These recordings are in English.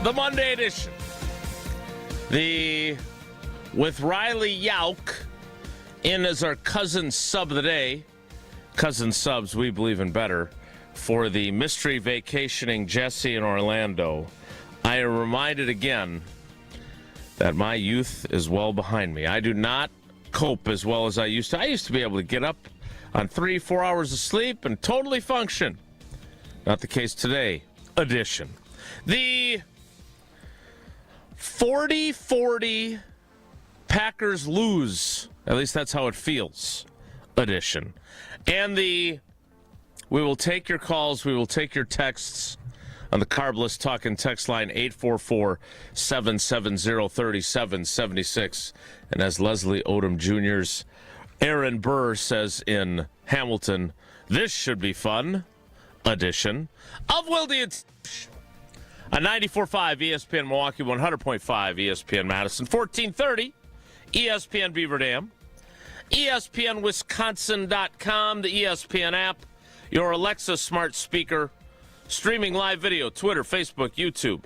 the Monday edition. With Riley Yauk in as our cousin sub of the day. Cousin subs, we believe in better. For the mystery vacationing Jesse in Orlando. I am reminded again that my youth is well behind me. I do not cope as well as I used to. I used to be able to get up on 3-4 hours of sleep and totally function. Not the case today. Edition. The 40-40 Packers lose. At least that's how it feels. Edition. And we will take your calls. We will take your texts on the Carbless Talk and text line 844-770-3776. And as Leslie Odom Jr.'s Aaron Burr says in Hamilton, this should be fun. Edition of Wilde Tausch. On 94.5 ESPN Milwaukee, 100.5 ESPN Madison, 1430 ESPN Beaver Dam, ESPNWisconsin.com, the ESPN app, your Alexa smart speaker, streaming live video, Twitter, Facebook, YouTube.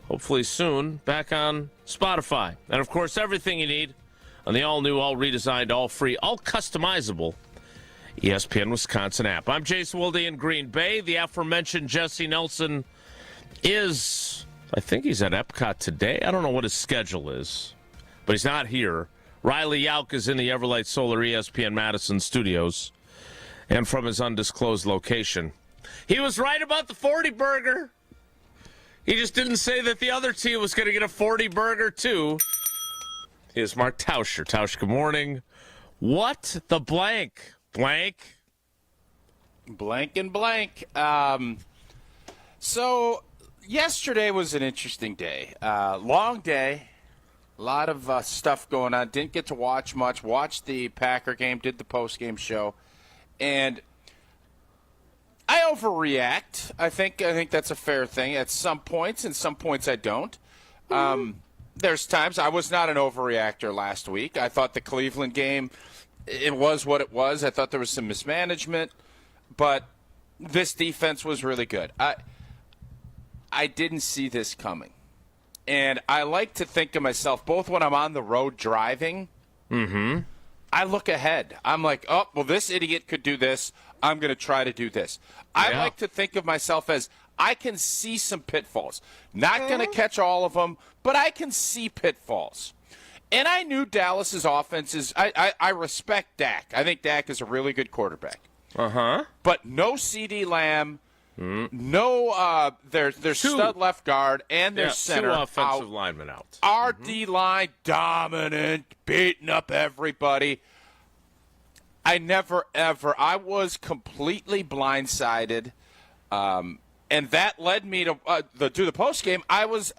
Hopefully soon, back on Spotify. And, of course, everything you need on the all-new, all-redesigned, all-free, all-customizable ESPN Wisconsin app. I'm Jason Wilde in Green Bay. The aforementioned Jesse Nelson is, I think he's at Epcot today. I don't know what his schedule is, but he's not here. Riley Yauk is in the Everlight Solar ESPN Madison studios and from his undisclosed location. He was right about the 40 burger. He just didn't say that the other team was going to get a 40 burger too. Here's Mark Tauscher. Tausch, good morning. What the blank? Blank and blank. So yesterday was an interesting day. Long day. A lot of stuff going on. Didn't get to watch much. Watched the Packer game. Did the post-game show. And I overreact. I think that's a fair thing at some points, and some points I don't. There's times I was not an overreactor last week. I thought the Cleveland game, it was what it was. I thought there was some mismanagement, but this defense was really good. I didn't see this coming. And I like to think of myself, both when I'm on the road driving, I look ahead. I'm like, oh, well, this idiot could do this. I'm going to try to do this. I like to think of myself as I can see some pitfalls. Not going to catch all of them, but I can see pitfalls. And I knew Dallas's offense is – I respect Dak. I think Dak is a really good quarterback. But no CeeDee Lamb, no their stud left guard, and their center two offensive linemen out. Our D-line dominant, beating up everybody. I never, ever – I was completely blindsided, and that led me to do the postgame. I was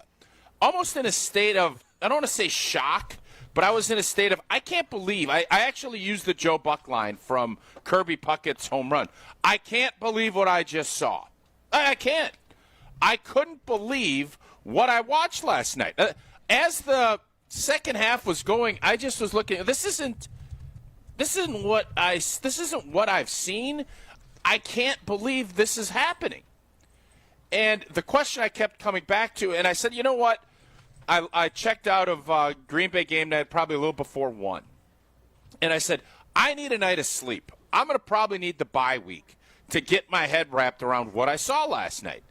almost in a state of – I don't want to say shock, but I was in a state of, I can't believe, I actually used the Joe Buck line from Kirby Puckett's home run. I can't believe what I just saw. I can't. I couldn't believe what I watched last night. As the second half was going, I just was looking, this isn't what I've seen. I can't believe this is happening. And the question I kept coming back to, and I said, you know what? I checked out of Green Bay game night probably a little before 1. And I said, I need a night of sleep. I'm going to probably need the bye week to get my head wrapped around what I saw last night.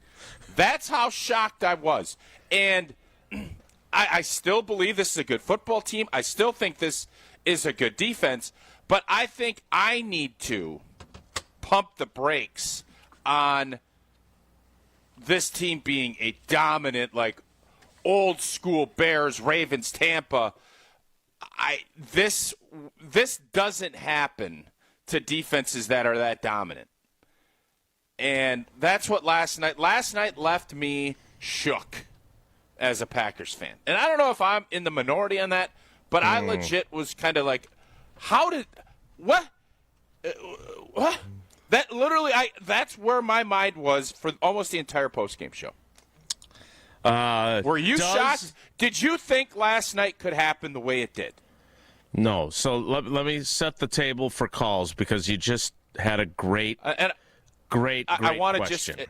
That's how shocked I was. And I still believe this is a good football team. I still think this is a good defense. But I think I need to pump the brakes on this team being a dominant, like, old school Bears, Ravens, Tampa. This doesn't happen to defenses that are that dominant. And that's what last night left me shook as a Packers fan. And I don't know if I'm in the minority on that, but I legit was kind of like, what? That literally, that's where my mind was for almost the entire postgame show. Were you shocked? Did you think last night could happen the way it did? No. So let me set the table for calls because you just had a great I want to question.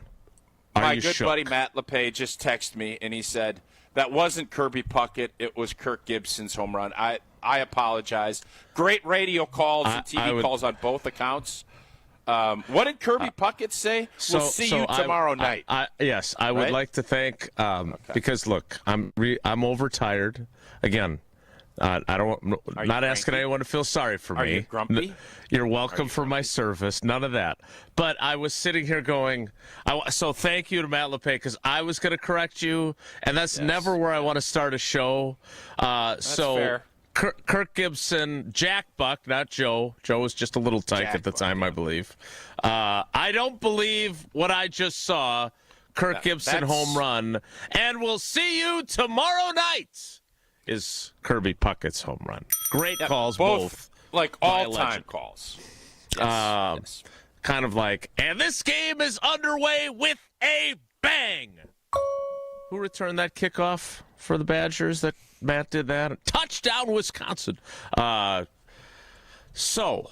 My you good shook? buddy Matt LePay just texted me, and he said, that wasn't Kirby Puckett. It was Kirk Gibson's home run. I apologize. Great radio calls and TV calls on both accounts. What did Kirby Puckett say? We'll see you tomorrow night. Yes, I would like to thank because look, I'm overtired again. I don't. Not asking anyone to feel sorry for me. Are you grumpy? You're welcome for my service. None of that. But I was sitting here going. So thank you to Matt LePay because I was going to correct you, and that's never where I want to start a show. That's fair. Kirk Gibson, Jack Buck, not Joe. Joe was just a little tyke at the time, I believe. I don't believe what I just saw. Kirk Gibson home run, and we'll see you tomorrow night. Is Kirby Puckett's home run. Great calls, both. Like all-time calls. Yes. Kind of like, and this game is underway with a bang. Who returned that kickoff for the Badgers that Matt did that? Touchdown, Wisconsin. So,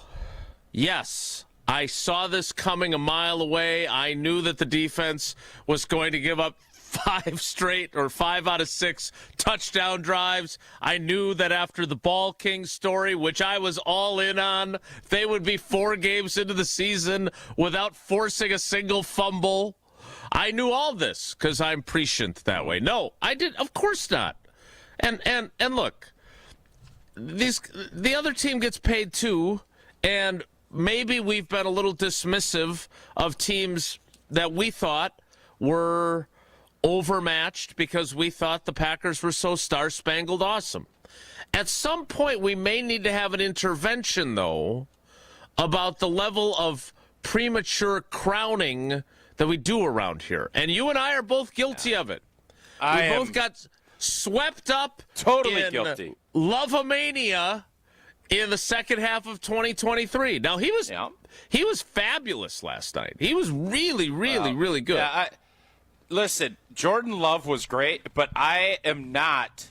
yes, I saw this coming a mile away. I knew that the defense was going to give up 5 out of 6 touchdown drives. I knew that after the Ball King story, which I was all in on, they would be 4 games into the season without forcing a single fumble. I knew all this because I'm prescient that way. No, I did. Of course not. And look, the other team gets paid too, and maybe we've been a little dismissive of teams that we thought were overmatched because we thought the Packers were so star-spangled awesome. At some point, we may need to have an intervention, though, about the level of premature crowning that we do around here. And you and I are both guilty of it. We both got swept up totally in guilty. Love-a-mania in the second half of 2023. Now, he was fabulous last night. He was really, really, really good. Yeah, listen, Jordan Love was great, but I am not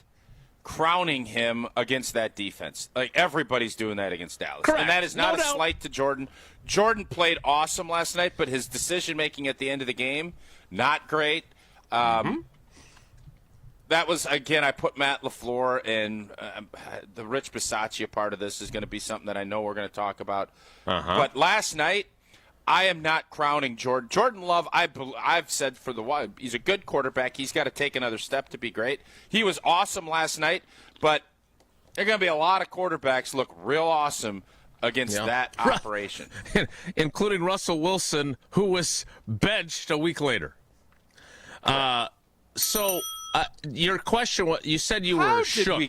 crowning him against that defense. Like, everybody's doing that against Dallas. Correct. And that is not No a doubt. slight to Jordan. Jordan played awesome last night, but his decision-making at the end of the game, not great. That was, again, I put Matt LaFleur in. The Rich Bisaccia part of this is going to be something that I know we're going to talk about. But last night, I am not crowning Jordan. Jordan Love, I've said for the while, he's a good quarterback. He's got to take another step to be great. He was awesome last night, but there are going to be a lot of quarterbacks look real awesome against that operation. Including Russell Wilson, who was benched a week later. Your question, you said you were shook.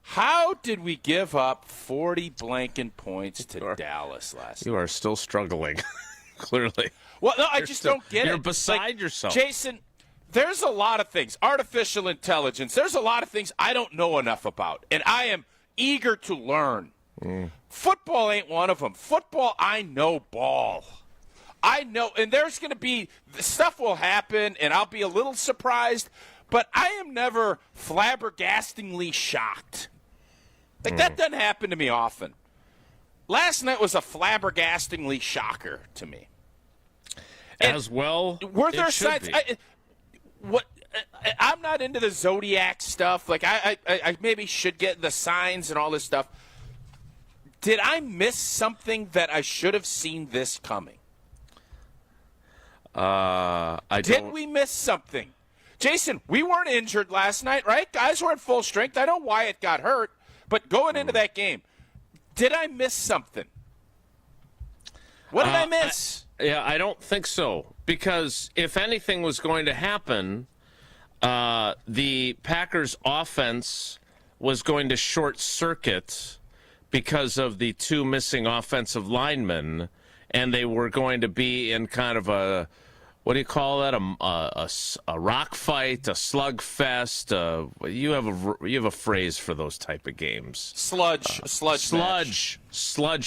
How did we give up 40 blanking points to Dallas last night? You are still struggling, clearly. Well, no, I just don't get it. You're beside yourself. Jason, there's a lot of things. Artificial intelligence, there's a lot of things I don't know enough about, and I am eager to learn. Football ain't one of them. Football, I know ball. I know, and there's going to be, stuff will happen, and I'll be a little surprised, but I am never flabbergastingly shocked. Like, that doesn't happen to me often. Last night was a flabbergastingly shocker to me. As well, were there it should signs? be. I'm not into the zodiac stuff. Like, I maybe should get the signs and all this stuff. Did I miss something that I should have seen this coming? Did we miss something? Jason, we weren't injured last night, right? Guys were at full strength. I know Wyatt got hurt, but going into that game, did I miss something? What did I miss? I don't think so. Because if anything was going to happen, the Packers' offense was going to short circuit because of the 2 missing offensive linemen, and they were going to be in kind of a, what do you call that? A rock fight, a slug fest. You have a phrase for those type of games. Sludge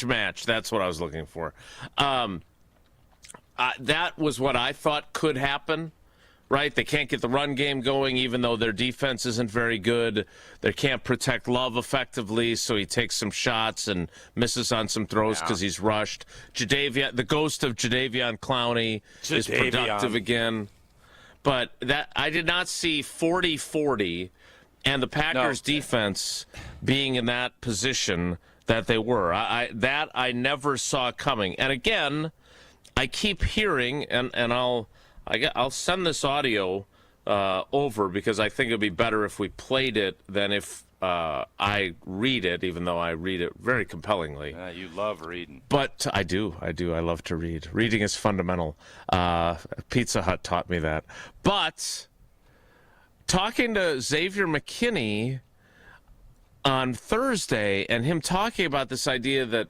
match. That's what I was looking for. That was what I thought could happen. Right? They can't get the run game going, even though their defense isn't very good. They can't protect Love effectively, so he takes some shots and misses on some throws because he's rushed. The ghost of Jadeveon Clowney is productive again. but that I did not see 40-40 and the Packers defense being in that position that they were. I never saw coming. And again, I keep hearing, and I'll send this audio over because I think it'd be better if we played it than if I read it, even though I read it very compellingly. You love reading. But I do. I love to read. Reading is fundamental. Pizza Hut taught me that. But talking to Xavier McKinney on Thursday and him talking about this idea that,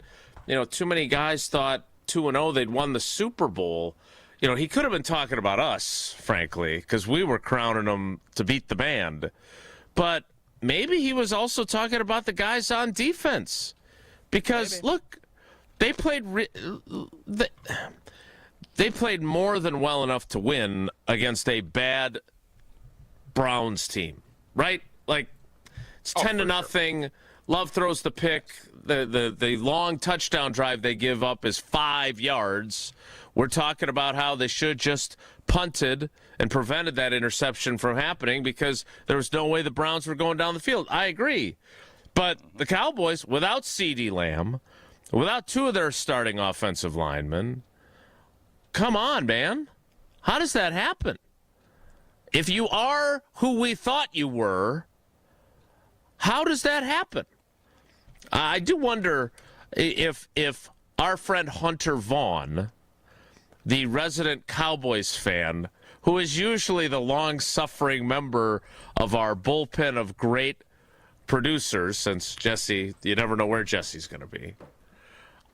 too many guys thought 2-0 they'd won the Super Bowl. He could have been talking about us, frankly, because we were crowning them to beat the band. But maybe he was also talking about the guys on defense. Because, look, they played more than well enough to win against a bad Browns team, right? Like, it's 10-0. Sure. Love throws the pick. The long touchdown drive they give up is 5 yards. We're talking about how they should just punted and prevented that interception from happening because there was no way the Browns were going down the field. I agree. But the Cowboys, without CeeDee Lamb, without 2 of their starting offensive linemen, come on, man. How does that happen? If you are who we thought you were, how does that happen? I do wonder if our friend Hunter Vaughn, the resident Cowboys fan, who is usually the long-suffering member of our bullpen of great producers, since Jesse, you never know where Jesse's going to be.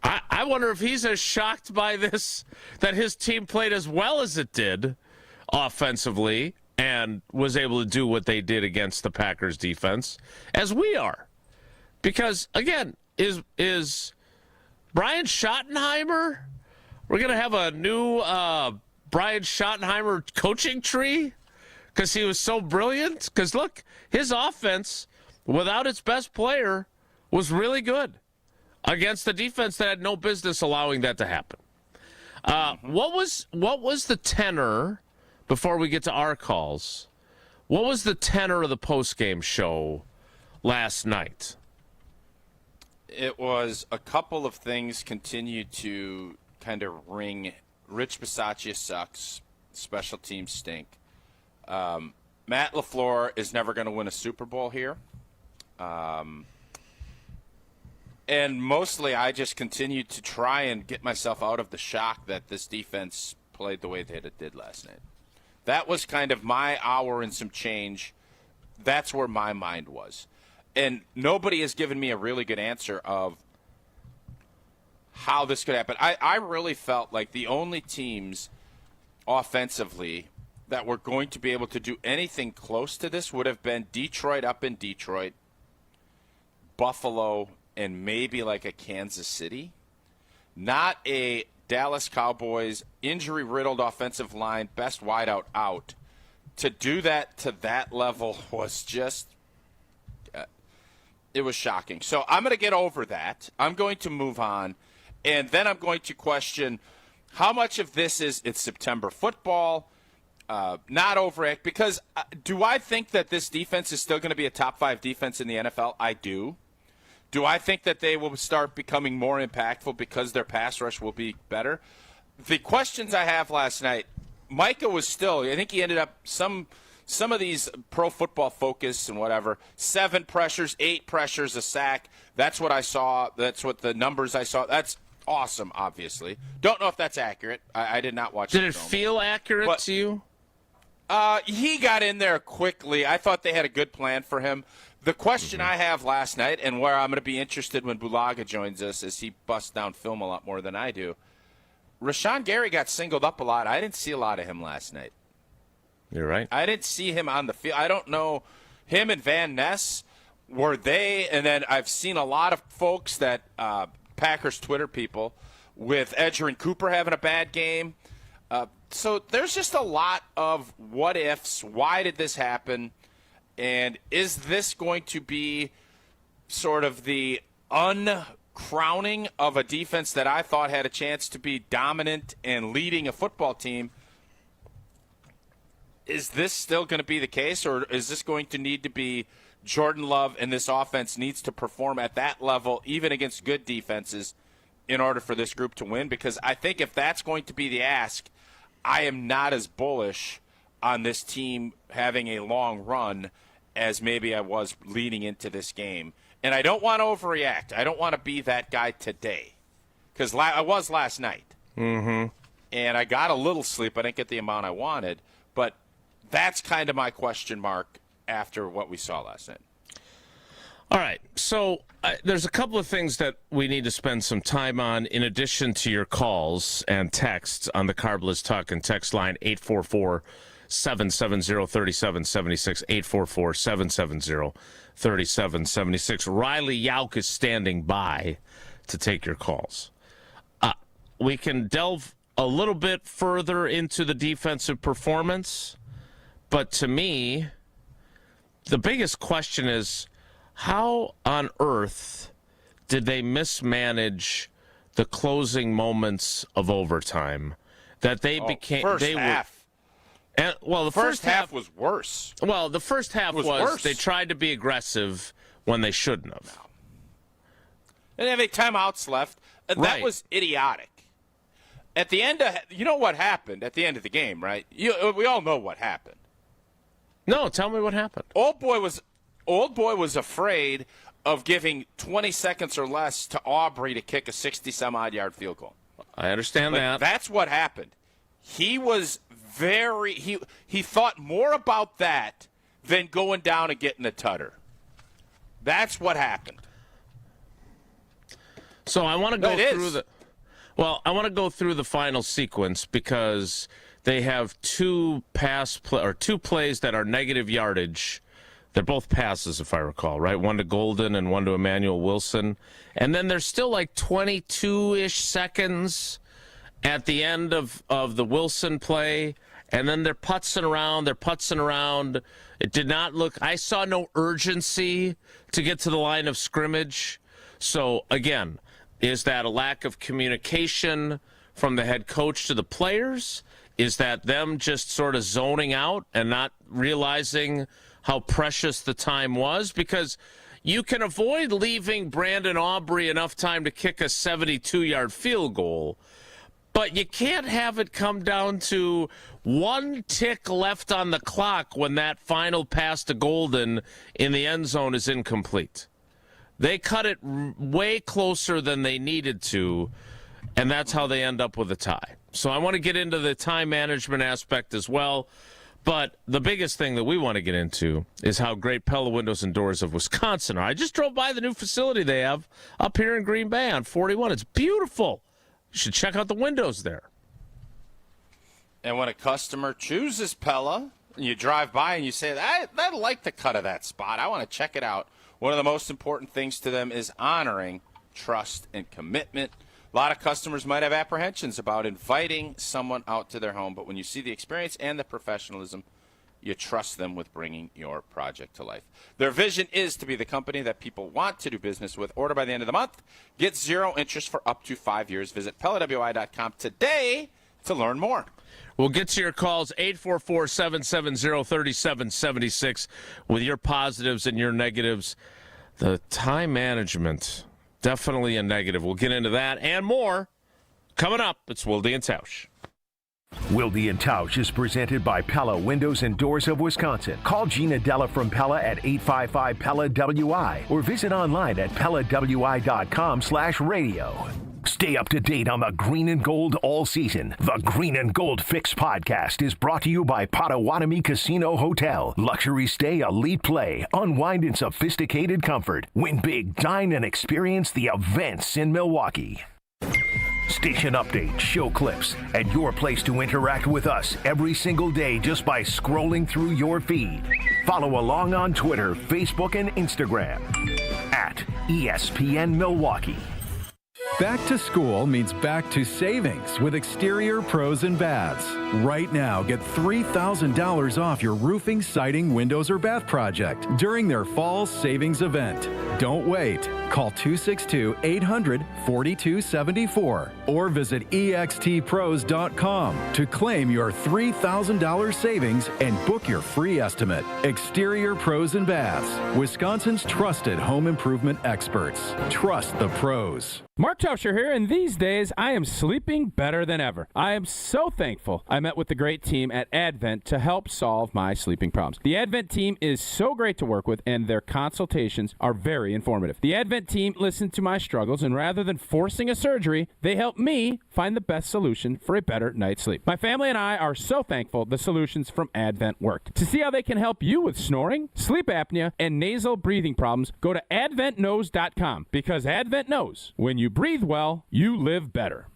I wonder if he's as shocked by this, that his team played as well as it did offensively and was able to do what they did against the Packers defense as we are. Because, again, is Brian Schottenheimer, we're going to have a new Brian Schottenheimer coaching tree because he was so brilliant? Because, look, his offense, without its best player, was really good against the defense that had no business allowing that to happen. What was the tenor, before we get to our calls, what was the tenor of the postgame show last night? It was a couple of things continued to kind of ring. Rich Bisaccia sucks. Special teams stink. Matt LaFleur is never going to win a Super Bowl here. And mostly I just continued to try and get myself out of the shock that this defense played the way that it did last night. That was kind of my hour and some change. That's where my mind was. And nobody has given me a really good answer of how this could happen. I really felt like the only teams offensively that were going to be able to do anything close to this would have been Detroit up in Detroit, Buffalo, and maybe like a Kansas City. Not a Dallas Cowboys injury-riddled offensive line, best wideout out. To do that to that level was just it was shocking. So I'm going to get over that. I'm going to move on. And then I'm going to question how much of this is it's September football, not over it. Because do I think that this defense is still going to be a top 5 defense in the NFL? I do. Do I think that they will start becoming more impactful because their pass rush will be better? The questions I have last night, Micah was still, I think he ended up some of these Pro Football Focus and whatever, 7 pressures, 8 pressures, a sack. That's what I saw. That's what the numbers I saw. That's awesome, obviously. Don't know if that's accurate. I did not watch it. Did it feel accurate to you? He got in there quickly. I thought they had a good plan for him. The question I have last night, and where I'm going to be interested when Bulaga joins us, is he busts down film a lot more than I do. Rashawn Gary got singled up a lot. I didn't see a lot of him last night. You're right. I didn't see him on the field. I don't know. Him and Van Ness, were they? And then I've seen a lot of folks that Packers Twitter people with Edgerrin Cooper having a bad game. So there's just a lot of what ifs. Why did this happen? And is this going to be sort of the uncrowning of a defense that I thought had a chance to be dominant and leading a football team? is this still going to be the case, or is this going to need to be Jordan Love and this offense needs to perform at that level, even against good defenses, in order for this group to win? Because I think if that's going to be the ask, I am not as bullish on this team having a long run as maybe I was leading into this game. And I don't want to overreact. I don't want to be that guy today, because I was last night. Mm-hmm. And I got a little sleep. I didn't get the amount I wanted. But that's kind of my question mark after what we saw last night. All right. So there's a couple of things that we need to spend some time on in addition to your calls and texts on the Carbless Talk and text line 844-770-3776, 844-770-3776. Riley Yauk is standing by to take your calls. We can delve a little bit further into the defensive performance, but to me, the biggest question is, how on earth did they mismanage the closing moments of overtime? That they became first half. The first half was worse. Well, the first half was worse. They tried to be aggressive when they shouldn't have. No. And they have 8 timeouts left. And Right. That was idiotic. At the end of, you know what happened at the end of the game, right? We all know what happened. No, tell me what happened. Old boy was afraid of giving 20 seconds or less to Aubrey to kick a 60-some-odd yard field goal. I understand that. That's what happened. He was he thought more about that than going down and getting the tutter. That's what happened. So I want to go through I want to go through the final sequence because they have two plays that are negative yardage. They're both passes, if I recall, right? One to Golden and one to Emmanuel Wilson. And then there's still like 22-ish seconds at the end of the Wilson play. And then they're putzing around. It did not look – I saw no urgency to get to the line of scrimmage. So, again, is that a lack of communication from the head coach to the players? Is that them just sort of zoning out and not realizing how precious the time was? Because you can avoid leaving Brandon Aubrey enough time to kick a 72-yard field goal, but you can't have it come down to one tick left on the clock when that final pass to Golden in the end zone is incomplete. They cut it way closer than they needed to, and that's how they end up with a tie. So I want to get into the time management aspect as well, but the biggest thing that we want to get into is how great Pella Windows and Doors of Wisconsin are. I just drove by the new facility they have up here in Green Bay on 41. It's beautiful. You should check out the windows there. And when a customer chooses Pella, and you drive by and you say, I like the cut of that spot, I want to check it out. One of the most important things to them is honoring trust and commitment. A lot of customers might have apprehensions about inviting someone out to their home, but when you see the experience and the professionalism, you trust them with bringing your project to life. Their vision is to be the company that people want to do business with. Order by the end of the month. Get 0 interest for up to 5 years. Visit PellaWI.com today to learn more. We'll get to your calls, 844-770-3776, with your positives and your negatives. The time management, definitely a negative. We'll get into that and more coming up. It's Wilde Tausch. Wilde Tausch is presented by Pella Windows and Doors of Wisconsin. Call Gina Della from Pella at 855-PELLA-WI or visit online at PellaWI.com/radio. Stay up to date on the green and gold all season. The Green and Gold Fix podcast is brought to you by Potawatomi Casino Hotel. Luxury stay, elite play, unwind in sophisticated comfort. Win big, dine, and experience the events in Milwaukee. Station updates, show clips, and your place to interact with us every single day just by scrolling through your feed. Follow along on Twitter, Facebook, and Instagram at ESPN Milwaukee. Back to school means back to savings with Exterior Pros and Baths. Right now, get $3,000 off your roofing, siding, windows, or bath project during their fall savings event. Don't wait. Call 262-800-4274 or visit extpros.com to claim your $3,000 savings and book your free estimate. Exterior Pros and Baths, Wisconsin's trusted home improvement experts. Trust the pros. Mark Tauscher here, and these days I am sleeping better than ever. I am so thankful I met with the great team at Advent to help solve my sleeping problems. The Advent team is so great to work with, and their consultations are very informative. The Advent team listened to my struggles, and rather than forcing a surgery, they helped me find the best solution for a better night's sleep. My family and I are so thankful the solutions from Advent worked. To see how they can help you with snoring, sleep apnea, and nasal breathing problems, go to adventknows.com, because Advent knows when you breathe well, you live better.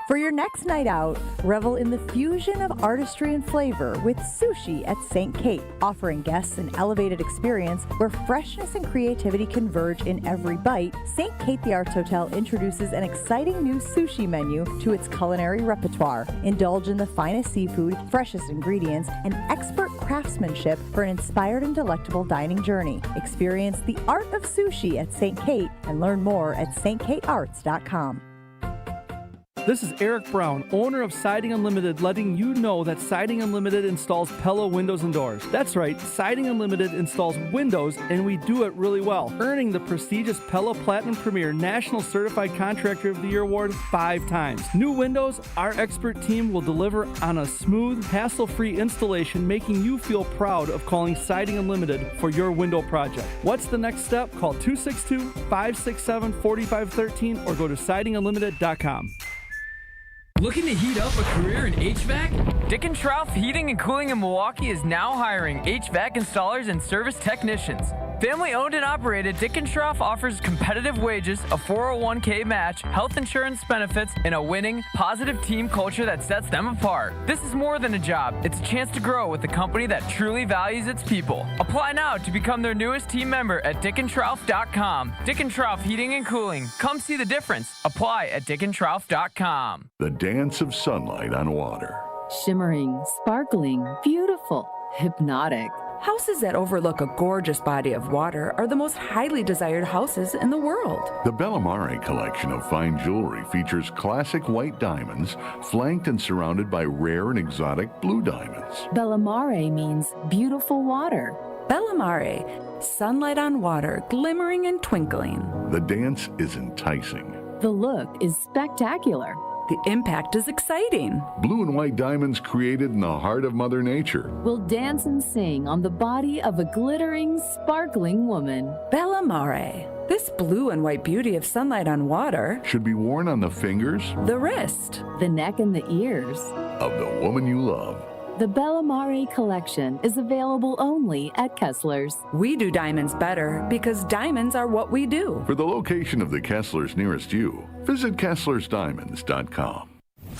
For your next night out, revel in the fusion of artistry and flavor with sushi at St. Kate, offering guests an elevated experience where freshness and creativity converge in every bite. St. Kate the Arts Hotel introduces an exciting new sushi menu to its culinary repertoire. Indulge in the finest seafood, freshest ingredients, and expert craftsmanship for an inspired and delectable dining journey. Experience the art of sushi at St. Kate and learn more at stkatearts.com. This is Eric Brown, owner of Siding Unlimited, letting you know that Siding Unlimited installs Pella windows and doors. That's right, Siding Unlimited installs windows, and we do it really well, earning the prestigious Pella Platinum Premier National Certified Contractor of the Year award 5 times. New windows, our expert team will deliver on a smooth, hassle-free installation, making you feel proud of calling Siding Unlimited for your window project. What's the next step? Call 262-567-4513 or go to sidingunlimited.com. Looking to heat up a career in HVAC? Dick & Trough Heating and Cooling in Milwaukee is now hiring HVAC installers and service technicians. Family owned and operated, Dick & Trough offers competitive wages, a 401k match, health insurance benefits, and a winning, positive team culture that sets them apart. This is more than a job. It's a chance to grow with a company that truly values its people. Apply now to become their newest team member at dickandtrough.com. Dick & Trough Heating and Cooling. Come see the difference. Apply at dickandtrough.com. The dance of sunlight on water. Shimmering, sparkling, beautiful, hypnotic. Houses that overlook a gorgeous body of water are the most highly desired houses in the world. The Bellamare collection of fine jewelry features classic white diamonds, flanked and surrounded by rare and exotic blue diamonds. Bellamare means beautiful water. Bellamare, sunlight on water, glimmering and twinkling. The dance is enticing. The look is spectacular. The impact is exciting. Blue and white diamonds created in the heart of Mother Nature will dance and sing on the body of a glittering, sparkling woman. Bellamare. This blue and white beauty of sunlight on water should be worn on the fingers, the wrist, the neck, and the ears of the woman you love. The Bellamare collection is available only at Kessler's. We do diamonds better because diamonds are what we do. For the location of the Kessler's nearest you, visit KesslersDiamonds.com.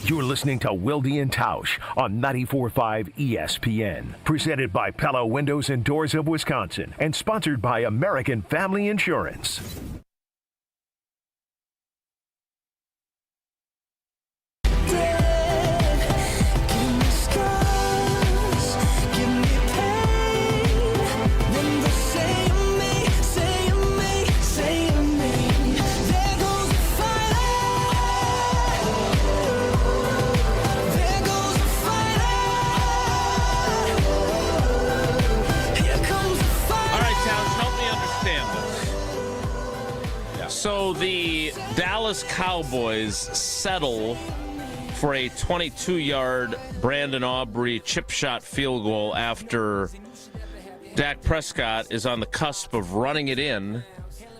You're listening to Wilde Tausch on 94.5 ESPN. Presented by Pella Windows and Doors of Wisconsin and sponsored by American Family Insurance. So the Dallas Cowboys settle for a 22-yard Brandon Aubrey chip shot field goal after Dak Prescott is on the cusp of running it in,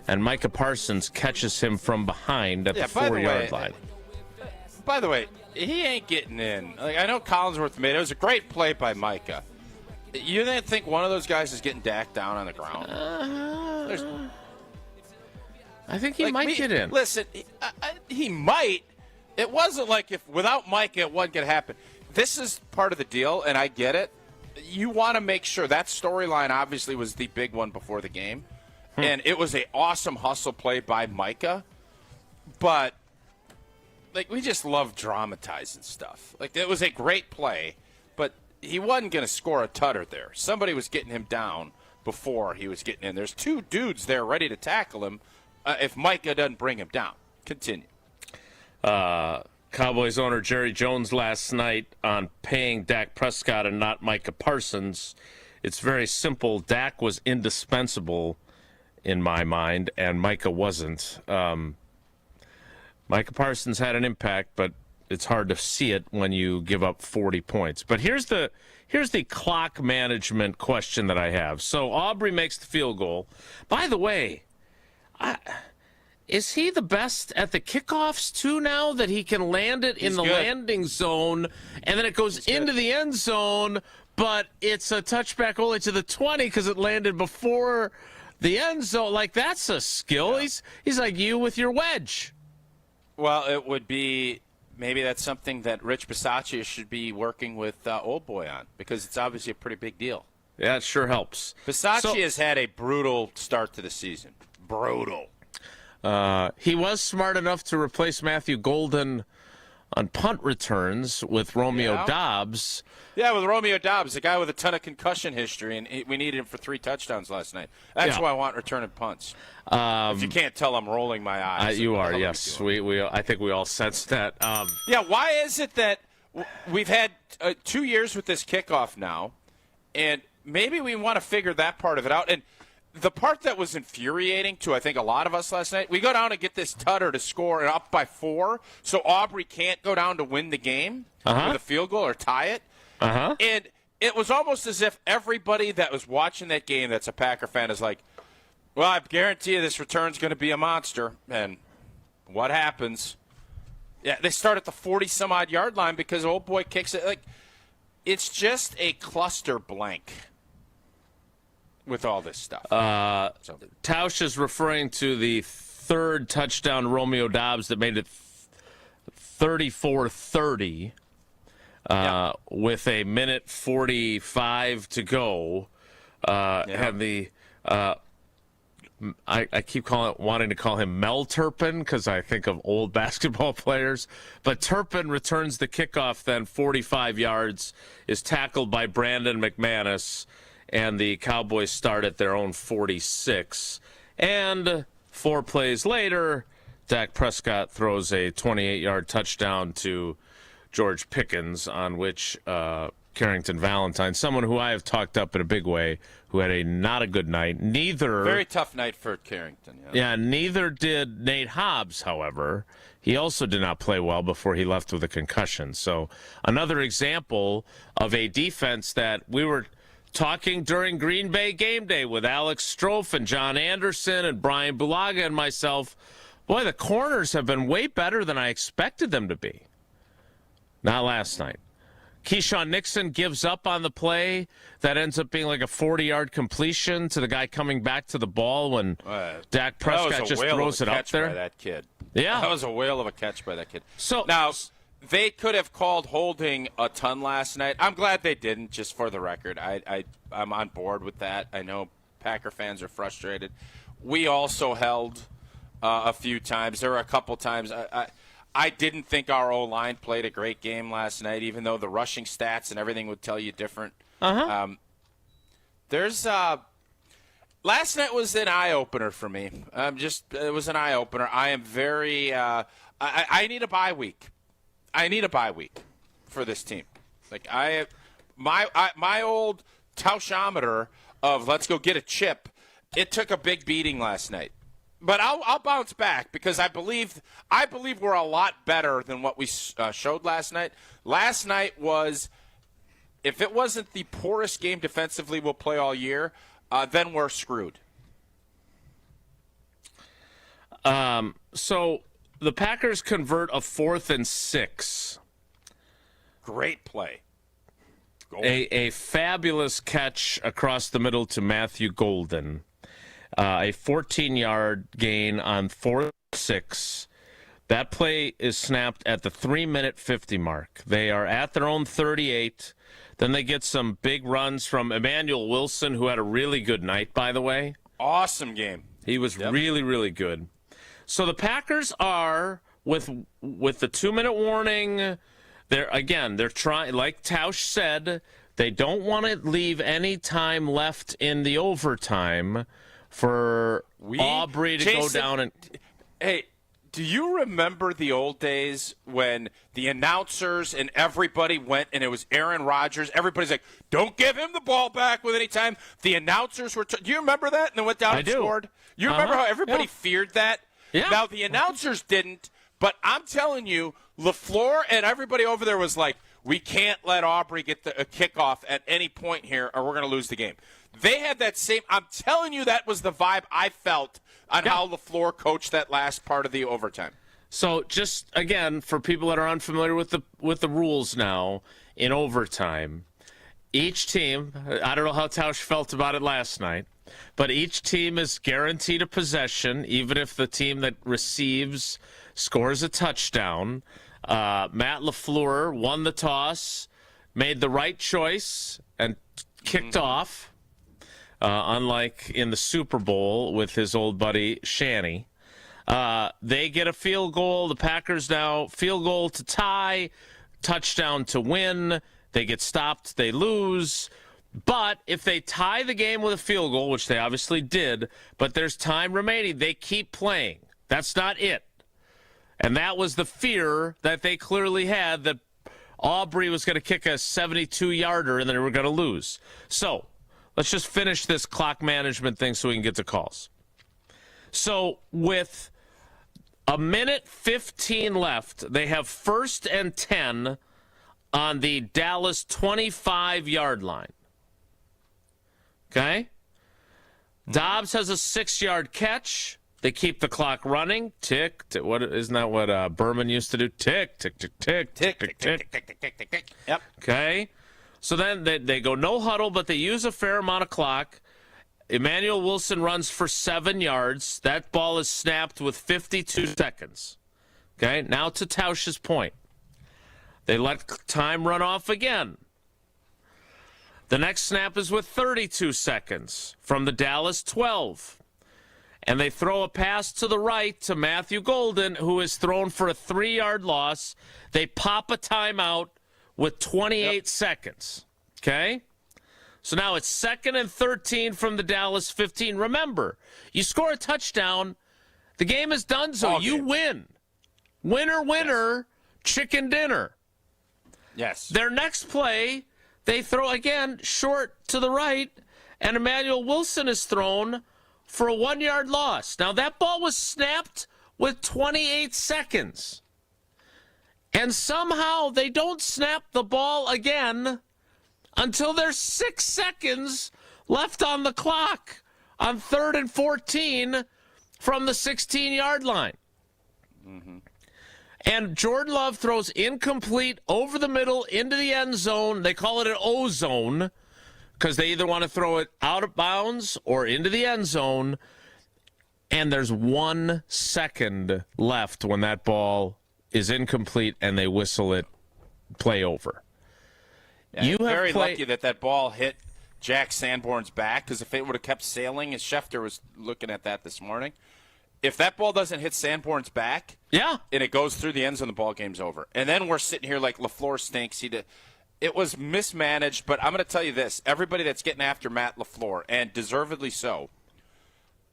and Micah Parsons catches him from behind at the 4-yard line. By the way, he ain't getting in. Like, I know Collinsworth made it. It was a great play by Micah. You didn't think one of those guys is getting Dak down on the ground? I think he might get in. Listen, he might. It wasn't like if without Micah it wasn't going to happen. This is part of the deal, and I get it. You want to make sure that storyline obviously was the big one before the game, and it was an awesome hustle play by Micah. But like we just love dramatizing stuff. Like it was a great play, but he wasn't going to score a tutter there. Somebody was getting him down before he was getting in. There's two dudes there ready to tackle him if Micah doesn't bring him down. Continue. Cowboys owner Jerry Jones last night on paying Dak Prescott and not Micah Parsons. It's very simple. Dak was indispensable in my mind, and Micah wasn't. Micah Parsons had an impact, but it's hard to see it when you give up 40 points. But here's the clock management question that I have. So Aubrey makes the field goal. By the way, is he the best at the kickoffs too now that he can land it in the landing zone and then it goes into the end zone, but it's a touchback only to the 20 because it landed before the end zone? Like, that's a skill. Yeah. He's like you with your wedge. Well, it would be maybe that's something that Rich Bisaccia should be working with Old Boy on because it's obviously a pretty big deal. Yeah, it sure helps. Bisaccia has had a brutal start to the season. Brutal. He was smart enough to replace Matthew Golden on punt returns with Romeo Dobbs. Yeah, with Romeo Dobbs, a guy with a ton of concussion history, and we needed him for 3 touchdowns last night. That's why I want returning punts. If you can't tell, I'm rolling my eyes. You are, yes. I think we all sense that. Why is it that we've had 2 years with this kickoff now, and maybe we want to figure that part of it out. And the part that was infuriating to, I think, a lot of us last night, we go down and get this tutter to score and up by 4, so Aubrey can't go down to win the game with a field goal or tie it. And it was almost as if everybody that was watching that game that's a Packer fan is like, well, I guarantee you this return's going to be a monster. And what happens? Yeah, they start at the 40-some-odd yard line because Old Boy kicks it. Like, it's just a cluster blank with all this stuff. Tausch is referring to the third touchdown Romeo Dobbs that made it 34-30 with a minute 45 to go. And the I keep wanting to call him Mel Turpin because I think of old basketball players. But Turpin returns the kickoff then 45 yards, is tackled by Brandon McManus, and the Cowboys start at their own 46. And 4 plays later, Dak Prescott throws a 28-yard touchdown to George Pickens, on which Carrington Valentine, someone who I have talked up in a big way, who had not a good night. Very tough night for Carrington. Yeah, neither did Nate Hobbs, however. He also did not play well before he left with a concussion. So another example of a defense that we were talking during Green Bay game day with Alex Strofe and John Anderson and Brian Bulaga and myself. Boy, the corners have been way better than I expected them to be. Not last night. Keyshawn Nixon gives up on the play that ends up being like a 40-yard completion to the guy coming back to the ball when Dak Prescott just throws it up there. By that kid. Yeah. That was a whale of a catch by that kid. So now, they could have called holding a ton last night. I'm glad they didn't, just for the record. I'm on board with that. I know Packer fans are frustrated. We also held a few times. There were a couple times. I didn't think our O-line played a great game last night, even though the rushing stats and everything would tell you different. Last night was an eye-opener for me. It was an eye-opener. I am very I need a bye week. I need a bye week for this team. Like my old Tauschometer of let's go get a chip, it took a big beating last night. But I'll bounce back because I believe we're a lot better than what we showed last night. Last night was, if it wasn't the poorest game defensively we'll play all year, then we're screwed. So the Packers convert a 4th and 6. Great play. A fabulous catch across the middle to Matthew Golden. A 14-yard gain on 4th and 6. That play is snapped at the 3-minute 50 mark. They are at their own 38. Then they get some big runs from Emmanuel Wilson, who had a really good night, by the way. Awesome game. He was really, really good. So the Packers are with the 2-minute warning, they're trying, like Tausch said, they don't want to leave any time left in the overtime for Aubrey to go down and. Hey, do you remember the old days when the announcers and everybody went and it was Aaron Rodgers? Everybody's like, "Don't give him the ball back with any time." The announcers were. Do you remember that? And then went down and scored. You remember how everybody feared that? Yeah. Now the announcers didn't, but I'm telling you, LaFleur and everybody over there was like, "We can't let Aubrey get a kickoff at any point here, or we're going to lose the game." They had that same. I'm telling you, that was the vibe I felt on how LaFleur coached that last part of the overtime. So just again, for people that are unfamiliar with the rules now in overtime, each team, I don't know how Tausch felt about it last night, but each team is guaranteed a possession, even if the team that receives scores a touchdown. Matt LaFleur won the toss, made the right choice, and kicked off. Unlike in the Super Bowl with his old buddy Shanny. They get a field goal. The Packers now field goal to tie, touchdown to win. They get stopped. They lose. But if they tie the game with a field goal, which they obviously did, but there's time remaining, they keep playing. That's not it. And that was the fear that they clearly had, that Aubrey was going to kick a 72-yarder and they were going to lose. So let's just finish this clock management thing so we can get to calls. So with a minute 15 left, they have 1st and 10 on the Dallas 25-yard line. Okay? Dobbs has a 6-yard catch. They keep the clock running. Tick, tick. Isn't that what Berman used to do? Tick, tick, tick, tick, tick, tick, tick, tick, tick, tick, tick. Yep. Okay. So then they go no huddle, but they use a fair amount of clock. Emmanuel Wilson runs for 7 yards. That ball is snapped with 52 seconds. Okay. Now to Tausch's point. They let time run off again. The next snap is with 32 seconds from the Dallas 12. And they throw a pass to the right to Matthew Golden, who is thrown for a 3-yard loss. They pop a timeout with 28 seconds. Okay? So now it's 2nd and 13 from the Dallas 15. Remember, you score a touchdown, the game is done, so you win. Winner, winner, chicken dinner. Yes. Their next play, they throw again short to the right, and Emmanuel Wilson is thrown for a 1-yard loss. Now, that ball was snapped with 28 seconds. And somehow they don't snap the ball again until there's 6 seconds left on the clock on 3rd and 14 from the 16-yard line. Mm-hmm. And Jordan Love throws incomplete over the middle into the end zone. They call it an O-zone because they either want to throw it out of bounds or into the end zone. And there's 1 second left when that ball is incomplete and they whistle it, play over. Yeah, you very lucky that ball hit Jack Sanborn's back, because if it would have kept sailing, as Schefter was looking at that this morning, if that ball doesn't hit Sanborn's back, and it goes through the end zone, the ball game's over. And then we're sitting here like LaFleur stinks. It was mismanaged, but I'm going to tell you this. Everybody that's getting after Matt LaFleur, and deservedly so,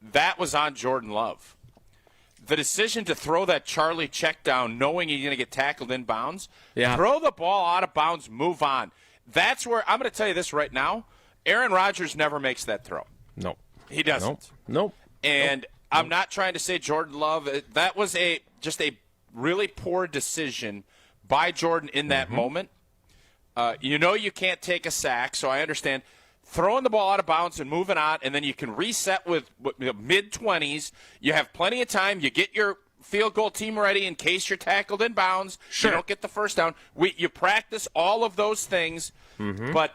that was on Jordan Love. The decision to throw that Charlie check down knowing he's going to get tackled in bounds, throw the ball out of bounds, move on. That's where I'm going to tell you this right now. Aaron Rodgers never makes that throw. No. He doesn't. Nope. And I'm not trying to say Jordan Love. That was just a really poor decision by Jordan in that moment. You can't take a sack, so I understand. Throwing the ball out of bounds and moving on, and then you can reset with mid-20s. You have plenty of time. You get your field goal team ready in case you're tackled in bounds. Sure. You don't get the first down. You practice all of those things, but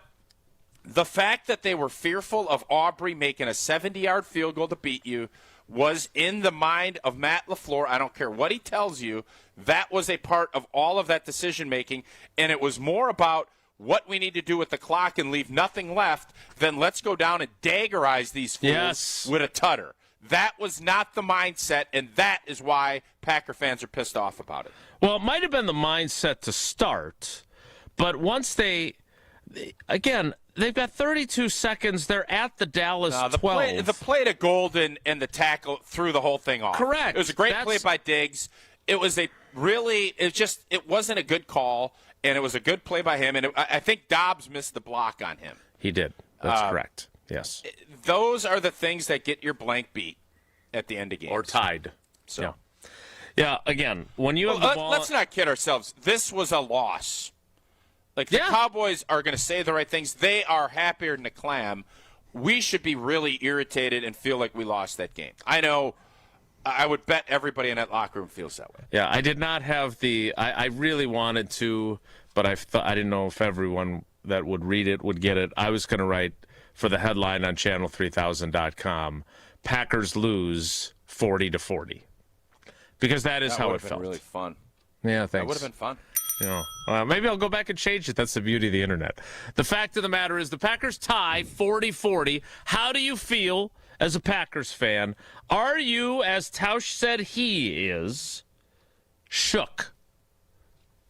the fact that they were fearful of Aubrey making a 70-yard field goal to beat you was in the mind of Matt LaFleur. I don't care what he tells you. That was a part of all of that decision-making, and it was more about what we need to do with the clock and leave nothing left than let's go down and daggerize these fools with a tutter. That was not the mindset, and that is why Packer fans are pissed off about it. Well, it might have been the mindset to start, but once again, they've got 32 seconds. They're at the Dallas 12. The play to Golden and the tackle threw the whole thing off. Correct. It was a great play by Diggs. It wasn't a good call, and it was a good play by him. And I think Dobbs missed the block on him. He did. That's correct. Yes. Those are the things that get your blank beat at the end of games. Or tied. So. Yeah, again, when you have the ball... Let's not kid ourselves. This was a loss. The Cowboys are going to say the right things. They are happier than a clam. We should be really irritated and feel like we lost that game. I know. I would bet everybody in that locker room feels that way. Yeah, I did not have I really wanted to, but I didn't know if everyone that would read it would get it. I was going to write for the headline on channel3000.com, Packers lose 40-40. Because that is how it felt. That would have been really fun. Yeah, thanks. That would have been fun. Maybe I'll go back and change it. That's the beauty of the internet. The fact of the matter is the Packers tie 40-40. How do you feel as a Packers fan? Are you, as Tausch said he is, shook?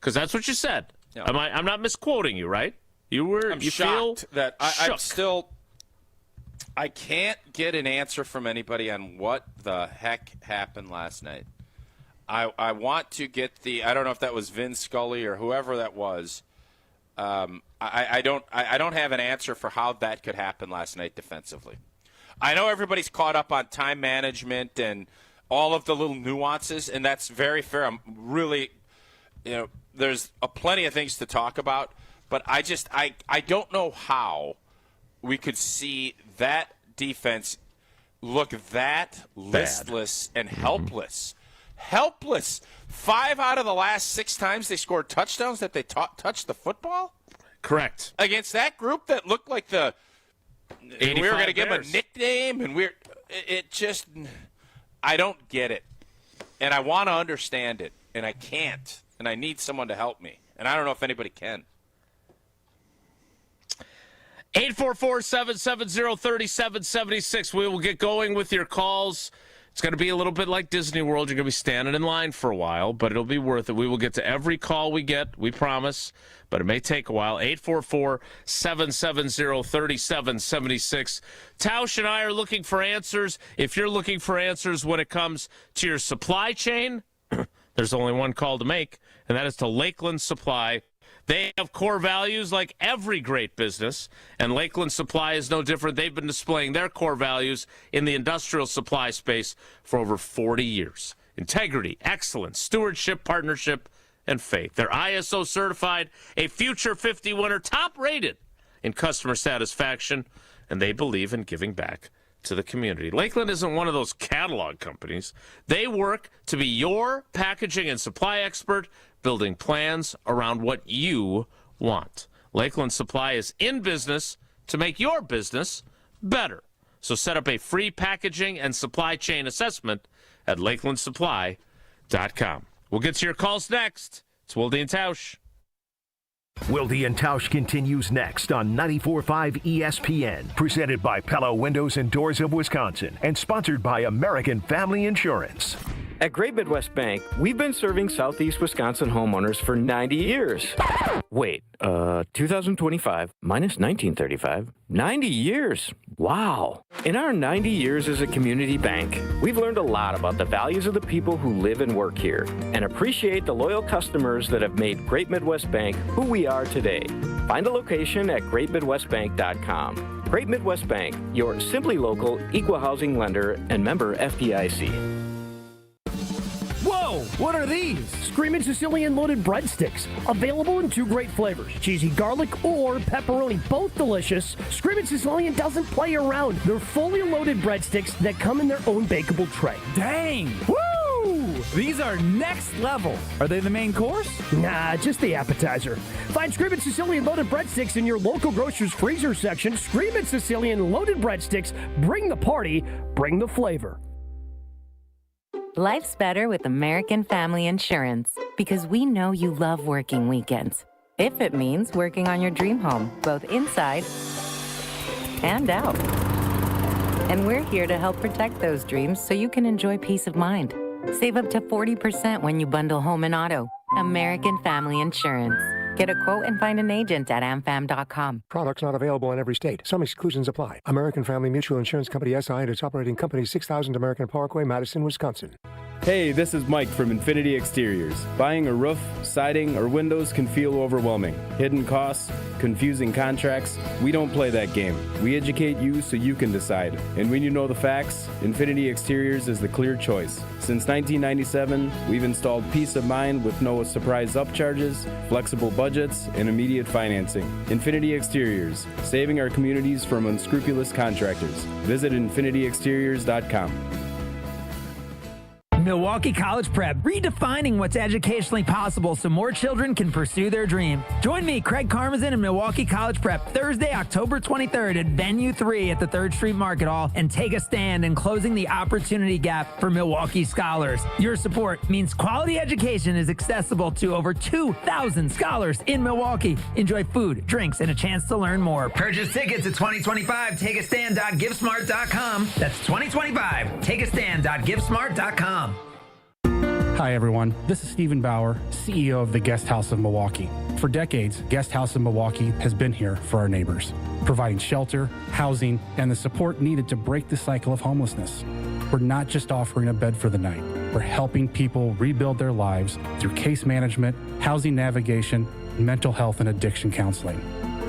Because that's what you said. Yeah. I'm not misquoting you, right? I'm shocked that I'm shook. still. I can't get an answer from anybody on what the heck happened last night. I want to get I don't know if that was Vin Scully or whoever that was. I don't have an answer for how that could happen last night defensively. I know everybody's caught up on time management and all of the little nuances, and that's very fair. I'm really, there's plenty of things to talk about, but I don't know how we could see that defense look that listless and helpless. Helpless. 5 out of the last 6 times they scored touchdowns that they touched the football? Correct. Against that group that looked like we were going to give them a nickname, and I don't get it. And I want to understand it, and I can't. And I need someone to help me. And I don't know if anybody can. 844-770-3776. We will get going with your calls. It's going to be a little bit like Disney World. You're going to be standing in line for a while, but it'll be worth it. We will get to every call we get, we promise, but it may take a while. 844-770-3776. Tausch and I are looking for answers. If you're looking for answers when it comes to your supply chain, there's only one call to make, and that is to Lakeland Supply. They have core values like every great business, and Lakeland Supply is no different. They've been displaying their core values in the industrial supply space for over 40 years. Integrity, excellence, stewardship, partnership, and faith. They're ISO certified, a Future 50 winner, top rated in customer satisfaction, and they believe in giving back to the community. Lakeland isn't one of those catalog companies. They work to be your packaging and supply expert, building plans around what you want. Lakeland Supply is in business to make your business better. So set up a free packaging and supply chain assessment at lakelandsupply.com. We'll get to your calls next. It's Wilde and Tausch. Wilde and Tausch continues next on 94.5 ESPN, presented by Pella Windows and Doors of Wisconsin, and sponsored by American Family Insurance. At Great Midwest Bank, we've been serving Southeast Wisconsin homeowners for 90 years. Wait, 2025 minus 1935, 90 years. Wow. In our 90 years as a community bank, we've learned a lot about the values of the people who live and work here, and appreciate the loyal customers that have made Great Midwest Bank who we are today. Find a location at greatmidwestbank.com. Great Midwest Bank, your simply local, equal housing lender and member FDIC. Whoa! What are these? Screamin' Sicilian loaded breadsticks. Available in 2 great flavors, cheesy garlic or pepperoni. Both delicious. Screamin' Sicilian doesn't play around. They're fully loaded breadsticks that come in their own bakeable tray. Dang! Woo! These are next level. Are they the main course? Nah, just the appetizer. Find Screamin' Sicilian loaded breadsticks in your local grocer's freezer section. Screamin' Sicilian loaded breadsticks. Bring the party, bring the flavor. Life's better with American Family Insurance because we know you love working weekends. If it means working on your dream home, both inside and out. And we're here to help protect those dreams so you can enjoy peace of mind. Save up to 40% when you bundle home and auto. American Family Insurance. Get a quote and find an agent at amfam.com. Products not available in every state. Some exclusions apply. American Family Mutual Insurance Company, SI, and its operating company, 6000 American Parkway, Madison, Wisconsin. Hey, this is Mike from Infinity Exteriors. Buying a roof, siding, or windows can feel overwhelming. Hidden costs, confusing contracts. We don't play that game. We educate you so you can decide. And when you know the facts, Infinity Exteriors is the clear choice. Since 1997, we've installed peace of mind with no surprise upcharges, flexible budgets, and immediate financing. Infinity Exteriors, saving our communities from unscrupulous contractors. Visit infinityexteriors.com. Milwaukee College Prep, redefining what's educationally possible so more children can pursue their dream. Join me, Craig Karmazin, and Milwaukee College Prep Thursday, October 23rd at Venue 3 at the 3rd Street Market Hall, and take a stand in closing the opportunity gap for Milwaukee scholars. Your support means quality education is accessible to over 2,000 scholars in Milwaukee. Enjoy food, drinks, and a chance to learn more. Purchase tickets at 2025 takeastand.givesmart.com. That's 2025 takeastand.givesmart.com. Hi, everyone. This is Stephen Bauer, CEO of the Guest House of Milwaukee. For decades, Guest House of Milwaukee has been here for our neighbors, providing shelter, housing, and the support needed to break the cycle of homelessness. We're not just offering a bed for the night. We're helping people rebuild their lives through case management, housing navigation, mental health, and addiction counseling.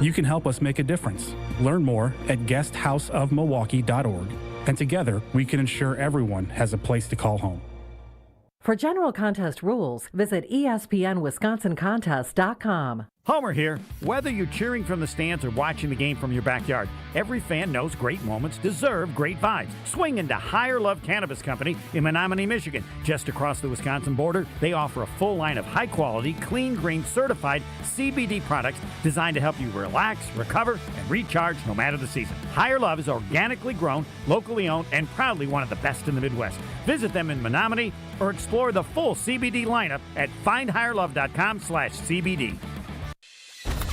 You can help us make a difference. Learn more at guesthouseofmilwaukee.org, and together we can ensure everyone has a place to call home. For general contest rules, visit ESPNWisconsinContest.com. Homer here. Whether you're cheering from the stands or watching the game from your backyard, every fan knows great moments deserve great vibes. Swing into Higher Love Cannabis Company in Menominee, Michigan. Just across the Wisconsin border, they offer a full line of high-quality, clean-grain, certified CBD products designed to help you relax, recover, and recharge no matter the season. Higher Love is organically grown, locally owned, and proudly one of the best in the Midwest. Visit them in Menominee or explore the full CBD lineup at findhigherlove.com/CBD.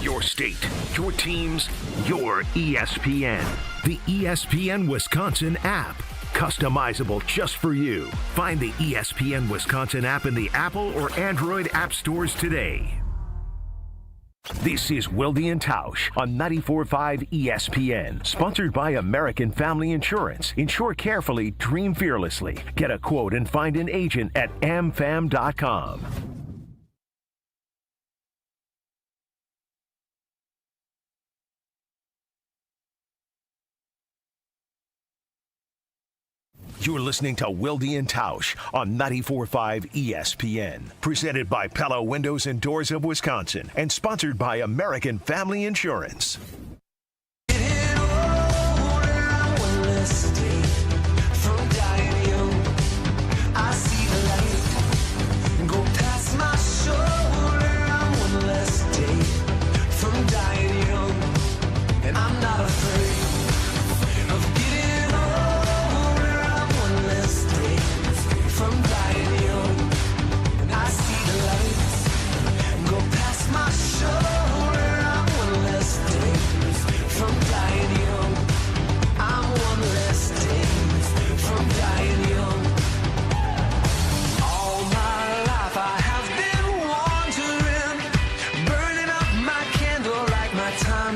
Your state, your teams, your ESPN. The ESPN Wisconsin app. Customizable just for you. Find the ESPN Wisconsin app in the Apple or Android app stores today. This is Wilde Tausch on 94.5 ESPN. Sponsored by American Family Insurance. Insure carefully, dream fearlessly. Get a quote and find an agent at amfam.com. You're listening to Wilde Tausch on 94.5 ESPN. Presented by Pella Windows and Doors of Wisconsin and sponsored by American Family Insurance.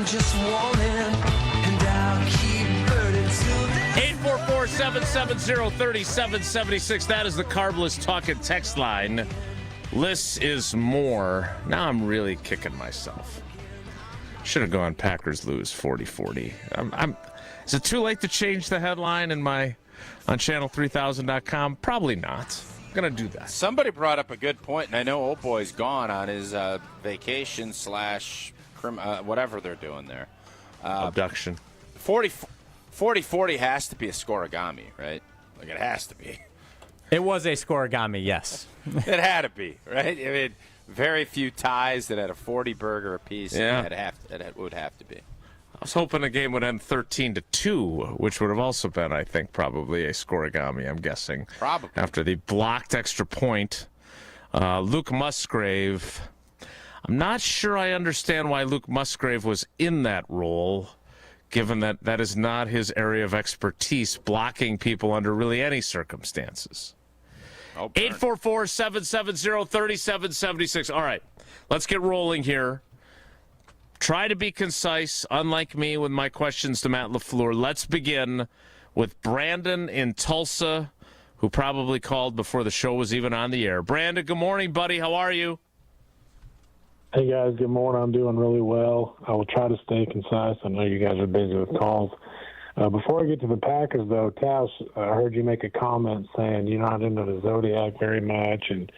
Just warning, and I'll keep burning till then. 844-770-3776. That is the Carbless Talking text line. Less is more. Now I'm really kicking myself. Should have gone Packers lose 40-40. Is it too late to change the headline on channel3000.com? Probably not. I'm going to do that. Somebody brought up a good point, and I know Old Boy's gone on his vacation / whatever they're doing there. Abduction. 40-40 has to be a scorigami, right? Like, it has to be. It was a scorigami, yes. It had to be, right? I mean, very few ties that had a 40 burger apiece. Yeah. It would have to be. I was hoping the game would end 13-2, which would have also been, I think, probably a scorigami, I'm guessing. Probably. After the blocked extra point. Luke Musgrave. I'm not sure I understand why Luke Musgrave was in that role, given that that is not his area of expertise, blocking people under really any circumstances. 844-770-3776. All right, let's get rolling here. Try to be concise, unlike me with my questions to Matt LaFleur. Let's begin with Brandon in Tulsa, who probably called before the show was even on the air. Brandon, good morning, buddy. How are you? Hey, guys. Good morning. I'm doing really well. I will try to stay concise. I know you guys are busy with calls. Before I get to the Packers, though, Tausch, I heard you make a comment saying you're not into the Zodiac very much and,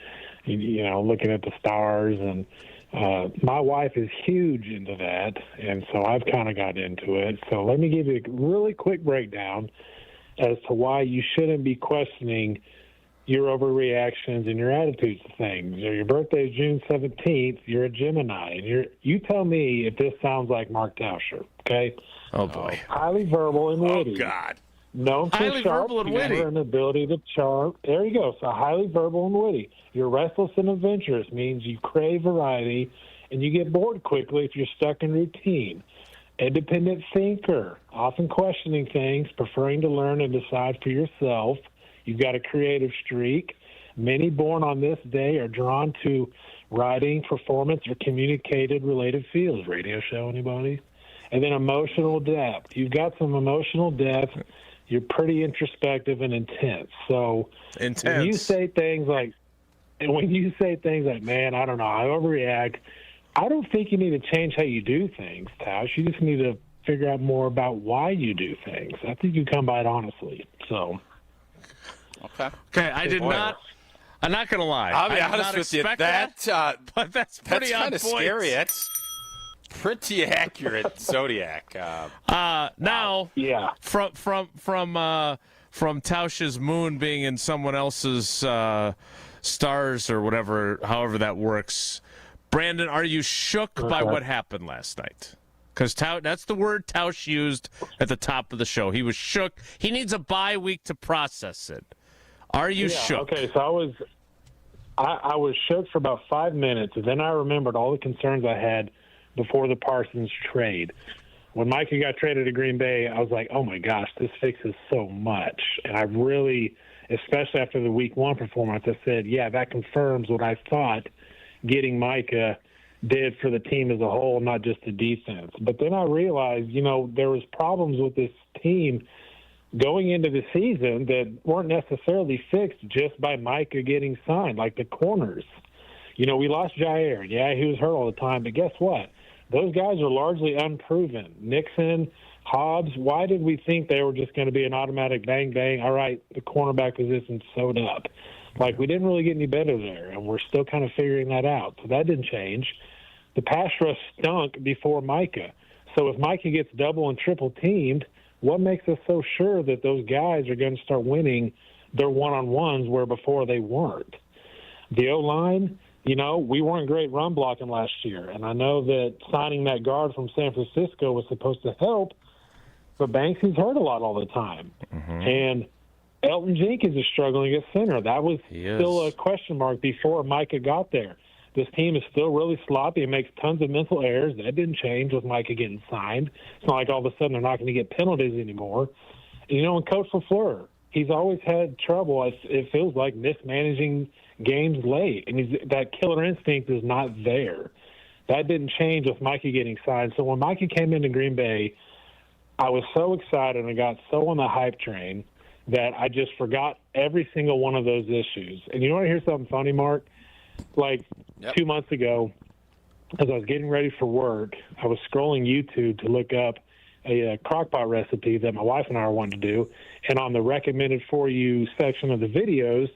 looking at the stars. And my wife is huge into that, and so I've kind of got into it. So let me give you a really quick breakdown as to why you shouldn't be questioning your overreactions and your attitudes to things. Your birthday is June 17th. You're a Gemini. And you tell me if this sounds like Mark Tauscher, okay? Oh, boy. Highly verbal and witty. Oh, God. Known for highly sharp verbal and witty. humor and ability to charm. There you go. So highly verbal and witty. You're restless and adventurous, means you crave variety, and you get bored quickly if you're stuck in routine. Independent thinker, often questioning things, preferring to learn and decide for yourself. You've got a creative streak. Many born on this day are drawn to writing, performance, or communicated-related fields. Radio show, anybody? And then emotional depth. You've got some emotional depth. You're pretty introspective and intense. So when you say things like, man, I don't know, I overreact, I don't think you need to change how you do things, Tausch. You just need to figure out more about why you do things. I think you come by it honestly. So. Okay, I did not. I'm not going to lie. I'll be I did honest not with you. expect But that's pretty on kind of point. scary. That's pretty accurate Zodiac. Now, yeah, from Tausch's moon being in someone else's stars or whatever, however that works. Brandon, are you shook by what happened last night? Because that's the word Tausch used at the top of the show. He was shook. He needs a bye week to process it. Are you shook? Okay, so I was shook for about 5 minutes, and then I remembered all the concerns I had before the Parsons trade. When Micah got traded to Green Bay, I was like, oh, my gosh, this fixes so much. And I really, especially after the Week 1 performance, I said, yeah, that confirms what I thought getting Micah did for the team as a whole, not just the defense. But then I realized, there was problems with this team going into the season that weren't necessarily fixed just by Micah getting signed, like the corners. We lost Jair. Yeah, he was hurt all the time, but guess what? Those guys are largely unproven. Nixon, Hobbs, why did we think they were just going to be an automatic bang-bang, all right, the cornerback position sewed up? Like, we didn't really get any better there, and we're still kind of figuring that out. So that didn't change. The pass rush stunk before Micah. So if Micah gets double and triple teamed, what makes us so sure that those guys are going to start winning their one-on-ones where before they weren't? The O-line, we weren't great run blocking last year, and I know that signing that guard from San Francisco was supposed to help, but Banksy's hurt a lot all the time. Mm-hmm. And Elton Jenkins is struggling at center. That was still a question mark before Micah got there. This team is still really sloppy and makes tons of mental errors. That didn't change with Micah getting signed. It's not like all of a sudden they're not going to get penalties anymore. And Coach LaFleur, he's always had trouble, it feels like, mismanaging games late. And that killer instinct is not there. That didn't change with Micah getting signed. So when Micah came into Green Bay, I was so excited and I got so on the hype train that I just forgot every single one of those issues. And you want to hear something funny, Mark? Like 2 months ago, as I was getting ready for work, I was scrolling YouTube to look up a crockpot recipe that my wife and I wanted to do. And on the recommended for you section of the videos,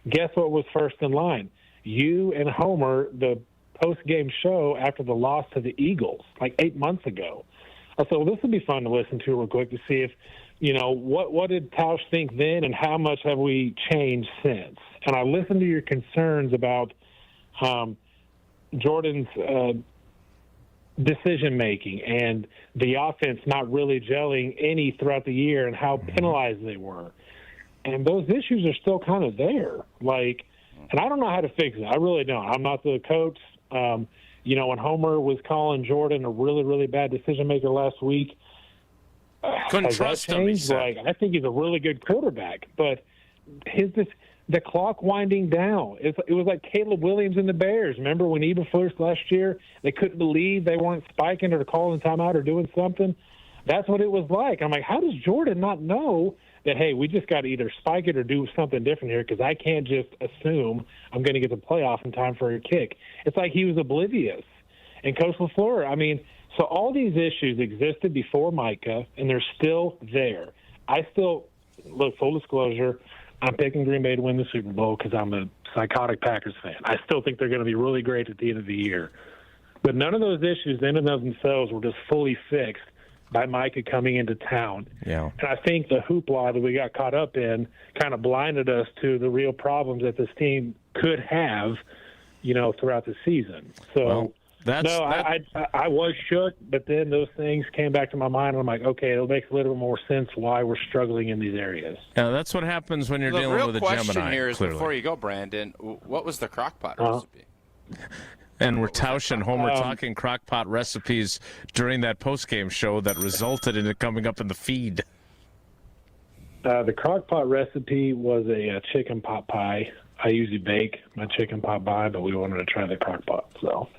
guess what was first in line? You and Homer, the post-game show after the loss to the Eagles, like 8 months ago. I thought, well, this would be fun to listen to real quick to see if, what did Tausch think then and how much have we changed since? And I listened to your concerns about Jordan's decision-making and the offense not really gelling any throughout the year and how penalized they were. And those issues are still kind of there. And I don't know how to fix it. I really don't. I'm not the coach. When Homer was calling Jordan a really, really bad decision-maker last week, Couldn't has that trust him, he changed? said. Like, I think he's a really good quarterback, but the clock winding down. It was like Caleb Williams and the Bears. Remember when Eberflus last year, they couldn't believe they weren't spiking or calling timeout or doing something? That's what it was like. I'm like, how does Jordan not know that, hey, we just got to either spike it or do something different here because I can't just assume I'm going to get the playoff in time for a kick. It's like he was oblivious. And Coach LaFleur, I mean, so all these issues existed before Micah, and they're still there. I still, look, full disclosure, I'm picking Green Bay to win the Super Bowl because I'm a psychotic Packers fan. I still think they're going to be really great at the end of the year. But none of those issues in and of themselves were just fully fixed by Micah coming into town. Yeah. And I think the hoopla that we got caught up in kind of blinded us to the real problems that this team could have, throughout the season. So, I was shook, but then those things came back to my mind, and I'm like, okay, it'll make a little bit more sense why we're struggling in these areas. Yeah, that's what happens when you're The dealing real with a Gemini. question here is, clearly. before you go, Brandon, what was the crockpot recipe? And we're Tausch and Homer talking crockpot recipes during that postgame show that resulted in it coming up in the feed. The crockpot recipe was a chicken pot pie. I usually bake my chicken pot pie, but we wanted to try the crockpot. So,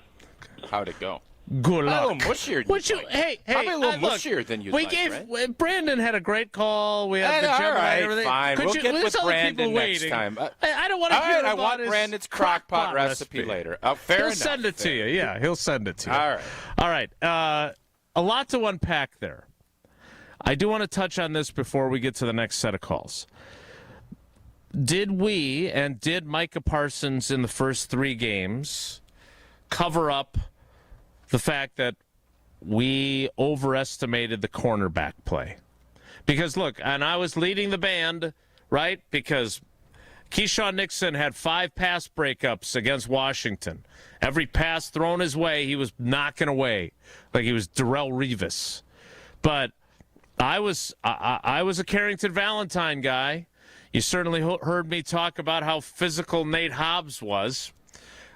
how'd it go? Good luck. A little mushier. Hey, probably a little look, mushier than you. Right? Brandon had a great call. We had the all Gemini right, and everything. fine. We'll get with Brandon next time. I don't want to hear I about want his Brandon's crockpot recipe later. Fair he'll enough. Send it to you. Yeah, he'll send it to you. All right. A lot to unpack there. I do want to touch on this before we get to the next set of calls. Did Micah Parsons in the first 3 games cover up the fact that we overestimated the cornerback play? Because, look, and I was leading the band, right? Because Keyshawn Nixon had 5 pass breakups against Washington. Every pass thrown his way, he was knocking away like he was Darrelle Revis. But I was a Carrington Valentine guy. You certainly heard me talk about how physical Nate Hobbs was,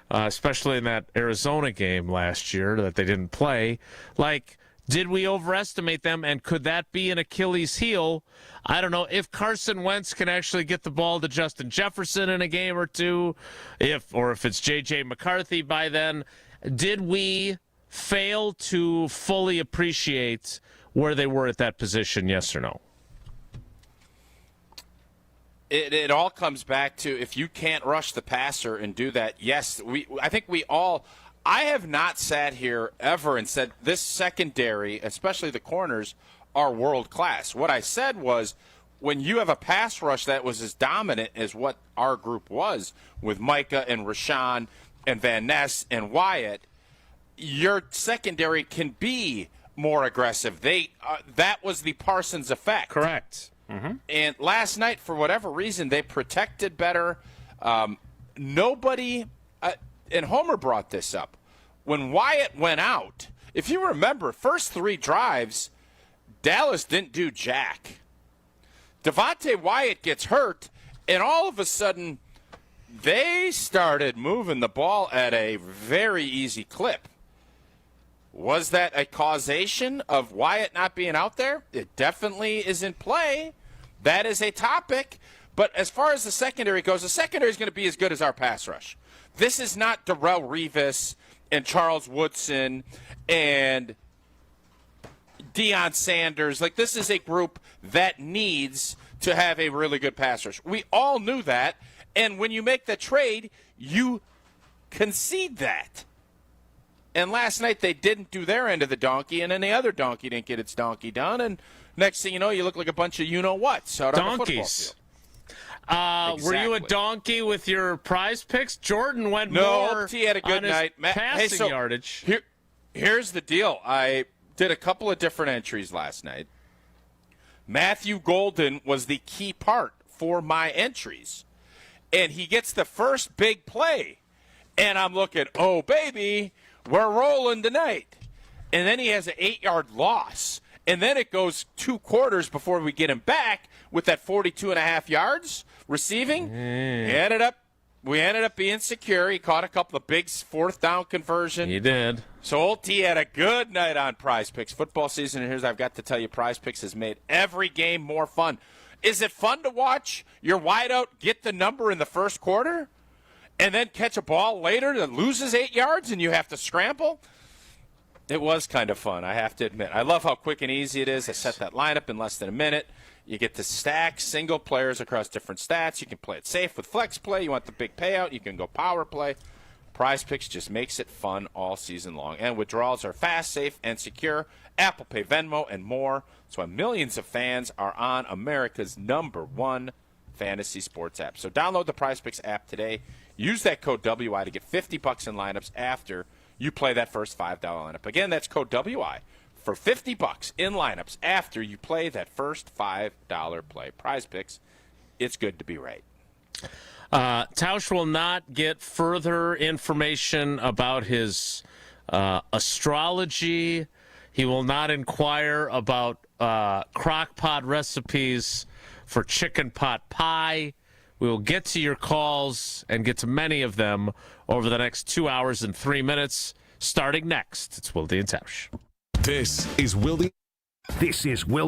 especially in that Arizona game last year that they didn't play. Like, did we overestimate them, and could that be an Achilles heel? I don't know if Carson Wentz can actually get the ball to Justin Jefferson in a game or two, or if it's J.J. McCarthy by then. Did we fail to fully appreciate where they were at that position, yes or no? It all comes back to, if you can't rush the passer and do that, yes, I think we all – I have not sat here ever and said this secondary, especially the corners, are world-class. What I said was, when you have a pass rush that was as dominant as what our group was with Micah and Rashawn and Van Ness and Wyatt, your secondary can be more aggressive. That was the Parsons effect. Correct. Mm-hmm. And last night, for whatever reason, they protected better. Nobody, and Homer brought this up, when Wyatt went out, if you remember, first 3 drives, Dallas didn't do jack. Devontae Wyatt gets hurt, and all of a sudden, they started moving the ball at a very easy clip. Was that a causation of Wyatt not being out there? It definitely is in play. That is a topic. But as far as the secondary goes, the secondary is going to be as good as our pass rush. This is not Darrelle Revis and Charles Woodson and Deion Sanders. Like, this is a group that needs to have a really good pass rush. We all knew that. And when you make the trade, you concede that. And last night they didn't do their end of the donkey, and then the other donkey didn't get its donkey done. And next thing you know, you look like a bunch of you-know-whats out on the football field. Exactly. Were you a donkey with your prize picks? Jordan went no, more he had a good on night. his passing yardage. Here's the deal. I did a couple of different entries last night. Matthew Golden was the key part for my entries. And he gets the first big play. And I'm looking, oh, baby, we're rolling tonight. And then he has an 8-yard loss. And then it goes 2 quarters before we get him back with that 42.5 yards receiving. He ended up We ended up being secure. He caught a couple of big fourth down conversion. He did. So Old T had a good night on Prize Picks. Football season, and here's I've got to tell you, Prize Picks has made every game more fun. Is it fun to watch your wideout get the number in the first quarter and then catch a ball later that loses 8 yards and you have to scramble? It was kind of fun, I have to admit. I love how quick and easy it is. I set that lineup in less than a minute. You get to stack single players across different stats. You can play it safe with flex play. You want the big payout, you can go power play. Prize Picks just makes it fun all season long. And withdrawals are fast, safe, and secure. Apple Pay, Venmo, and more. That's why millions of fans are on America's #1 fantasy sports app. So download the Prize Picks app today. Use that code WI to get $50 in lineups after you play that first $5 lineup. Again, that's code WI for $50 in lineups after you play that first $5 play. Prize Picks, it's good to be right. Tausch will not get further information about his astrology. He will not inquire about crock pot recipes for chicken pot pie. We will get to your calls and get to many of them over the next 2 hours and 3 minutes, starting next. It's Wilde and Tausch. This is Wilde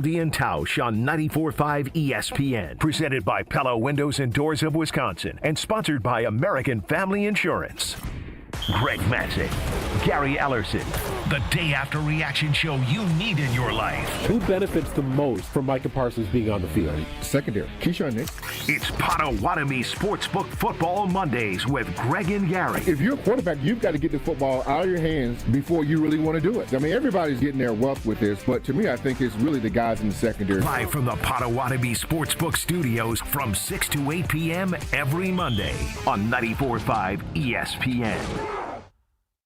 and Tausch on 94.5 ESPN. Presented by Pella Windows and Doors of Wisconsin and sponsored by American Family Insurance. Greg Matzek, Gary Ellerson, the day after reaction show you need in your life. Who benefits the most from Micah Parsons being on the field? Secondary. Keyshawn Nix. It's Potawatomi Sportsbook Football Mondays with Greg and Gary. If you're a quarterback, you've got to get the football out of your hands before you really want to do it. I mean, everybody's getting their wealth with this, but to me, I think it's really the guys in the secondary. Live from the Potawatomi Sportsbook Studios from 6 to 8 p.m. every Monday on 94.5 ESPN.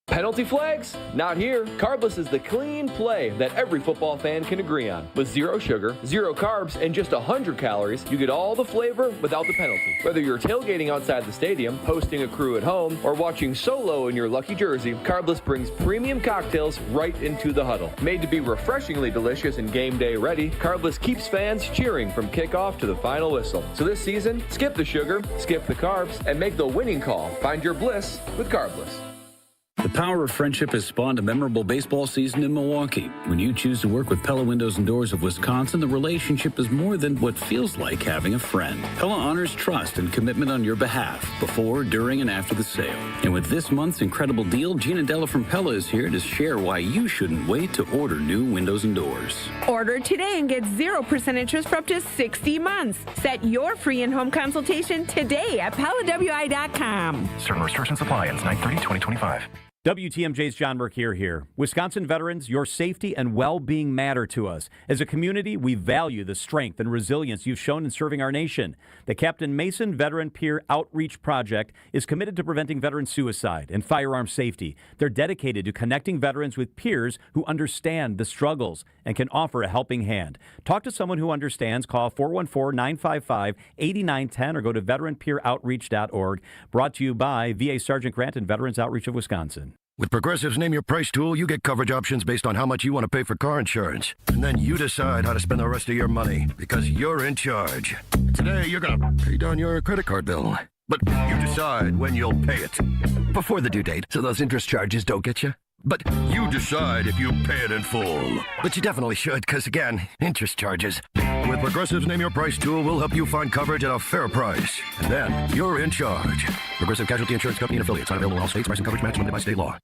Penalty flags? Not here. Carbless is the clean play that every football fan can agree on. With 0 sugar, 0 carbs, and just 100 calories, you get all the flavor without the penalty. Whether you're tailgating outside the stadium, hosting a crew at home, or watching solo in your lucky jersey, Carbless brings premium cocktails right into the huddle. Made to be refreshingly delicious and game day ready, Carbless keeps fans cheering from kickoff to the final whistle. So this season, skip the sugar, skip the carbs, and make the winning call. Find your bliss with Carbless. The power of friendship has spawned a memorable baseball season in Milwaukee. When you choose to work with Pella Windows and Doors of Wisconsin, the relationship is more than what feels like having a friend. Pella honors trust and commitment on your behalf, before, during, and after the sale. And with this month's incredible deal, Gina Della from Pella is here to share why you shouldn't wait to order new windows and doors. Order today and get 0% interest for up to 60 months. Set your free in-home consultation today at PellaWI.com. Certain restrictions apply. Ends 9/30/2025. WTMJ's John Mercier here. Wisconsin veterans, your safety and well-being matter to us. As a community, we value the strength and resilience you've shown in serving our nation. The Captain Mason Veteran Peer Outreach Project is committed to preventing veteran suicide and firearm safety. They're dedicated to connecting veterans with peers who understand the struggles and can offer a helping hand. Talk to someone who understands. Call 414-955-8910 or go to veteranpeeroutreach.org. Brought to you by VA Sergeant Grant and Veterans Outreach of Wisconsin. With Progressive's Name Your Price tool, you get coverage options based on how much you want to pay for car insurance. And then you decide how to spend the rest of your money, because you're in charge. Today, you're going to pay down your credit card bill. But you decide when you'll pay it. Before the due date, so those interest charges don't get you. But you decide if you pay it in full. But you definitely should, because again, interest charges. With Progressive's Name Your Price tool, we'll help you find coverage at a fair price. And then you're in charge. Progressive Casualty Insurance Company and affiliates. Not available in all states. Price and coverage match limited by state law.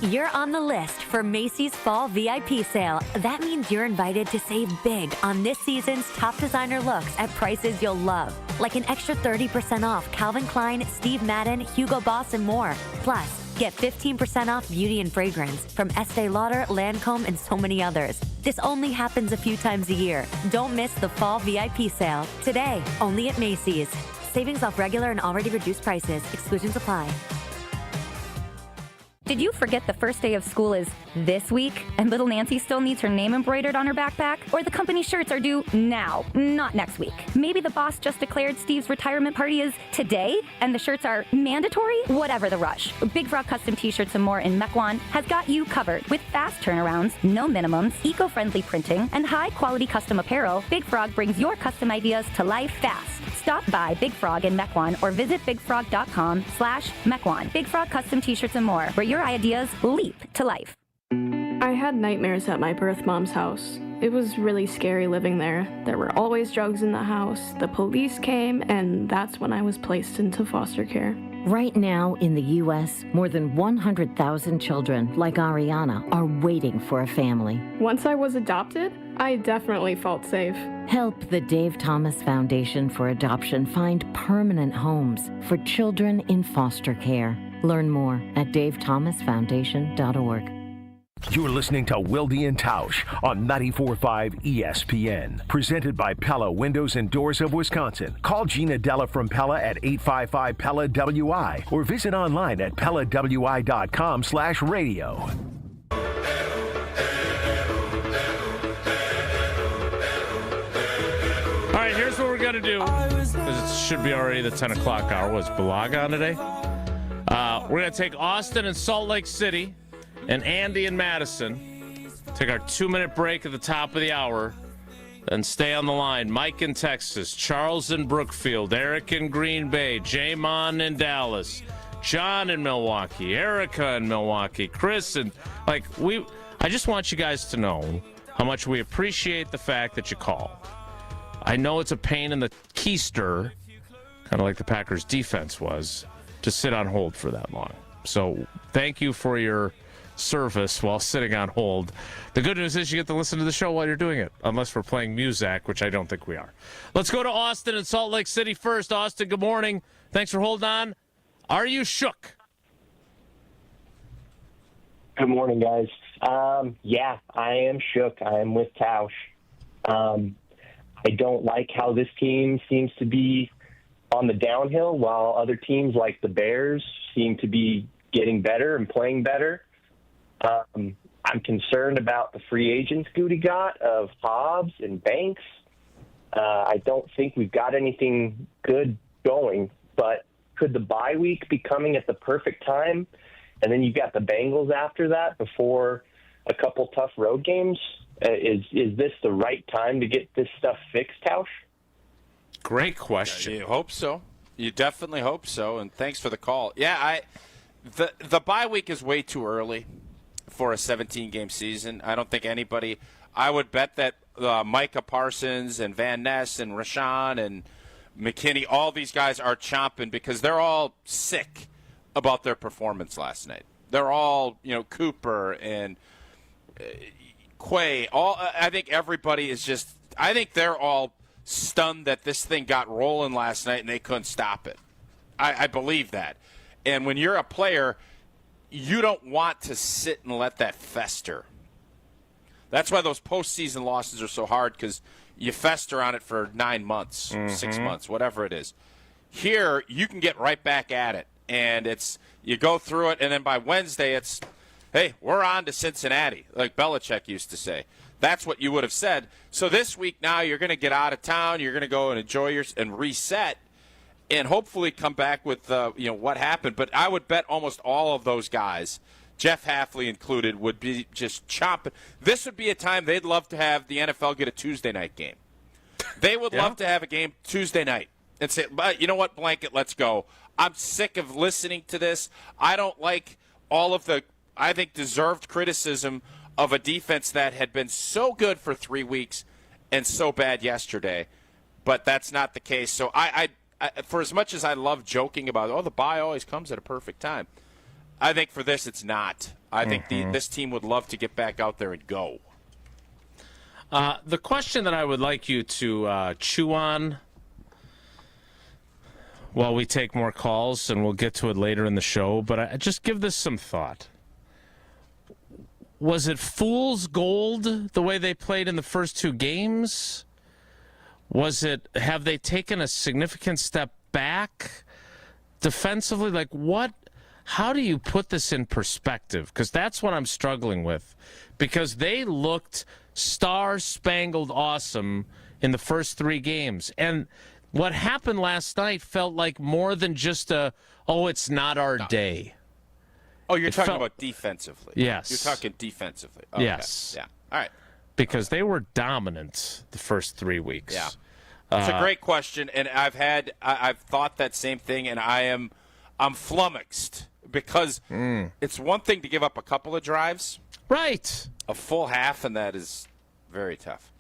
You're on the list for Macy's Fall VIP Sale. That means you're invited to save big on this season's top designer looks at prices you'll love. Like an extra 30% off Calvin Klein, Steve Madden, Hugo Boss, and more. Plus, get 15% off beauty and fragrance from Estee Lauder, Lancome, and so many others. This only happens a few times a year. Don't miss the Fall VIP Sale. Today, only at Macy's. Savings off regular and already reduced prices. Exclusions apply. Did you forget the first day of school is this week and little Nancy still needs her name embroidered on her backpack? Or the company shirts are due now, not next week? Maybe the boss just declared Steve's retirement party is today and the shirts are mandatory? Whatever the rush. Big Frog Custom T-shirts and more in Mequon has got you covered with fast turnarounds, no minimums, eco-friendly printing, and high-quality custom apparel. Big Frog brings your custom ideas to life fast. Stop by Big Frog in Mequon or visit bigfrog.com/Mequon. Big Frog custom t-shirts and more, where your ideas leap to life. I had nightmares at my birth mom's house. It was really scary living there. There were always drugs in the house. The police came, and that's when I was placed into foster care. Right now in the U.S., more than 100,000 children, like Ariana, are waiting for a family. Once I was adopted, I definitely felt safe. Help the Dave Thomas Foundation for Adoption find permanent homes for children in foster care. Learn more at davethomasfoundation.org. You're listening to Wilde Tausch on 94.5 ESPN. Presented by Pella Windows and Doors of Wisconsin. Call Gina Della from Pella at 855-PELLA-WI or visit online at PellaWI.com/radio. All right, here's what we're going to do. Because it should be already the 10 o'clock hour. Was Balaga on today? We're going to take Austin and Salt Lake City and Andy and Madison. Take our 2-minute break at the top of the hour. Then stay on the line. Mike in Texas, Charles in Brookfield, Eric in Green Bay, Jamon in Dallas, John in Milwaukee, Erica in Milwaukee, Chris and I just want you guys to know how much we appreciate the fact that you call. I know it's a pain in the keister, kind of like the Packers defense was, to sit on hold for that long. So thank you for your service while sitting on hold. The good news is you get to listen to the show while you're doing it, unless we're playing music, which I don't think we are. Let's go to Austin and Salt Lake City first. Austin, good morning. Thanks for holding on. Are you shook? Good morning, guys. Yeah, I am shook. I am with Tausch. I don't like how this team seems to be on the downhill while other teams like the Bears seem to be getting better and playing better. I'm concerned about the free agents Goody got of Hobbs and Banks. I don't think we've got anything good going, but could the bye week be coming at the perfect time? And then you've got the Bengals after that before a couple tough road games. Is this the right time to get this stuff fixed, Tausch? Great question. You hope so. You definitely hope so, and thanks for the call. Yeah, the bye week is way too early for a 17-game season. I don't think anybody – I would bet that Micah Parsons and Van Ness and Rashawn and McKinney, all these guys are chomping because they're all sick about their performance last night. They're all, Cooper and Quay. I think everybody is just – I think they're all stunned that this thing got rolling last night and they couldn't stop it. I believe that. And when you're a player – you don't want to sit and let that fester. That's why those postseason losses are so hard, because you fester on it for 9 months, 6 months, whatever it is. Here, you can get right back at it, and you go through it, and then by Wednesday, it's, hey, we're on to Cincinnati, like Belichick used to say. That's what you would have said. So this week now, you're going to get out of town, you're going to go and enjoy and reset, and hopefully come back with what happened. But I would bet almost all of those guys, Jeff Hafley included, would be just chopping. This would be a time they'd love to have the NFL get a Tuesday night game. They would love to have a game Tuesday night and say, but you know what, blanket, let's go. I'm sick of listening to this. I don't like all of the, I think, deserved criticism of a defense that had been so good for 3 weeks and so bad yesterday. But that's not the case. So I for as much as I love joking about, the bye always comes at a perfect time, I think for this it's not. I think this team would love to get back out there and go. The question that I would like you to chew on while we take more calls, and we'll get to it later in the show, but I just give this some thought. Was it fool's gold the way they played in the first 2 games? Have they taken a significant step back defensively? Like what? How do you put this in perspective? Because that's what I'm struggling with. Because they looked star-spangled awesome in the first 3 games. And what happened last night felt like more than just it's not our day. Oh, you're talking about defensively. Yes. You're talking defensively. Okay. Yes. Yeah. All right. Because they were dominant the first 3 weeks. Yeah. It's a great question, and I've thought that same thing, and I'm flummoxed because it's one thing to give up a couple of drives. Right. A full half, and that is very tough.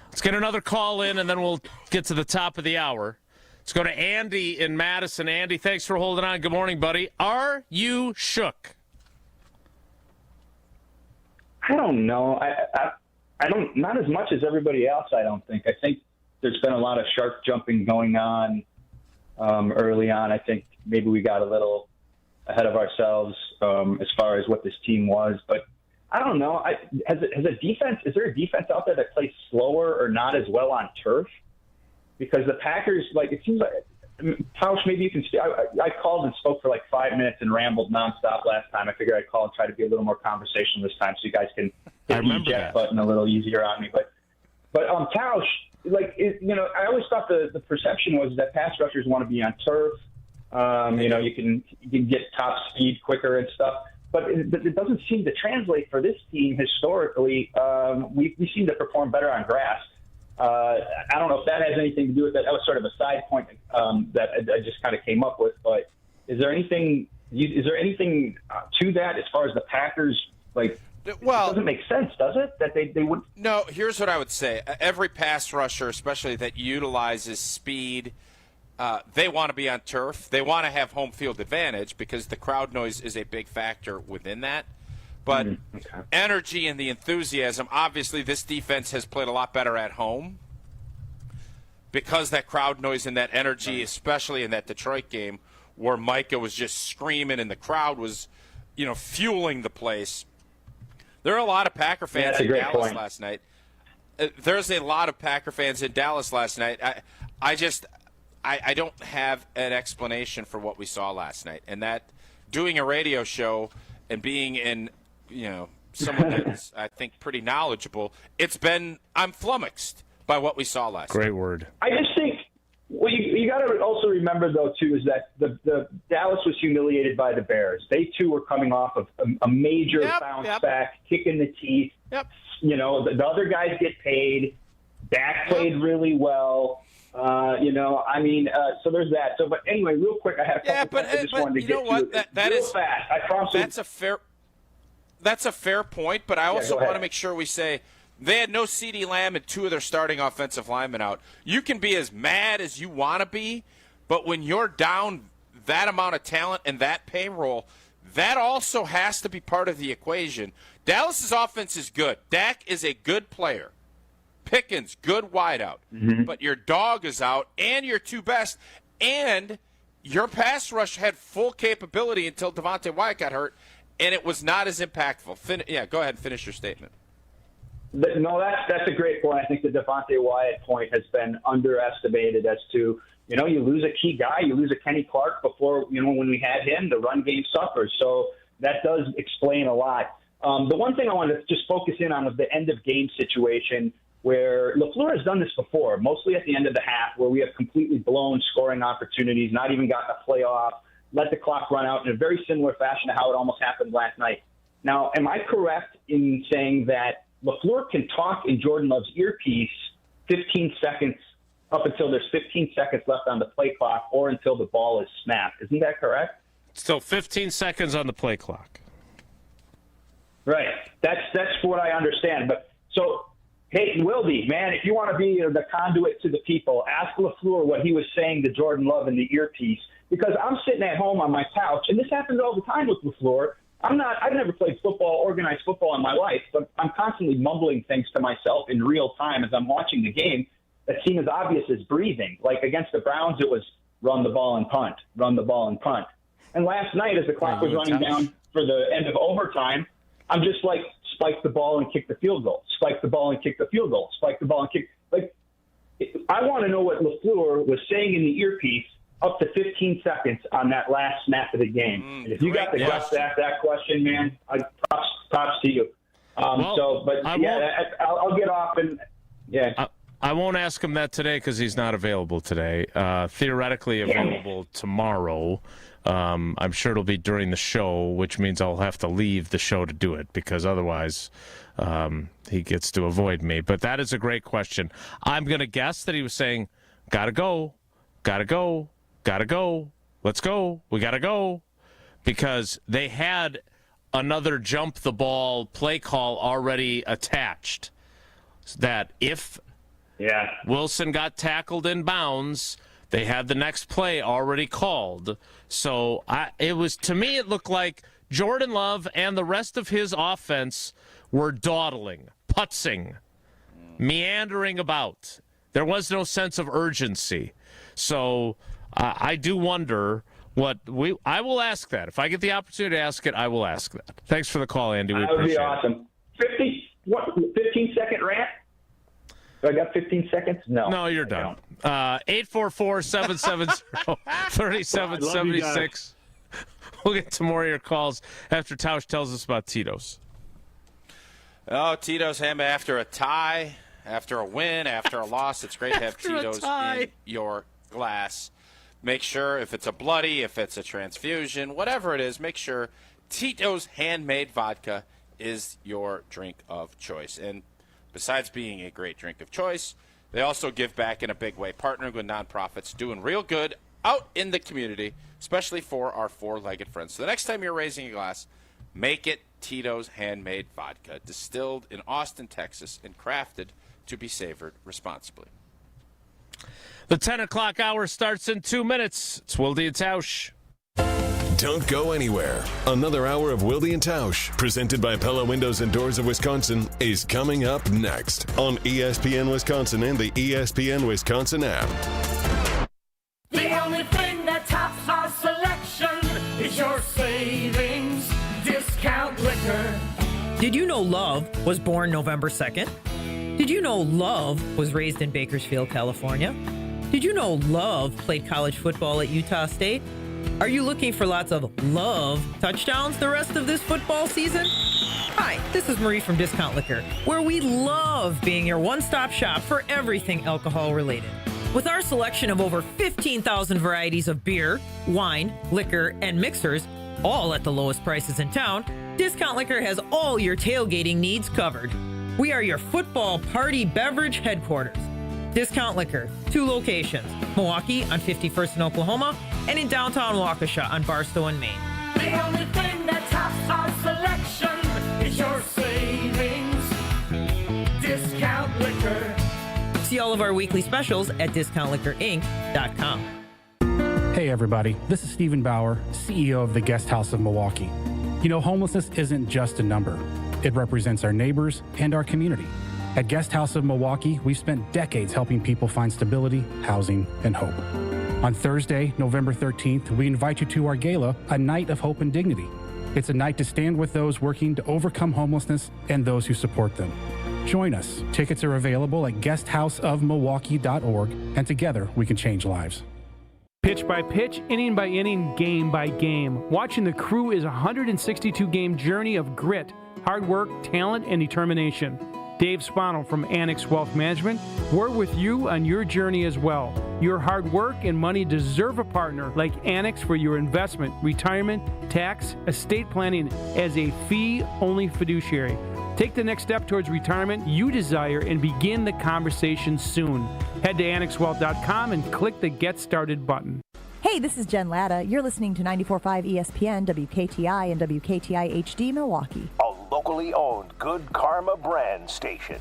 Let's get another call in, and then we'll get to the top of the hour. Let's go to Andy in Madison. Andy, thanks for holding on. Good morning, buddy. Are you shook? I don't know. I don't, not as much as everybody else, I don't think. I think there's been a lot of shark jumping going on early on. I think maybe we got a little ahead of ourselves as far as what this team was. But I don't know. Is there a defense out there that plays slower or not as well on turf? Because the Packers, it seems like, Tausch, maybe you can speak. I called and spoke for 5 minutes and rambled nonstop last time. I figured I'd call and try to be a little more conversational this time so you guys can hit the eject button a little easier on me. But Tausch, I always thought the perception was that pass rushers want to be on turf. You can get top speed quicker and stuff. But it doesn't seem to translate for this team historically. We seem to perform better on grass. I don't know if that has anything to do with that. That was sort of a side point that I just kind of came up with. But is there anything to that as far as the Packers? It doesn't make sense, does it? That they would. No. Here's what I would say: every pass rusher, especially that utilizes speed, they want to be on turf. They want to have home field advantage because the crowd noise is a big factor within that. But energy and the enthusiasm, obviously this defense has played a lot better at home because that crowd noise and that energy, especially in that Detroit game where Micah was just screaming and the crowd was, fueling the place. There are a lot of Packer fans in Dallas last night. There's a lot of Packer fans in Dallas last night. I don't have an explanation for what we saw last night. And that doing a radio show and being in – someone that's, I think, pretty knowledgeable. I'm flummoxed by what we saw last night. Great word. I just think what you got to also remember, though, too, is that the Dallas was humiliated by the Bears. They, too, were coming off of a major bounce back, kick in the teeth. Yep. The other guys get paid. Dak played really well. So there's that. So, but anyway, real quick, I had a couple things I just wanted to get to. That is fast. I promise. That's a fair point, but I also want to make sure we say they had no CeeDee Lamb and 2 of their starting offensive linemen out. You can be as mad as you want to be, but when you're down that amount of talent and that payroll, that also has to be part of the equation. Dallas's offense is good. Dak is a good player. Pickens, good wideout. But your dog is out and your 2 best, and your pass rush had full capability until Devontae Wyatt got hurt. And it was not as impactful. Go ahead and finish your statement. No, that's a great point. I think the Devontae Wyatt point has been underestimated as to, you lose a key guy, you lose a Kenny Clark before, when we had him, the run game suffers. So that does explain a lot. The one thing I wanted to just focus in on was the end of game situation where LaFleur has done this before, mostly at the end of the half, where we have completely blown scoring opportunities, not even gotten a playoff. Let the clock run out in a very similar fashion to how it almost happened last night. Now, am I correct in saying that LaFleur can talk in Jordan Love's earpiece 15 seconds up until there's 15 seconds left on the play clock or until the ball is snapped? Isn't that correct? Still 15 seconds on the play clock. Right. That's what I understand. But so, hey, Wilde, man, if you want to be the conduit to the people, ask LaFleur what he was saying to Jordan Love in the earpiece. Because I'm sitting at home on my couch, and this happens all the time with LaFleur. I've never played football, organized football in my life, but I'm constantly mumbling things to myself in real time as I'm watching the game that seem as obvious as breathing. Like against the Browns, it was run the ball and punt, run the ball and punt. And last night, as the clock was running down for the end of overtime, I'm just like, spike the ball and kick the field goal, spike the ball and kick the field goal, spike the ball and kick. I want to know what LaFleur was saying in the earpiece up to 15 seconds on that last snap of the game. And if you got the guts to ask that question, man, props to you. I'll get off and I won't ask him that today because he's not available today. Theoretically available tomorrow. I'm sure it'll be during the show, which means I'll have to leave the show to do it because otherwise he gets to avoid me. But that is a great question. I'm going to guess that he was saying gotta go, gotta go, gotta go, let's go, we gotta go, because they had another jump the ball play call already attached. That if Wilson got tackled in bounds, they had the next play already called. So to me, it looked like Jordan Love and the rest of his offense were dawdling, putzing, meandering about. There was no sense of urgency. So I do wonder I will ask that. If I get the opportunity to ask it, I will ask that. Thanks for the call, Andy. That would be awesome. 15-second rant? I got 15 seconds? No, you're done. 844-770-3776. We'll get to more of your calls after Tausch tells us about Tito's. Oh, Tito's ham after a tie, after a win, after a loss. It's great to have Tito's in your glass. Make sure if it's a bloody, if it's a transfusion, whatever it is, make sure Tito's handmade vodka is your drink of choice. And besides being a great drink of choice, they also give back in a big way, partnering with nonprofits, doing real good out in the community, especially for our four-legged friends. So the next time you're raising a glass, make it Tito's handmade vodka, distilled in Austin, Texas, and crafted to be savored responsibly. The 10 o'clock hour starts in 2 minutes. It's Wilde Tausch. Don't go anywhere. Another hour of Wilde and Tausch, presented by Pella Windows and Doors of Wisconsin, is coming up next on ESPN Wisconsin and the ESPN Wisconsin app. The only thing that tops our selection is your savings discount liquor. Did you know Love was born November 2nd? Did you know Love was raised in Bakersfield, California? Did you know Love played college football at Utah State? Are you looking for lots of Love touchdowns the rest of this football season? Hi, this is Marie from Discount Liquor, where we love being your one-stop shop for everything alcohol-related. With our selection of over 15,000 varieties of beer, wine, liquor, and mixers, all at the lowest prices in town, Discount Liquor has all your tailgating needs covered. We are your football party beverage headquarters. Discount Liquor, 2 locations, Milwaukee on 51st in Oklahoma and in downtown Waukesha on Barstow and Maine. The only thing that tops our selection is your savings discount liquor. See all of our weekly specials at discountliquorinc.com. Hey everybody, this is Stephen Bauer, CEO of the Guest House of Milwaukee. You know, homelessness isn't just a number. It represents our neighbors and our community. At Guest House of Milwaukee, we've spent decades helping people find stability, housing, and hope. On Thursday, November 13th, we invite you to our gala, A Night of Hope and Dignity. It's a night to stand with those working to overcome homelessness and those who support them. Join us. Tickets are available at guesthouseofmilwaukee.org, and together we can change lives. Pitch by pitch, inning by inning, game by game. Watching the Crew is a 162-game journey of grit, hard work, talent, and determination. Dave Spanel from Annex Wealth Management, we're with you on your journey as well. Your hard work and money deserve a partner like Annex for your investment, retirement, tax, estate planning as a fee-only fiduciary. Take the next step towards retirement you desire and begin the conversation soon. Head to annexwealth.com and click the Get Started button. Hey, this is Jen Latta. You're listening to 94.5 ESPN, WKTI, and WKTI HD Milwaukee. A locally owned Good Karma brand station.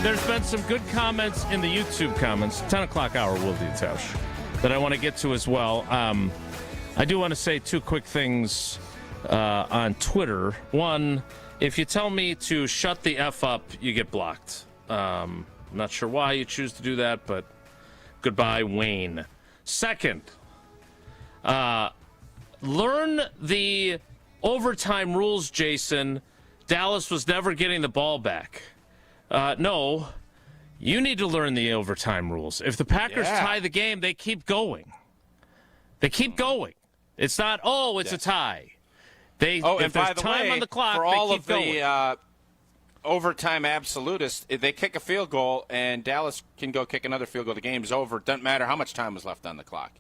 There's been some good comments in the YouTube comments, 10 o'clock hour, Wilde Tausch, that I want to get to as well. I do want to say 2 quick things on Twitter. One, if you tell me to shut the F up, you get blocked. I'm not sure why you choose to do that, but goodbye, Wayne. Second, learn the overtime rules, Jason. Dallas was never getting the ball back. No, you need to learn the overtime rules. If the Packers tie the game, they keep going. They keep going. It's not, it's a tie. If there's time on the clock, for all they keep of the going. overtime absolutist. If they kick a field goal and Dallas can go kick another field goal, the game's over. Doesn't matter how much time was left on the clock.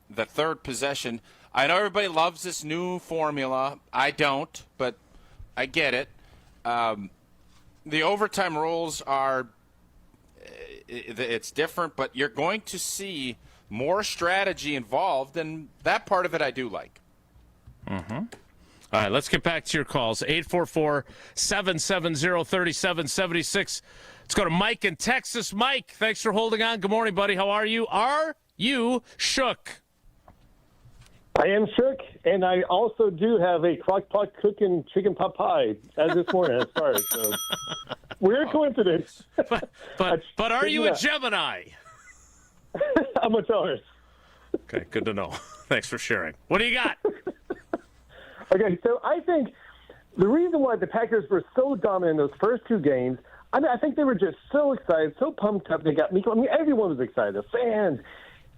The third possession. I know everybody loves this new formula. I don't, but I get it. The overtime rules are it's different, but you're going to see more strategy involved, and that part of it I do like. Mm-hmm. All right, let's get back to your calls. 844-770-3776. Let's go to Mike in Texas. Mike, thanks for holding on. Good morning, buddy. How are you? Are you shook? I am shook, and I also do have a crock pot cooking chicken pot pie as this morning. I started, so weird coincidence. But are you a Gemini? I'm a Taurus. Okay, good to know. Thanks for sharing. What do you got? Okay, so I think the reason why the Packers were so dominant in those first two games, I think they were just so excited, so pumped up. They got me. I mean, everyone was excited. The fans,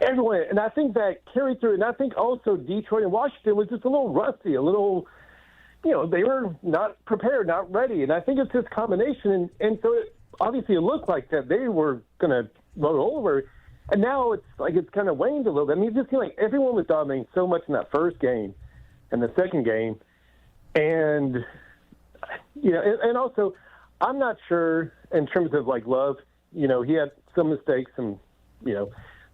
everyone. And I think that carried through. And I think also Detroit and Washington was just a little rusty, a little, they were not prepared, not ready. And I think it's this combination. And so obviously it looked like that they were going to roll over. And now it's like it's kind of waned a little bit. I mean, it just seemed like everyone was dominating so much in that first game and the second game. And, and also I'm not sure in terms of like Love, he had some mistakes and,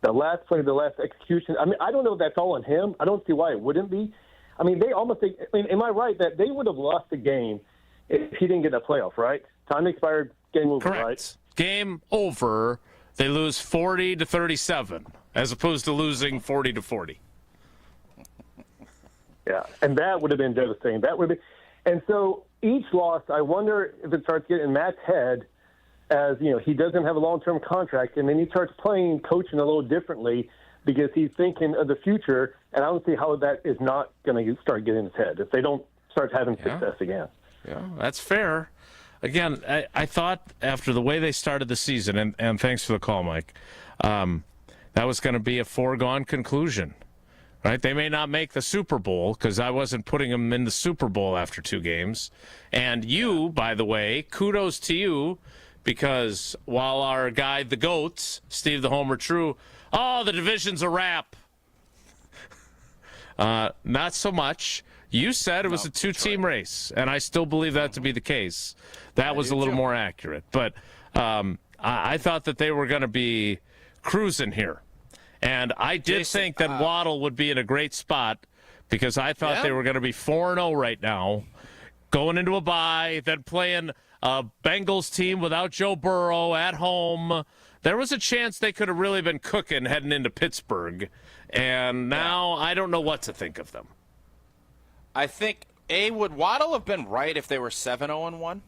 the last play, the last execution. I mean, I don't know if that's all on him. I don't see why it wouldn't be. I mean, am I right that they would have lost the game if he didn't get a playoff, right? Time expired, game over, correct. Right? Game over. They lose 40-37 as opposed to losing 40-40. Yeah, and that would have been devastating. And so each loss, I wonder if it starts getting in Matt's head as, he doesn't have a long-term contract, and then he starts coaching a little differently because he's thinking of the future, and I don't see how that is not going to start getting in his head if they don't start having success again. Yeah, that's fair. Again, I thought after the way they started the season, and thanks for the call, Mike, that was going to be a foregone conclusion. Right? They may not make the Super Bowl because I wasn't putting them in the Super Bowl after two games. And you, by the way, kudos to you because while our guy, the GOATs, Steve the Homer True, the division's a wrap. Not so much. You said it was a two-team race, and I still believe that to be the case. That was a little more accurate. But I thought that they were going to be cruising here. And I did think that Waddle would be in a great spot because I thought they were going to be 4-0 right now, going into a bye, then playing a Bengals team without Joe Burrow at home. There was a chance they could have really been cooking heading into Pittsburgh. And now I don't know what to think of them. I think, would Waddle have been right if they were 7-0-1?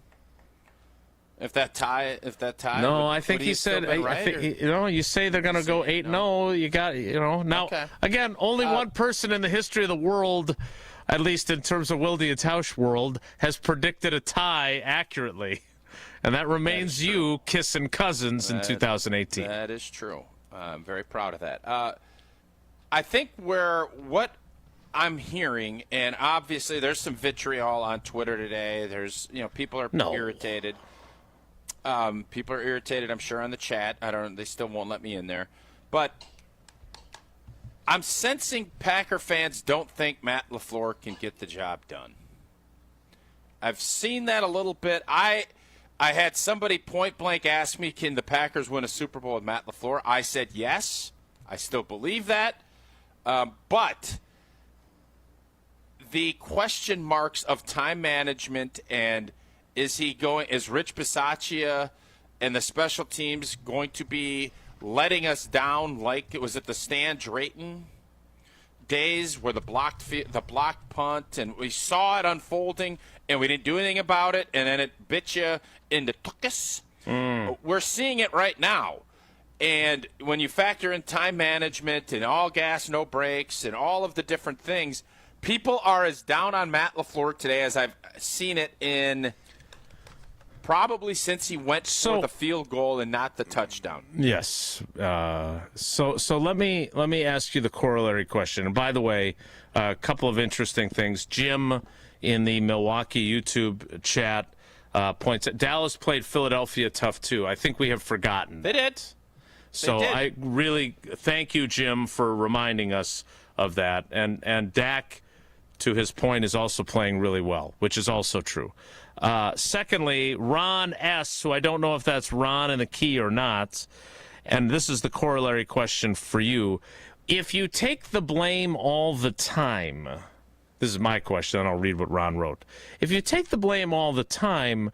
If that tie. No, I think he said. You say they're going to go 8-0. You got, Now, again, only one person in the history of the world, at least in terms of Wilde Tausch world, has predicted a tie accurately, and that remains you kissing cousins in 2018. That is true. I'm very proud of that. I think what I'm hearing, and obviously there's some vitriol on Twitter today. There's, people are irritated. People are irritated, I'm sure, on the chat. They still won't let me in there. But I'm sensing Packer fans don't think Matt LaFleur can get the job done. I've seen that a little bit. I had somebody point blank ask me, can the Packers win a Super Bowl with Matt LaFleur? I said yes. I still believe that. But the question marks of time management and is Rich Bisaccia and the special teams going to be letting us down like it was at the Stan Drayton days where the blocked punt and we saw it unfolding and we didn't do anything about it and then it bit you in the tuchus? We're seeing it right now. And when you factor in time management and all gas, no brakes and all of the different things, people are as down on Matt LaFleur today as I've seen it in probably since he went for the field goal and not the touchdown. Yes. So let me ask you the corollary question. And by the way, a couple of interesting things. Jim in the Milwaukee YouTube chat points. Dallas played Philadelphia tough, too. I think we have forgotten. They did. So I really thank you, Jim, for reminding us of that. And Dak, to his point, is also playing really well, which is also true. Secondly, Ron S., who I don't know if that's Ron in the key or not, and this is the corollary question for you. If you take the blame all the time, this is my question, and I'll read what Ron wrote. If you take the blame all the time,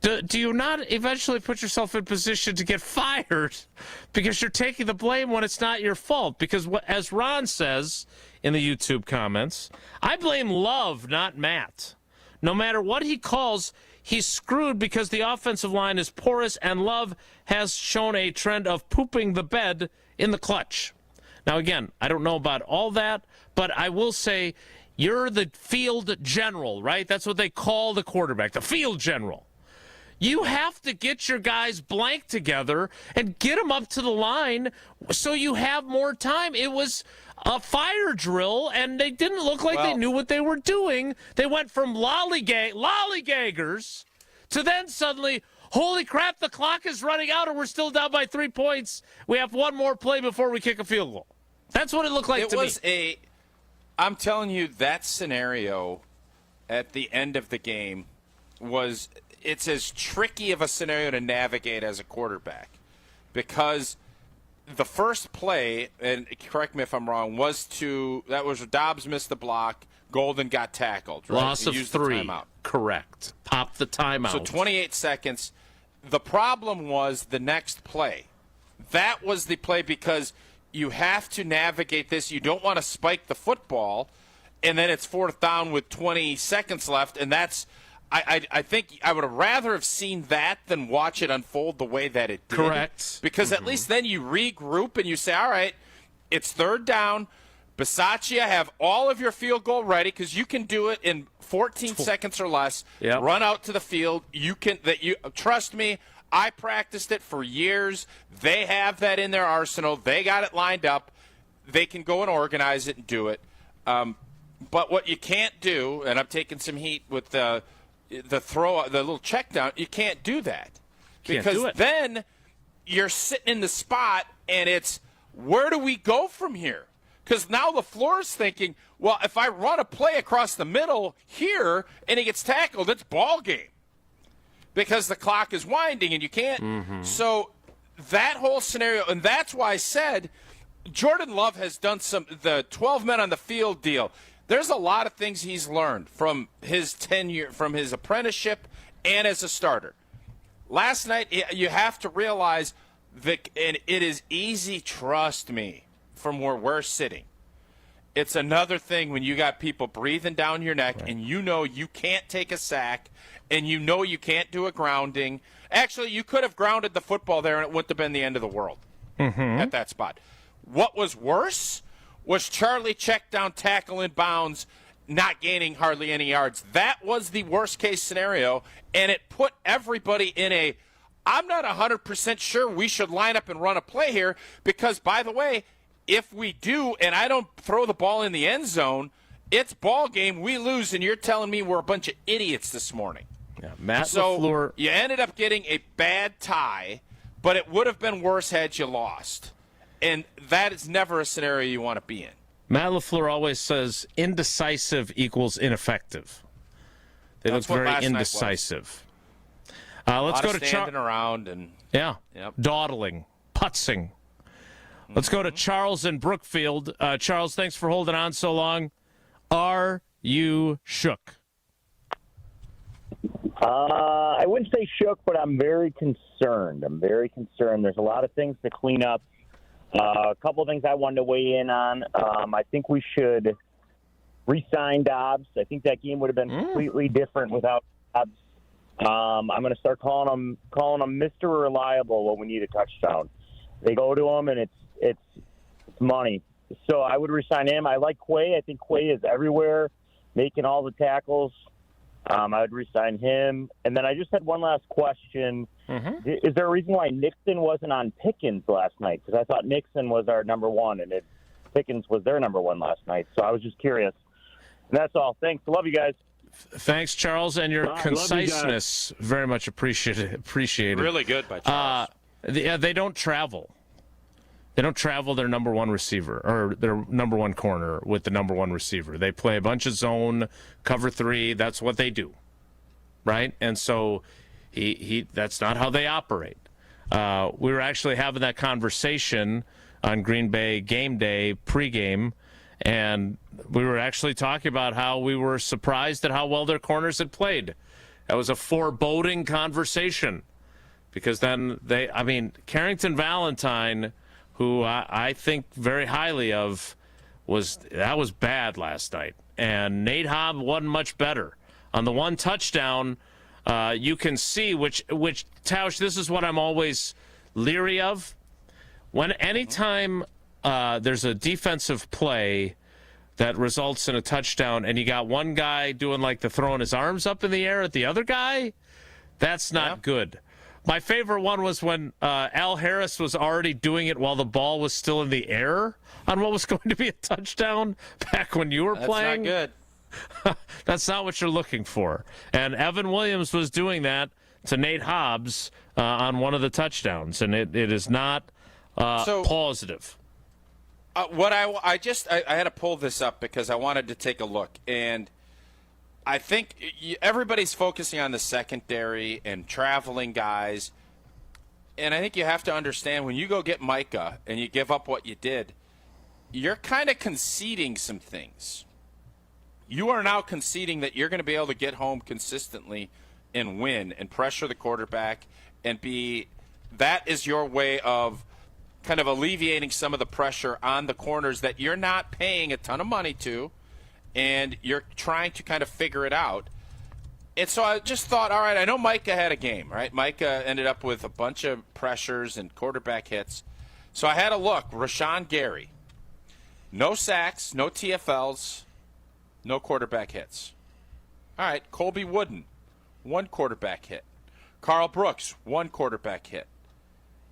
do you not eventually put yourself in position to get fired because you're taking the blame when it's not your fault? Because as Ron says in the YouTube comments, I blame Love, not Matt. No matter what he calls, he's screwed because the offensive line is porous and Love has shown a trend of pooping the bed in the clutch. Now, again, I don't know about all that, but I will say you're the field general, right? That's what they call the quarterback, the field general. You have to get your guys blank together and get them up to the line so you have more time. It was a fire drill, and they didn't look like they knew what they were doing. They went from lollygaggers to then suddenly, holy crap, the clock is running out and we're still down by 3 points. We have one more play before we kick a field goal. That's what it looked like to me. I'm telling you, that scenario at the end of the game it's as tricky of a scenario to navigate as a quarterback because the first play, and correct me if I'm wrong, was Dobbs missed the block, Golden got tackled. Right? Loss of 3. Correct. Pop the timeout. So 28 seconds. The problem was the next play. That was the play because you have to navigate this. You don't want to spike the football, and then it's 4th down with 20 seconds left, and that's I think I would have rather have seen that than watch it unfold the way that it did. Correct. Because at least then you regroup and you say, all right, it's 3rd down. Bisaccia, have all of your field goal ready because you can do it in 14 seconds or less. Yep. Run out to the field. Trust me, I practiced it for years. They have that in their arsenal. They got it lined up. They can go and organize it and do it. But what you can't do, and I'm taking some heat with the little check down, you can't do that. Because then you're sitting in the spot and it's, where do we go from here? Because now LaFleur's thinking, well, if I run a play across the middle here and he gets tackled, it's ball game. Because the clock is winding and you can't. So that whole scenario, and that's why I said Jordan Love has done the 12 men on the field deal. There's a lot of things he's learned from his tenure, from his apprenticeship, and as a starter. Last night, you have to realize that, and it is easy, trust me, from where we're sitting. It's another thing when you got people breathing down your neck, and you know you can't take a sack, and you know you can't do a grounding. Actually, you could have grounded the football there, and it wouldn't have been the end of the world at that spot. What was worse was Charlie check down, tackle in bounds, not gaining hardly any yards. That was the worst-case scenario, and it put everybody in I'm not 100% sure we should line up and run a play here because, by the way, if we do and I don't throw the ball in the end zone, it's ball game, we lose, and you're telling me we're a bunch of idiots this morning. Yeah, LaFleur. You ended up getting a bad tie, but it would have been worse had you lost. And that is never a scenario you want to be in. Matt LaFleur always says indecisive equals ineffective. They look very indecisive. Let's go to standing around and dawdling, putzing. Let's go to Charles in Brookfield. Charles, thanks for holding on so long. Are you shook? I wouldn't say shook, but I'm very concerned. There's a lot of things to clean up. A couple of things I wanted to weigh in on. I think we should re-sign Dobbs. I think that game would have been completely different without Dobbs. I'm going to start calling him Mr. Reliable when we need a touchdown. They go to him, and it's money. So I would re-sign him. I like Quay. I think Quay is everywhere, making all the tackles. I would re-sign him. And then I just had one last question. Is there a reason why Nixon wasn't on Pickens last night? Because I thought Nixon was our number one, and Pickens was their number one last night. So I was just curious. And that's all. Thanks. Love you guys. Thanks, Charles, and your conciseness. Very much appreciated. Really good by Charles. They don't travel. They don't travel their number one receiver or their number one corner with the number one receiver. They play a bunch of zone, cover 3. That's what they do, right? And so that's not how they operate. We were actually having that conversation on Green Bay game day pregame, and we were actually talking about how we were surprised at how well their corners had played. That was a foreboding conversation because then Carrington Valentine, who I think very highly of, was bad last night. And Nate Hobb wasn't much better. On the one touchdown, you can see, which Tausch, this is what I'm always leery of. Anytime there's a defensive play that results in a touchdown and you got one guy doing like the throwing his arms up in the air at the other guy, that's not good. My favorite one was when Al Harris was already doing it while the ball was still in the air on what was going to be a touchdown back when you were playing. That's not good. That's not what you're looking for. And Evan Williams was doing that to Nate Hobbs on one of the touchdowns, and it is not positive. I had to pull this up because I wanted to take a look, and I think everybody's focusing on the secondary and traveling guys, and I think you have to understand when you go get Micah and you give up what you did, you're kind of conceding some things. You are now conceding that you're going to be able to get home consistently and win and pressure the quarterback and that is your way of kind of alleviating some of the pressure on the corners that you're not paying a ton of money to, and you're trying to kind of figure it out. And so I just thought, all right, I know Micah had a game, right? Micah ended up with a bunch of pressures and quarterback hits. So I had a look. Rashawn Gary, no sacks, no TFLs, no quarterback hits. All right, Colby Wooden, 1 quarterback hit. Carl Brooks, 1 quarterback hit.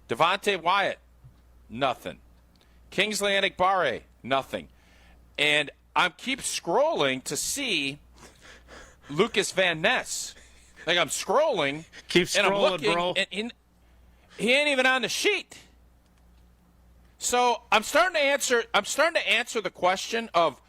Devontae Wyatt, nothing. Kingsley Enagbare, nothing. And I keep scrolling to see Lucas Van Ness. Like I'm scrolling. Keep scrolling, and I'm looking, bro. And he ain't even on the sheet. So I'm starting to answer the question of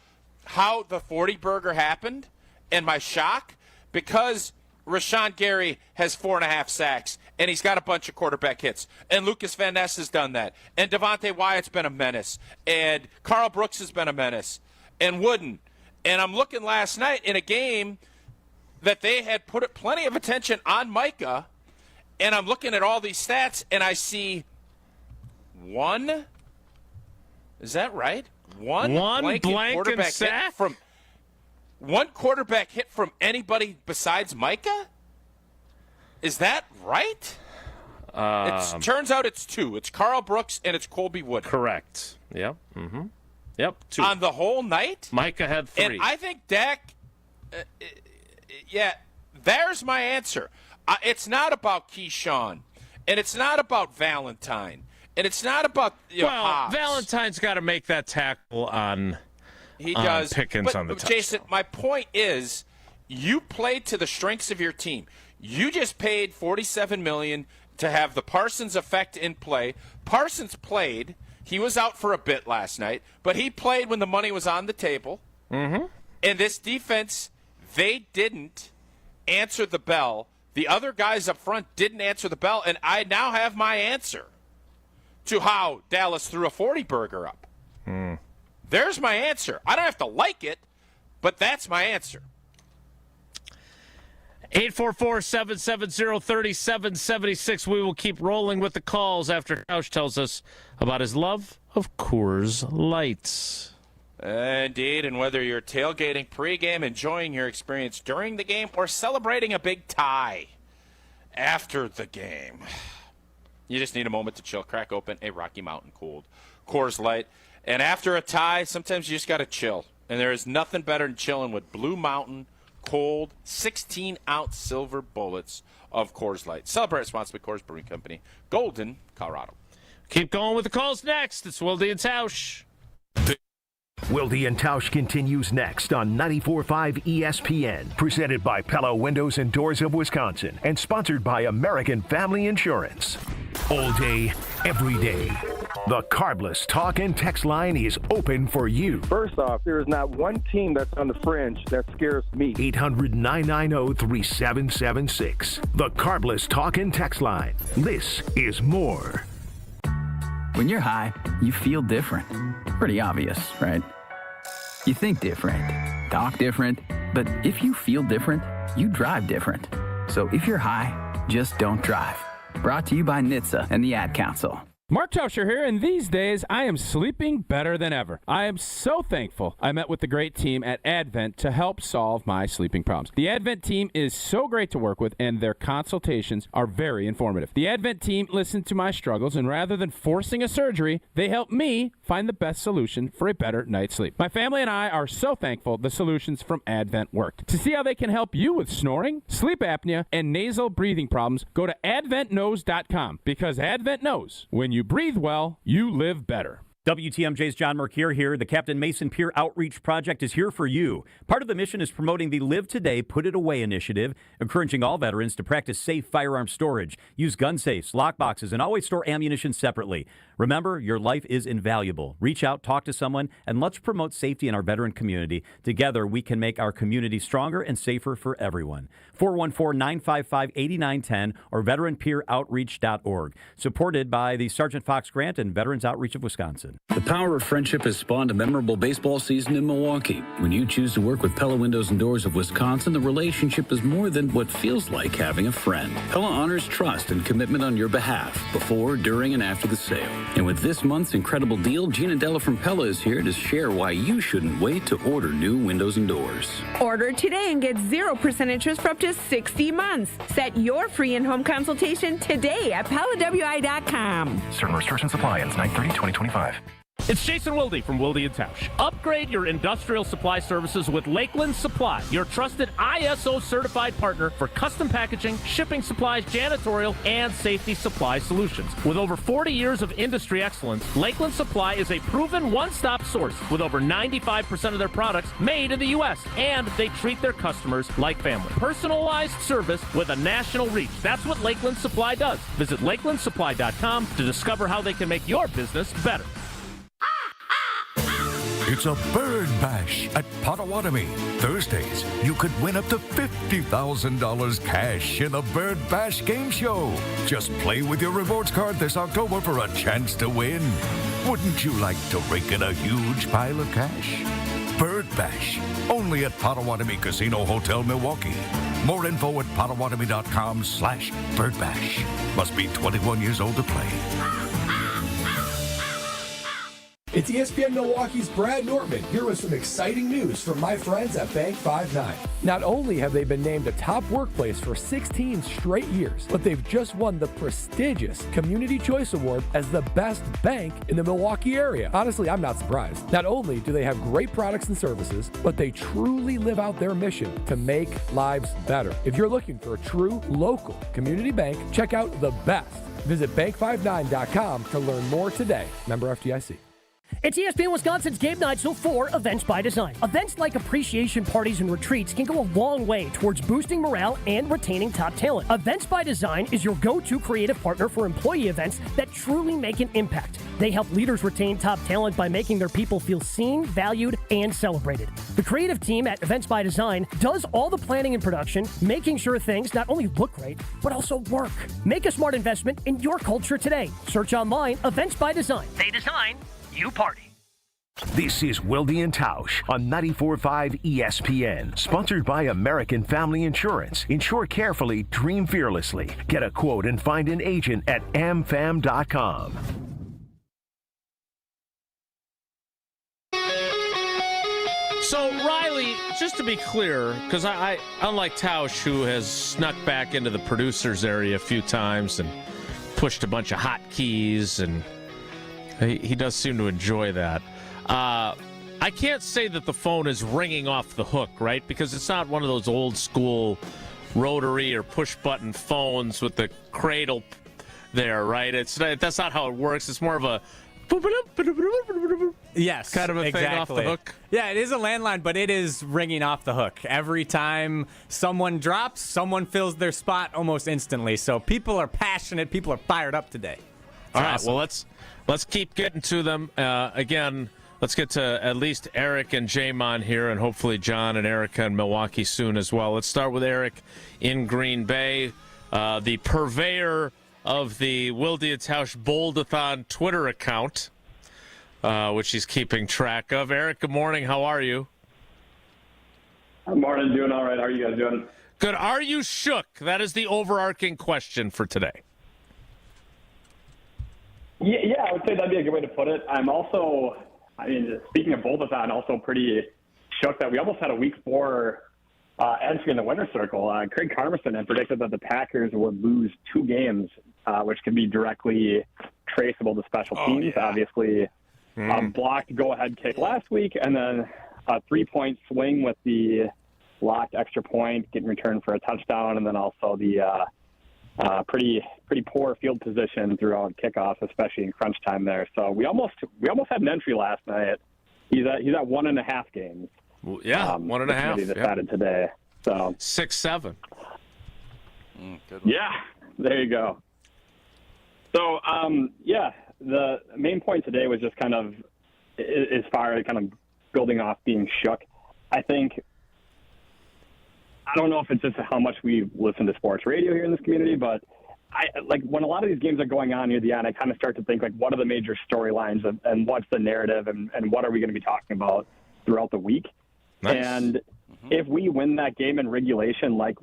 how the 40 burger happened and my shock, because Rashawn Gary has 4.5 sacks, and he's got a bunch of quarterback hits. And Lucas Van Ness has done that. And Devontae Wyatt's been a menace. And Carl Brooks has been a menace. And Wooden. And I'm looking last night in a game that they had put plenty of attention on Micah, and I'm looking at all these stats, and I see 1. Is that right? One quarterback hit from 1 quarterback hit from anybody besides Micah? Is that right? It turns out it's 2. It's Carl Brooks and it's Colby Wooden. Correct. Yep. Mm-hmm. Yep. 2. On the whole night? Micah had 3. And I think Dak, there's my answer. It's not about Keyshawn, and it's not about Valentine, and it's not about Hobbs. Valentine's got to make that tackle on. He does. Pickens on the touchdown. Jason, my point is, you played to the strengths of your team. You just paid $47 million to have the Parsons effect in play. Parsons played. He was out for a bit last night, but he played when the money was on the table. Mm-hmm. And this defense, they didn't answer the bell. The other guys up front didn't answer the bell, and I now have my answer to how Dallas threw a 40 burger up. There's my answer. I don't have to like it, but that's my answer. 844-770-3776. We will keep rolling with the calls after Tausch tells us about his love of Coors Light. Indeed, and whether you're tailgating pregame, enjoying your experience during the game, or celebrating a big tie after the game, you just need a moment to chill. Crack open a Rocky Mountain cold Coors Light. And after a tie, sometimes you just got to chill. And there is nothing better than chilling with Blue Mountain cold 16-ounce silver bullets of Coors Light. Celebrate responsibly. Coors Brewing Company, Golden, Colorado. Keep going with the calls next. It's Wilde Tausch. Wilde and Tausch continues next on 94.5 ESPN, presented by Pella Windows and Doors of Wisconsin, and sponsored by American Family Insurance. All day, every day, the Carbless talk and text line is open for you. First off, there is not one team that's on the fringe that scares me. 800-990-3776. The Carbless talk and text line. This is more. When you're high, you feel different. Pretty obvious, right? You think different, talk different, but if you feel different, you drive different. So if you're high, just don't drive. Brought to you by NHTSA and the Ad Council. Mark Tauscher here, and these days I am sleeping better than ever. I am so thankful I met with the great team at Advent to help solve my sleeping problems. The Advent team is so great to work with, and their consultations are very informative. The Advent team listened to my struggles, and rather than forcing a surgery, they helped me find the best solution for a better night's sleep. My family and I are so thankful the solutions from Advent worked. To see how they can help you with snoring, sleep apnea, and nasal breathing problems, go to adventknows.com, because Advent knows when you breathe well, you live better. WTMJ's John Mercure here. The Captain Mason Peer Outreach Project is here for you. Part of the mission is promoting the Live Today, Put It Away initiative, encouraging all veterans to practice safe firearm storage, use gun safes, lockboxes, and always store ammunition separately. Remember, your life is invaluable. Reach out, talk to someone, and let's promote safety in our veteran community. Together, we can make our community stronger and safer for everyone. 414-955-8910 or veteranpeeroutreach.org. Supported by the Sergeant Fox Grant and Veterans Outreach of Wisconsin. The power of friendship has spawned a memorable baseball season in Milwaukee. When you choose to work with Pella Windows and Doors of Wisconsin, the relationship is more than what feels like having a friend. Pella honors trust and commitment on your behalf, before, during, and after the sale. And with this month's incredible deal, Gina Della from Pella is here to share why you shouldn't wait to order new windows and doors. Order today and get 0% interest for up to 60 months. Set your free in-home consultation today at PellaWI.com. Certain restrictions apply. Ends 9/30/2025. It's Jason Wilde from Wilde Tausch. Upgrade your industrial supply services with Lakeland Supply, your trusted ISO-certified partner for custom packaging, shipping supplies, janitorial, and safety supply solutions. With over 40 years of industry excellence, Lakeland Supply is a proven one-stop source with over 95% of their products made in the U.S., and they treat their customers like family. Personalized service with a national reach. That's what Lakeland Supply does. Visit LakelandSupply.com to discover how they can make your business better. It's a bird bash at Potawatomi. Thursdays, you could win up to $50,000 cash in the Bird Bash game show. Just play with your rewards card this October for a chance to win. Wouldn't you like to rake in a huge pile of cash? Bird Bash, only at Potawatomi Casino Hotel, Milwaukee. More info at potawatomi.com/birdbash. Must be 21 years old to play. It's ESPN Milwaukee's Brad Nortman here with some exciting news from my friends at Bank 5-9. Not only have they been named a top workplace for 16 straight years, but they've just won the prestigious Community Choice Award as the best bank in the Milwaukee area. Honestly, I'm not surprised. Not only do they have great products and services, but they truly live out their mission to make lives better. If you're looking for a true local community bank, check out the best. Visit bank59.com to learn more today. Member FDIC. It's ESPN Wisconsin's Game Night, so for Events by Design. Events like appreciation parties and retreats can go a long way towards boosting morale and retaining top talent. Events by Design is your go-to creative partner for employee events that truly make an impact. They help leaders retain top talent by making their people feel seen, valued, and celebrated. The creative team at Events by Design does all the planning and production, making sure things not only look great, but also work. Make a smart investment in your culture today. Search online, Events by Design. They design, you party. This is Wilde and Tausch on 94.5 ESPN. Sponsored by American Family Insurance. Insure carefully, dream fearlessly. Get a quote and find an agent at amfam.com. So, Riley, just to be clear, because I unlike Tausch, who has snuck back into the producer's area a few times and pushed a bunch of hotkeys, and he does seem to enjoy that. I can't say that the phone is ringing off the hook, right? Because it's not one of those old school rotary or push button phones with the cradle there, right? That's not how it works. It's more of a Yes, kind of a exactly. thing off the hook. Yeah, it is a landline, but it is ringing off the hook. Every time someone drops, someone fills their spot almost instantly. So people are passionate. People are fired up today. All right, well, let's keep getting to them. Again, let's get to at least Eric and Jamon here, and hopefully John and Erica in Milwaukee soon as well. Let's start with Eric in Green Bay, the purveyor of the Wilde Tausch Boldathon Twitter account, which he's keeping track of. Eric, good morning. How are you? Good morning. Doing all right. How are you guys doing? Good. Are you shook? That is the overarching question for today. Yeah, I would say that'd be a good way to put it. I'm also, speaking of Boldathon, also pretty shook that we almost had a week 4 entry in the winner's circle. Craig Carmison had predicted that the Packers would lose 2 games, which could be directly traceable to special teams. Yeah. Obviously, blocked go-ahead kick last week, and then a 3-point swing with the blocked extra point, getting returned for a touchdown, and then also the pretty poor field position throughout kickoff, especially in crunch time there. So we almost had an entry last night. He's at 1.5 games. Yeah, 1.5. He decided today. So 6-7. Yeah, there you go. So the main point today was just kind of as far as kind of building off being shook. I don't know if it's just how much we listen to sports radio here in this community, but when a lot of these games are going on near the end, I kind of start to think, what are the major storylines and what's the narrative and what are we going to be talking about throughout the week? Nice. And if we win that game in regulation, like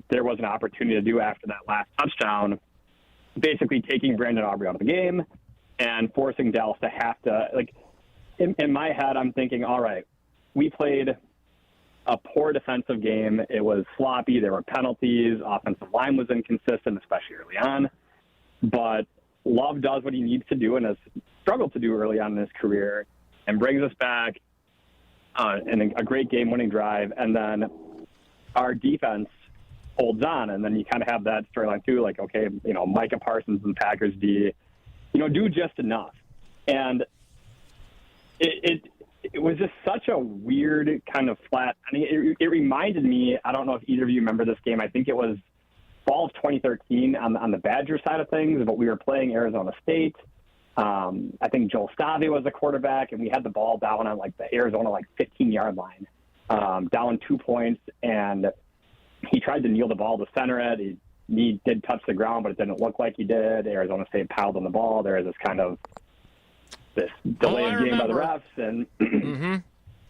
there was an opportunity to do after that last touchdown, basically taking Brandon Aubrey out of the game and forcing Dallas to have to, in my head, I'm thinking, all right, we played a poor defensive game. It was sloppy. There were penalties. Offensive line was inconsistent, especially early on. But Love does what he needs to do and has struggled to do early on in his career and brings us back in a great game-winning drive. And then our defense holds on. And then you kind of have that storyline too, okay, Micah Parsons and Packers D, do just enough. And it was just such a weird kind of flat. It reminded me, I don't know if either of you remember this game. I think it was fall of 2013 on the Badger side of things, but we were playing Arizona State. I think Joel Stave was the quarterback, and we had the ball down on the Arizona 15-yard line, down 2 points, and he tried to kneel the ball to center it. He did touch the ground, but it didn't look like he did. Arizona State piled on the ball. There was this kind of this delay of game by the refs, and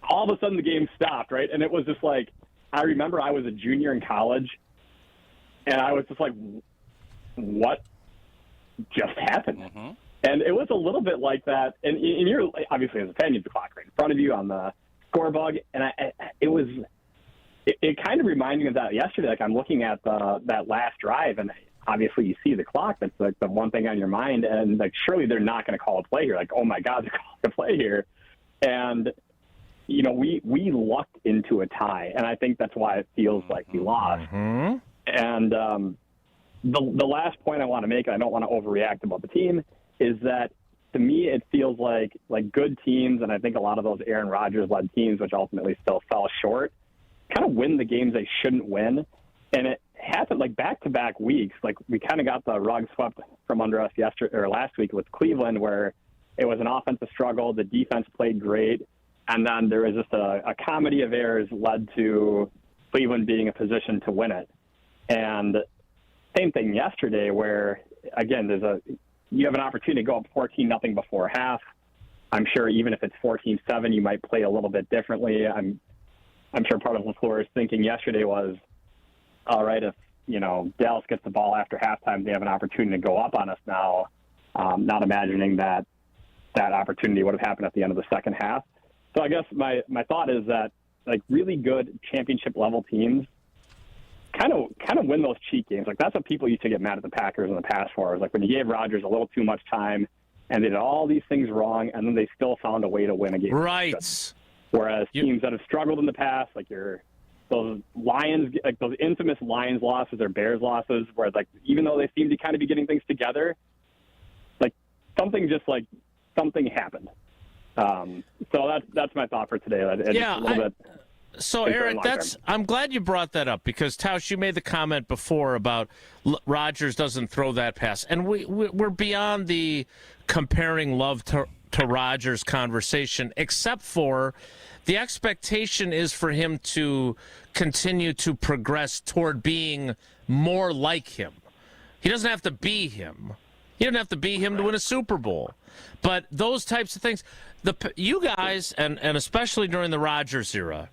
all of a sudden the game stopped, right? And it was just I remember I was a junior in college, and I was just what just happened? And it was a little bit like that. And you're obviously, as a fan, you have the clock right in front of you on the score bug, and it kind of reminded me of that yesterday. I'm looking at that last drive, and obviously you see the clock. That's the one thing on your mind. And surely they're not going to call a play here. Oh my God, they're calling a play here. And, we lucked into a tie. And I think that's why it feels like we lost. And the last point I want to make, and I don't want to overreact about the team, is that to me it feels like good teams, and I think a lot of those Aaron Rodgers-led teams, which ultimately still fell short, kind of win the games they shouldn't win. And it happened back-to-back weeks. We kind of got the rug swept from under us last week with Cleveland, where it was an offensive struggle. The defense played great, and then there was just a comedy of errors led to Cleveland being in a position to win it. And same thing yesterday, where again you have an opportunity to go up 14-0 before half. I'm sure even if it's 14-7, you might play a little bit differently. I'm sure part of LaFleur's thinking yesterday was, all right, if Dallas gets the ball after halftime, they have an opportunity to go up on us now. Not imagining that opportunity would have happened at the end of the second half. So I guess my thought is that really good championship level teams kind of win those cheat games. That's what people used to get mad at the Packers in the past for. Is when you gave Rodgers a little too much time and they did all these things wrong, and then they still found a way to win a game. Right. Whereas teams that have struggled in the past, those Lions, those infamous Lions losses or Bears losses, where even though they seem to kind of be getting things together, something just something happened. So that's my thought for today. So, Eric, I'm glad you brought that up because, Tausch, you made the comment before about Rodgers doesn't throw that pass. And we're beyond the comparing Love to Rodgers conversation, except for the expectation is for him to continue to progress toward being more like him. He doesn't have to be him. He doesn't have to be him to win a Super Bowl. But those types of things, you guys, and especially during the Rodgers era,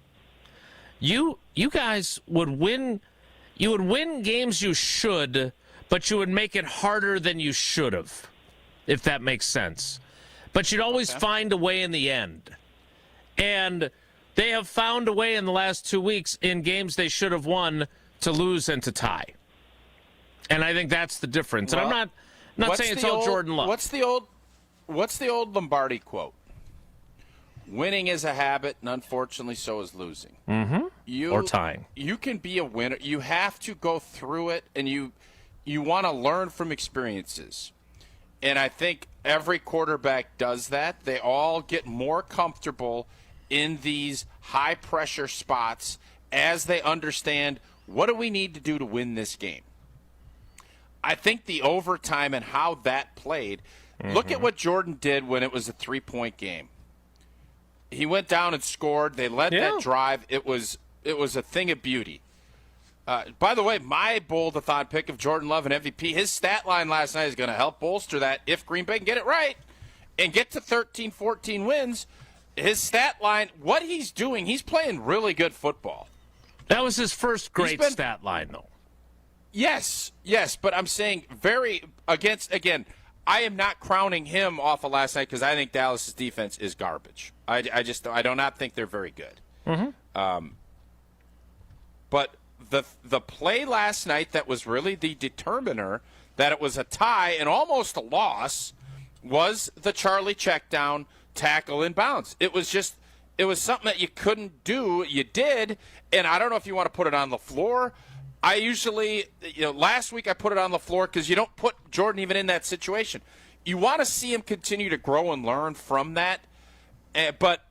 you guys would win. You would win games you should, but you would make it harder than you should have, if that makes sense. But you'd always find a way in the end. And they have found a way in the last 2 weeks in games they should have won to lose and to tie. And I think that's the difference. Well, and I'm not saying it's all Jordan Love. What's the old Lombardi quote? Winning is a habit, and unfortunately, so is losing. Mm-hmm. Or tying. You can be a winner. You have to go through it, and you want to learn from experiences. And I think every quarterback does that. They all get more comfortable in these high-pressure spots as they understand, what do we need to do to win this game? I think the overtime and how that played, look at what Jordan did when it was a 3-point game. He went down and scored. They led that drive. It was a thing of beauty. By the way, my bold-a-thon pick of Jordan Love and MVP, his stat line last night is going to help bolster that if Green Bay can get it right and get to 13, 14 wins. His stat line, what he's doing, he's playing really good football. That was his first great stat line, though. Yes, but I'm saying again, I am not crowning him off of last night because I think Dallas' defense is garbage. I do not think they're very good. Mm-hmm. But the play last night that was really the determiner that it was a tie and almost a loss was the Charlie check down tackle in bounds. It was something that you couldn't do. You did, and I don't know if you want to put it on LaFleur. I usually, last week I put it on LaFleur because you don't put Jordan even in that situation. You want to see him continue to grow and learn from that. But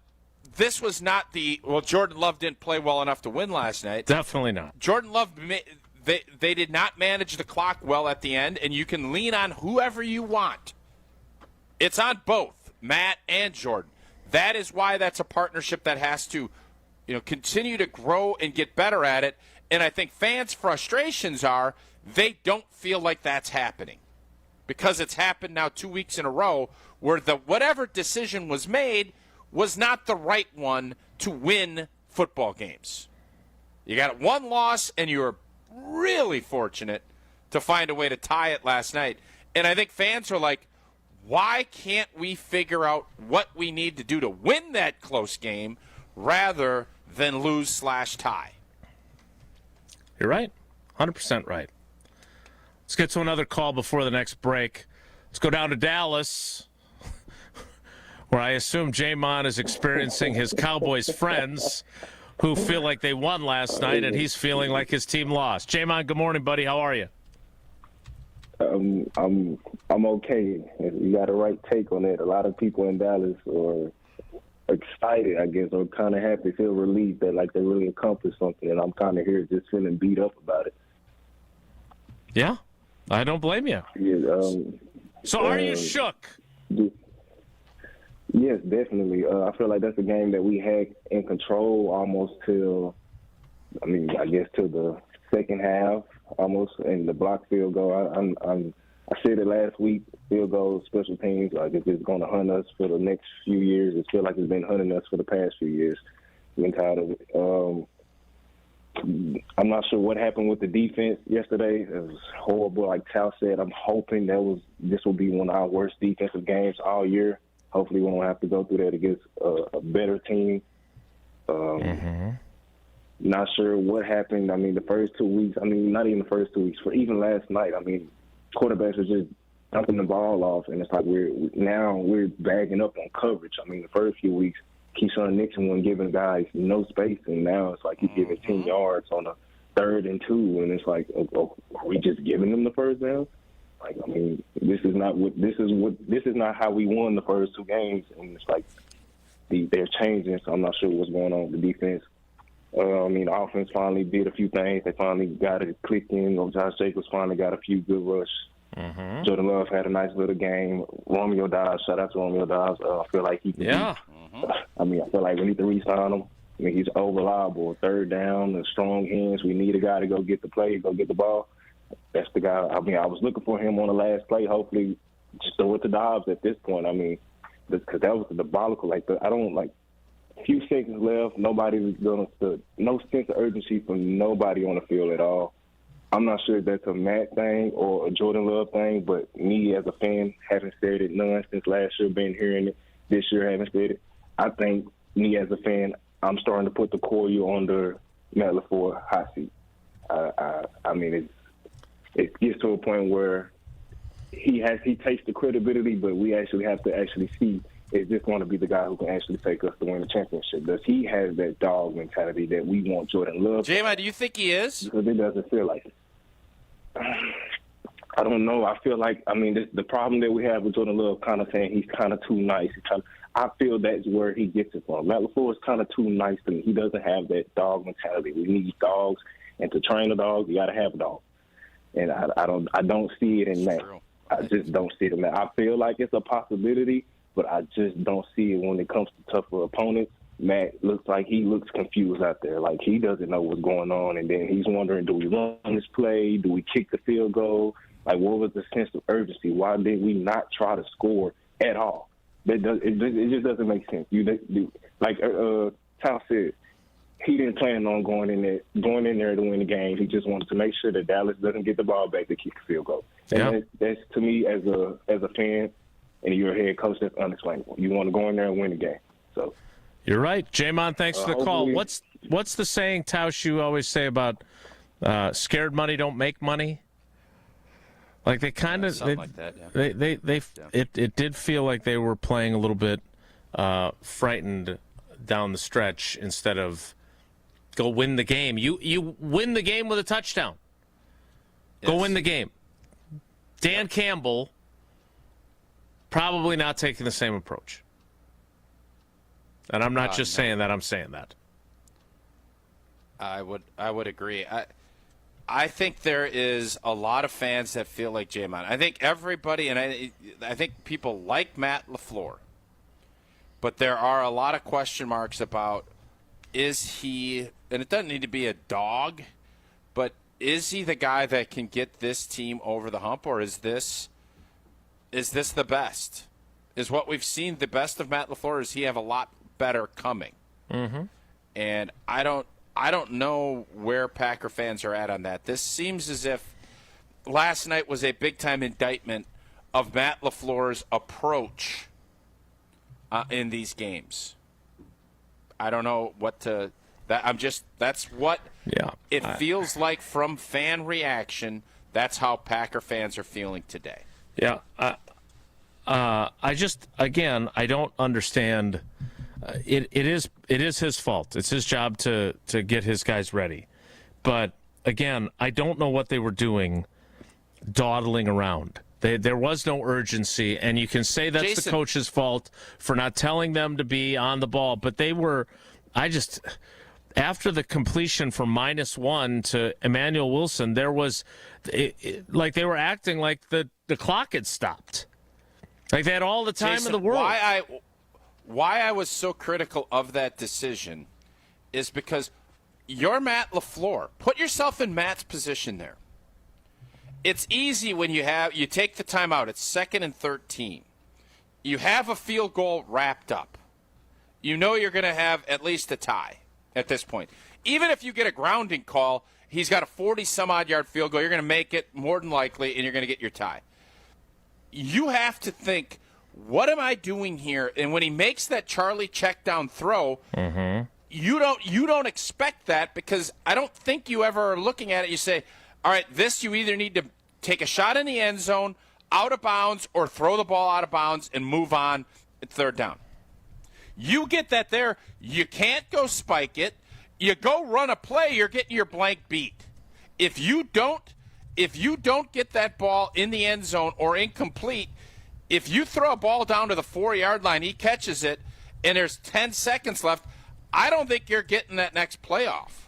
this was not Jordan Love didn't play well enough to win last night. Definitely not. Jordan Love, they did not manage the clock well at the end, and you can lean on whoever you want. It's on both, Matt and Jordan. That is why that's a partnership that has to, continue to grow and get better at it. And I think fans' frustrations are they don't feel like that's happening because it's happened now 2 weeks in a row where whatever decision was made was not the right one to win football games. You got one loss, and you were really fortunate to find a way to tie it last night. And I think fans are like, why can't we figure out what we need to do to win that close game rather than lose/tie? You're right. 100% right. Let's get to another call before the next break. Let's go down to Dallas, where I assume Jamon is experiencing his Cowboys friends who feel like they won last night, and he's feeling like his team lost. Jamon, good morning, buddy. How are you? I'm okay. You got a right take on it. A lot of people in Dallas are excited, I guess, or kind of happy, feel relieved that like they really accomplished something, and I'm kind of here just feeling beat up about it. Yeah, I don't blame you. Yeah, so are you shook? Yes, definitely. I feel like that's a game that we had in control almost till the second half, almost, and the block field goal. I said it last week, field goals, special teams, like if it's going to hunt us for the next few years, it feels like it's been hunting us for the past few years. I've been tired of it. I'm not sure what happened with the defense yesterday. It was horrible. Like Tal said, I'm hoping this will be one of our worst defensive games all year. Hopefully we won't have to go through that against a better team. Not sure what happened. The first 2 weeks, not even the first 2 weeks, for even last night, quarterbacks are just dumping the ball off, and it's like we're bagging up on coverage. The first few weeks, Keyshawn Nixon wasn't giving guys no space, and now it's like he's giving 10 yards on a 3rd and 2, and it's like, are we just giving them the first down? Like, I mean, this is not how we won the first 2 games, and it's like they're changing. So I'm not sure what's going on with the defense. I mean, the offense finally did a few things. They finally got it clicking. Josh Jacobs finally got a few good rushes. Mm-hmm. Jordan Love had a nice little game. Romeo Dobbs, shout out to Romeo Dobbs. I feel like he can. Yeah. I mean, I feel like we need to re-sign him. I mean, he's over-reliable. 3rd down, the strong hands. We need a guy to go get the play, go get the ball. That's the guy. I mean, I was looking for him on the last play. Hopefully, just throw it to Dobbs at this point. I mean, because that was diabolical. Like, a few seconds left. Nobody's going to – no sense of urgency from nobody on the field at all. I'm not sure if that's a Matt thing or a Jordan Love thing, but me as a fan haven't said it none since last year, been hearing it. This year haven't said it. I think me as a fan, I'm starting to put the coil under Matt LaFleur hot seat. I mean, it gets to a point where he takes the credibility, but we actually have to see, is this going to be the guy who can actually take us to win the championship? Does he have that dog mentality that we want Jordan Love? J-Man, do you think he is? Because it doesn't feel like it. I don't know. I feel like, I mean, the problem that we have with Jordan Love kind of saying he's kind of too nice. I feel that's where he gets it from. Matt LaFleur is kind of too nice to me. He doesn't have that dog mentality. We need dogs, and to train a dog, you got to have a dog. And I don't see it in that. I just don't see it in that. I feel like it's a possibility, but I just don't see it when it comes to tougher opponents. Matt looks like he looks confused out there. Like he doesn't know what's going on, and then he's wondering, do we run this play? Do we kick the field goal? Like, what was the sense of urgency? Why did we not try to score at all? It just doesn't make sense. Like Tal said, he didn't plan on going in there to win the game. He just wanted to make sure that Dallas doesn't get the ball back to kick the field goal. And that's to me as a fan, and you're a head coach, that's unexplainable. You want to go in there and win the game. So you're right, J-Mon. Thanks for the call. What's the saying, Tausch, you always say about scared money don't make money? Like they kind of like that. Yeah. It did feel like they were playing a little bit frightened down the stretch instead of go win the game. You win the game with a touchdown. Go win the game. Dan Campbell probably not taking the same approach. And I'm not just saying that, I'm saying that. I would agree. I think there is a lot of fans that feel like J-Mon. I think everybody, and I think people like Matt LaFleur, but there are a lot of question marks about, is he, and it doesn't need to be a dog, but is he the guy that can get this team over the hump, or is this the best? Is what we've seen the best of Matt LaFleur, or does he have a lot better coming? Mm-hmm. And I don't know where Packer fans are at on that. This seems as if last night was a big-time indictment of Matt LaFleur's approach in these games. I don't know what to – that's what it feels like from fan reaction. That's how Packer fans are feeling today. Yeah. I just, again, I don't understand – It is his fault. It's his job to get his guys ready. But, again, I don't know what they were doing dawdling around. There was no urgency, and you can say that's Jason, the coach's fault for not telling them to be on the ball. But they were after the completion from -1 to Emmanuel Wilson, there was like they were acting like the clock had stopped. Like they had all the time in the world. Why I was so critical of that decision is because you're Matt LaFleur. Put yourself in Matt's position there. It's easy when you take the timeout. It's 2nd and 13. You have a field goal wrapped up. You know you're going to have at least a tie at this point. Even if you get a grounding call, he's got a 40-some-odd yard field goal. You're going to make it more than likely, and you're going to get your tie. You have to think, what am I doing here? And when he makes that Charlie check down throw, you don't expect that, because I don't think you ever are looking at it. You say, all right, you either need to take a shot in the end zone, out of bounds, or throw the ball out of bounds and move on at 3rd down. You get that there. You can't go spike it. You go run a play, you're getting your blank beat. If you don't if you don't get that ball in the end zone or incomplete, if you throw a ball down to the 4-yard line, he catches it, and there's 10 seconds left, I don't think you're getting that next playoff.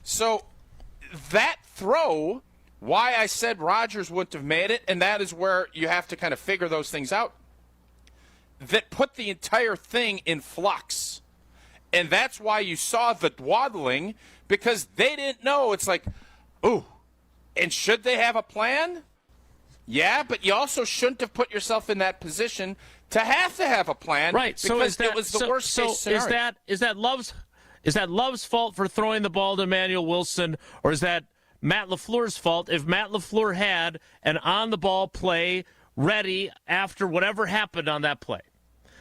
So that throw, why I said Rodgers wouldn't have made it, and that is where you have to kind of figure those things out, that put the entire thing in flux. And that's why you saw the dawdling, because they didn't know. It's like, ooh, and should they have a plan? Yeah, but you also shouldn't have put yourself in that position to have a plan. Right. So because it was the worst case scenario. Is that Love's fault for throwing the ball to Emmanuel Wilson, or is that Matt LaFleur's fault if Matt LaFleur had an on-the-ball play ready after whatever happened on that play?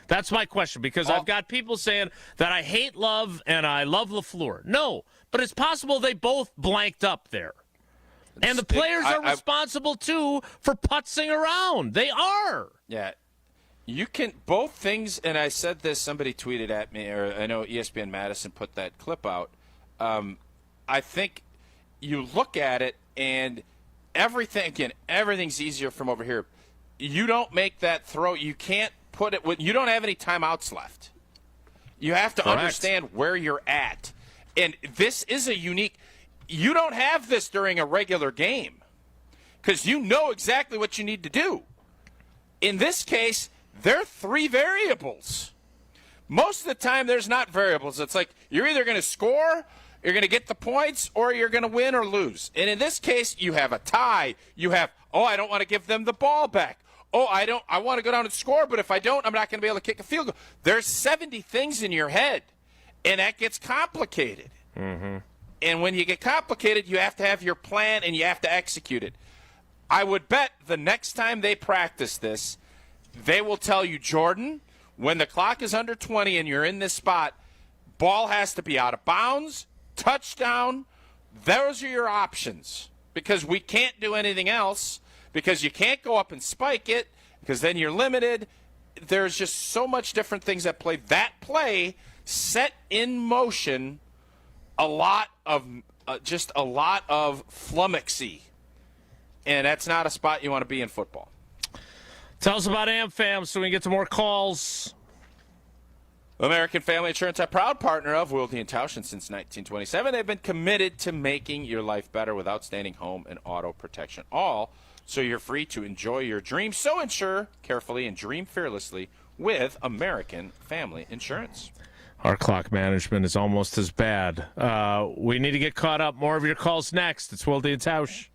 That's my question, because I've got people saying that I hate Love and I love LaFleur. No, but it's possible they both blanked up there. And the players are responsible, too, for putzing around. They are. Yeah. You can – both things, and I said this, somebody tweeted at me, or I know ESPN Madison put that clip out. I think you look at it, and everything's easier from over here. You don't make that throw. You can't put it – you don't have any timeouts left. You have to understand where you're at. And this is a unique – you don't have this during a regular game because you know exactly what you need to do. In this case, there are 3 variables. Most of the time, there's not variables. It's like you're either going to score, you're going to get the points, or you're going to win or lose. And in this case, you have a tie. You have, I don't want to give them the ball back. I want to go down and score, but if I don't, I'm not going to be able to kick a field goal. There's 70 things in your head, and that gets complicated. Mm-hmm. And when you get complicated, you have to have your plan and you have to execute it. I would bet the next time they practice this, they will tell you, Jordan, when the clock is under 20 and you're in this spot, ball has to be out of bounds, touchdown. Those are your options because we can't do anything else because you can't go up and spike it because then you're limited. There's just so much different things that play. That play set in motion a lot of flummoxy, and that's not a spot you want to be in football. Tell us about AmFam so we can get to more calls. American Family Insurance, a proud partner of Wilde Tausch since 1927. They've been committed to making your life better with outstanding home and auto protection, all so you're free to enjoy your dreams. So insure carefully and dream fearlessly with American Family Insurance. Our clock management is almost as bad. We need to get caught up. More of your calls next. It's Wilde Tausch.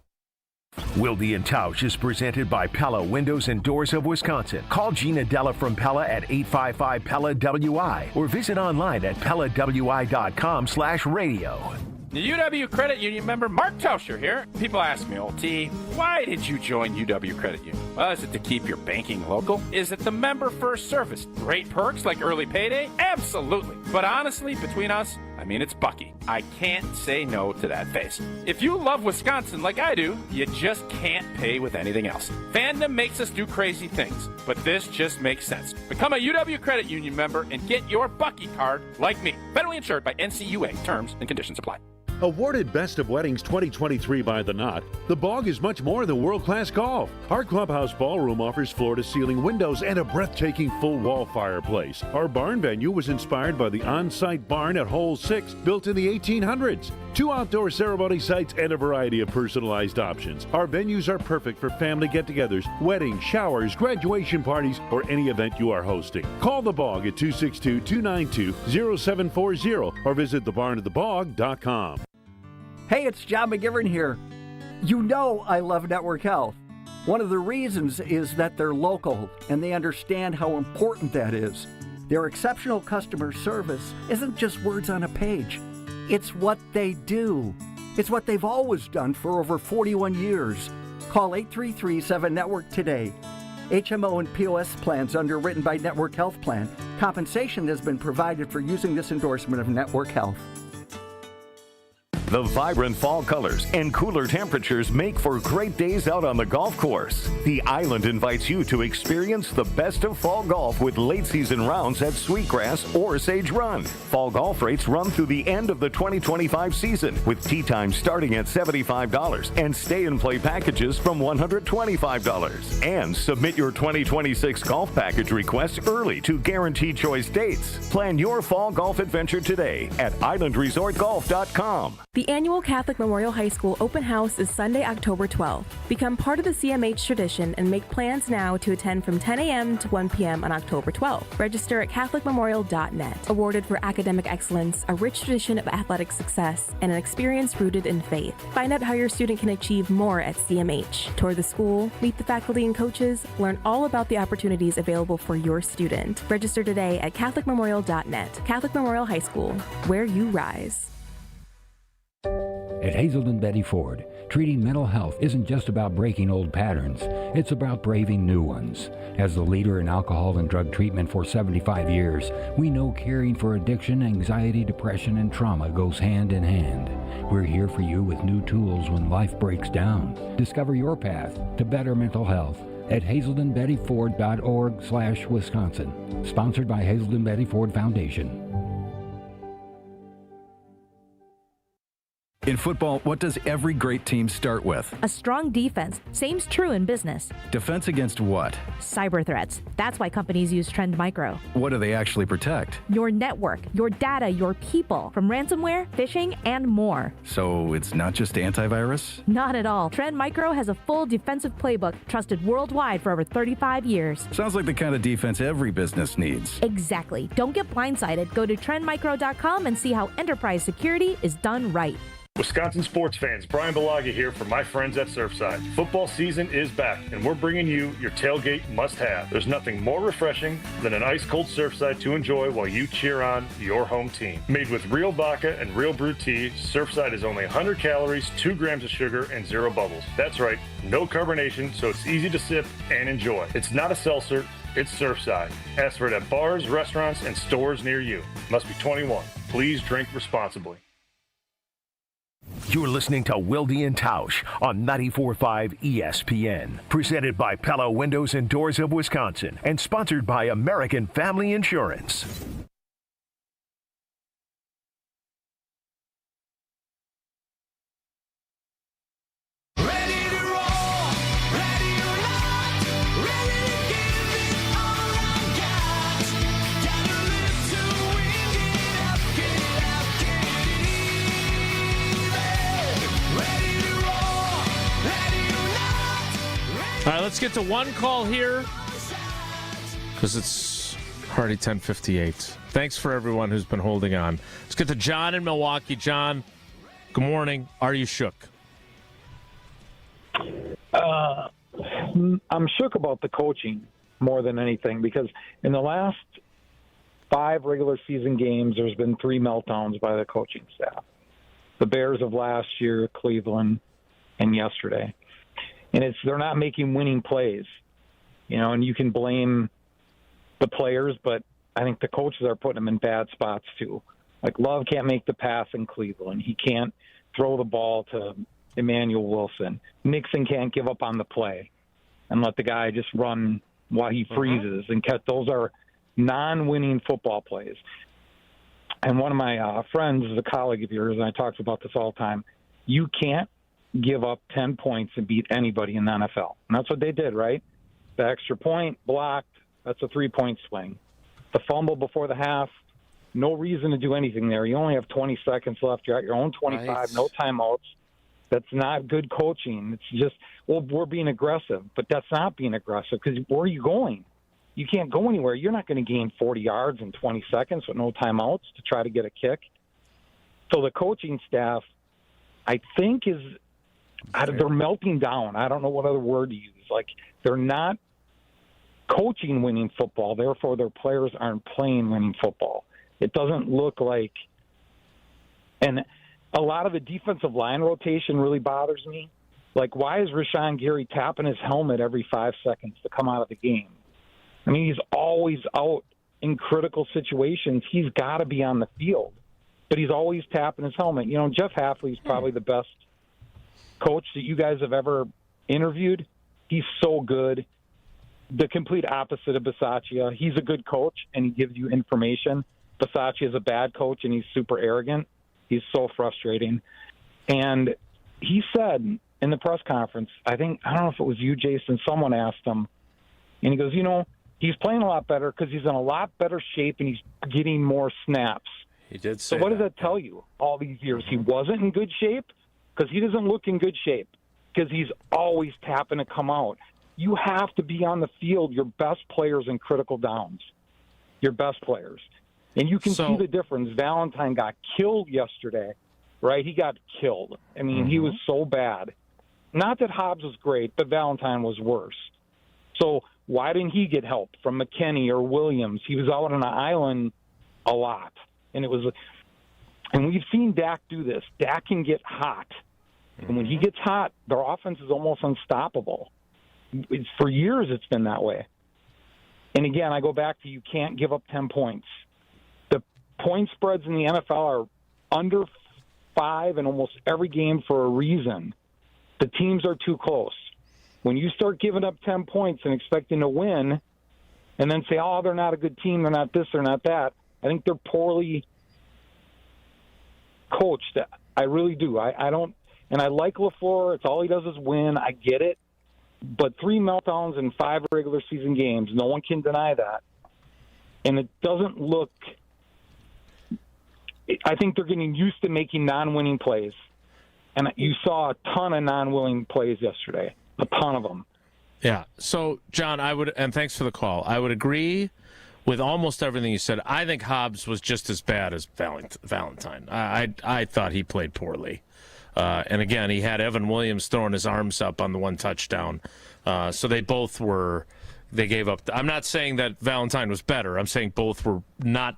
Wilde Tausch is presented by Pella Windows and Doors of Wisconsin. Call Gina Della from Pella at 855-PELLA-WI or visit online at PellaWI.com/radio. The UW Credit Union member Mark Tauscher here. People ask me, T, why did you join UW Credit Union? Well, is it to keep your banking local? Is it the member first service? Great perks like early payday? Absolutely. But honestly, between us, it's Bucky. I can't say no to that face. If you love Wisconsin like I do, you just can't pay with anything else. Fandom makes us do crazy things, but this just makes sense. Become a UW Credit Union member and get your Bucky card like me. Federally insured by NCUA. Terms and conditions apply. Awarded Best of Weddings 2023 by The Knot, The Bog is much more than world-class golf. Our clubhouse ballroom offers floor-to-ceiling windows and a breathtaking full-wall fireplace. Our barn venue was inspired by the on-site barn at Hole 6, built in the 1800s. 2 outdoor ceremony sites and a variety of personalized options. Our venues are perfect for family get-togethers, weddings, showers, graduation parties, or any event you are hosting. Call The Bog at 262-292-0740 or visit thebarnatthebog.com. Hey, it's John McGivern here. You know I love Network Health. One of the reasons is that they're local and they understand how important that is. Their exceptional customer service isn't just words on a page. It's what they do. It's what they've always done for over 41 years. Call 833-7-NETWORK today. HMO and POS plans underwritten by Network Health Plan. Compensation has been provided for using this endorsement of Network Health. The vibrant fall colors and cooler temperatures make for great days out on the golf course. The Island invites you to experience the best of fall golf with late season rounds at Sweetgrass or Sage Run. Fall golf rates run through the end of the 2025 season, with tee time starting at $75 and stay and play packages from $125. And submit your 2026 golf package request early to guarantee choice dates. Plan your fall golf adventure today at islandresortgolf.com. The annual Catholic Memorial High School open house is Sunday, October 12th. Become part of the CMH tradition and make plans now to attend from 10 a.m. to 1 p.m. on October 12th. Register at catholicmemorial.net. Awarded for academic excellence, a rich tradition of athletic success, and an experience rooted in faith. Find out how your student can achieve more at CMH. Tour the school, meet the faculty and coaches, learn all about the opportunities available for your student. Register today at catholicmemorial.net. Catholic Memorial High School, where you rise. At Hazelden Betty Ford, treating mental health isn't just about breaking old patterns, it's about braving new ones. As the leader in alcohol and drug treatment for 75 years, we know caring for addiction, anxiety, depression, and trauma goes hand in hand. We're here for you with new tools when life breaks down. Discover your path to better mental health at hazeldenbettyford.org/Wisconsin. Sponsored by Hazelden Betty Ford Foundation. In football, what does every great team start with? A strong defense. Same's true in business. Defense against what? Cyber threats. That's why companies use Trend Micro. What do they actually protect? Your network, your data, your people, from ransomware, phishing, and more. So it's not just antivirus? Not at all. Trend Micro has a full defensive playbook trusted worldwide for over 35 years. Sounds like the kind of defense every business needs. Exactly. Don't get blindsided. Go to trendmicro.com and see how enterprise security is done right. Wisconsin sports fans, Brian Balaga here from my friends at Surfside. Football season is back, and we're bringing you your tailgate must-have. There's nothing more refreshing than an ice-cold Surfside to enjoy while you cheer on your home team. Made with real vodka and real brewed tea, Surfside is only 100 calories, 2 grams of sugar, and 0 bubbles. That's right, no carbonation, so it's easy to sip and enjoy. It's not a seltzer, it's Surfside. Ask for it at bars, restaurants, and stores near you. Must be 21. Please drink responsibly. You're listening to Wilde Tausch on 94.5 ESPN. Presented by Pella Windows and Doors of Wisconsin and sponsored by American Family Insurance. All right, let's get to one call here because it's already 10:58. Thanks for everyone who's been holding on. Let's get to John in Milwaukee. John, good morning. Are you shook? I'm shook about the coaching more than anything because in the last 5 regular season games, there's been 3 meltdowns by the coaching staff. The Bears of last year, Cleveland, and yesterday. And they're not making winning plays, and you can blame the players, but I think the coaches are putting them in bad spots too. Like Love can't make the pass in Cleveland. He can't throw the ball to Emmanuel Wilson. Mixon can't give up on the play and let the guy just run while he freezes and catch. Those are non-winning football plays. And one of my friends is a colleague of yours, and I talk about this all the time. You can't give up 10 points and beat anybody in the NFL. And that's what they did, right? The extra point blocked, that's a 3-point swing. The fumble before the half, no reason to do anything there. You only have 20 seconds left. You're at your own 25, nice. No timeouts. That's not good coaching. It's just, we're being aggressive, but that's not being aggressive because where are you going? You can't go anywhere. You're not going to gain 40 yards in 20 seconds with no timeouts to try to get a kick. So the coaching staff, I think, they're melting down. I don't know what other word to use. Like, they're not coaching winning football. Therefore, their players aren't playing winning football. It doesn't look like – and a lot of the defensive line rotation really bothers me. Like, why is Rashawn Gary tapping his helmet every 5 seconds to come out of the game? I mean, he's always out in critical situations. He's got to be on the field. but he's always tapping his helmet. You know, Jeff Hafley's probably the best coach that you guys have ever interviewed. He's so good. The complete opposite of Bisaccia. He's a good coach, and he gives you information. Bisaccia is a bad coach, and he's super arrogant. He's so frustrating. And he said in the press conference, I don't know if it was you, Jason, someone asked him, and he goes, you know, he's playing a lot better because he's in a lot better shape and he's getting more snaps. He did say So what does that tell you all these years? He wasn't in good shape because he doesn't look in good shape because he's always tapping to come out. You have to be on the field, your best players in critical downs, your best players. And you can see the difference. Valentine got killed yesterday, right? He got killed. I mean, he was so bad. Not that Hobbs was great, but Valentine was worse. So why didn't he get help from McKinney or Williams? He was out on an island a lot. And we've seen Dak do this. Dak can get hot. And when he gets hot, their offense is almost unstoppable. For years, it's been that way. And again, I go back to you can't give up 10 points. The point spreads in the NFL are under 5 in almost every game for a reason. The teams are too close. When you start giving up 10 points and expecting to win and then say, oh, they're not a good team, they're not this, they're not that, I think they're poorly coached. I really do. I don't, and I like LaFleur. It's all he does is win. I get it. But 3 meltdowns in 5 regular season games, no one can deny that. And it doesn't look – I think they're getting used to making non-winning plays. And you saw a ton of non-winning plays yesterday, a ton of them. Yeah. So, John, and thanks for the call. I would agree with almost everything you said. I think Hobbs was just as bad as Valentine. I thought he played poorly. And again, he had Evan Williams throwing his arms up on the one touchdown. So they both they gave up. I'm not saying that Valentine was better. I'm saying both were not.